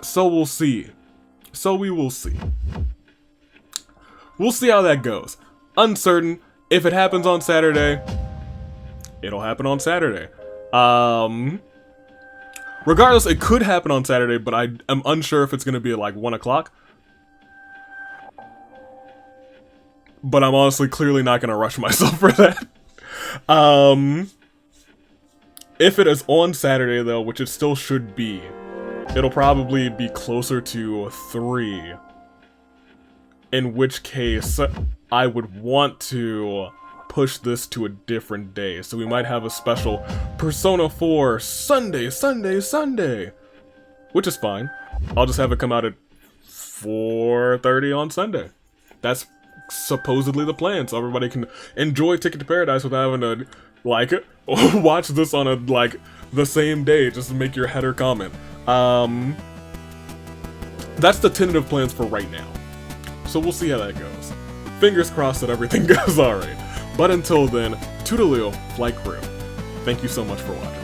So we'll see. So we will see. We'll see how that goes. Uncertain. If it happens on Saturday, it'll happen on Saturday. Regardless, it could happen on Saturday, but I am unsure if it's gonna be at like 1 o'clock. But I'm honestly clearly not gonna rush myself for that. If it is on Saturday though, which it still should be, it'll probably be closer to 3. In which case, I would want to push this to a different day. So we might have a special Persona 4 Sunday. Which is fine. I'll just have it come out at 4:30 on Sunday. That's supposedly the plan, so everybody can enjoy Ticket to Paradise without having to, like, watch this on a, like, the same day just to make your header comment. That's the tentative plans for right now. So we'll see how that goes. Fingers crossed that everything goes alright. But until then, Toodaloo, Flight Crew. Thank you so much for watching.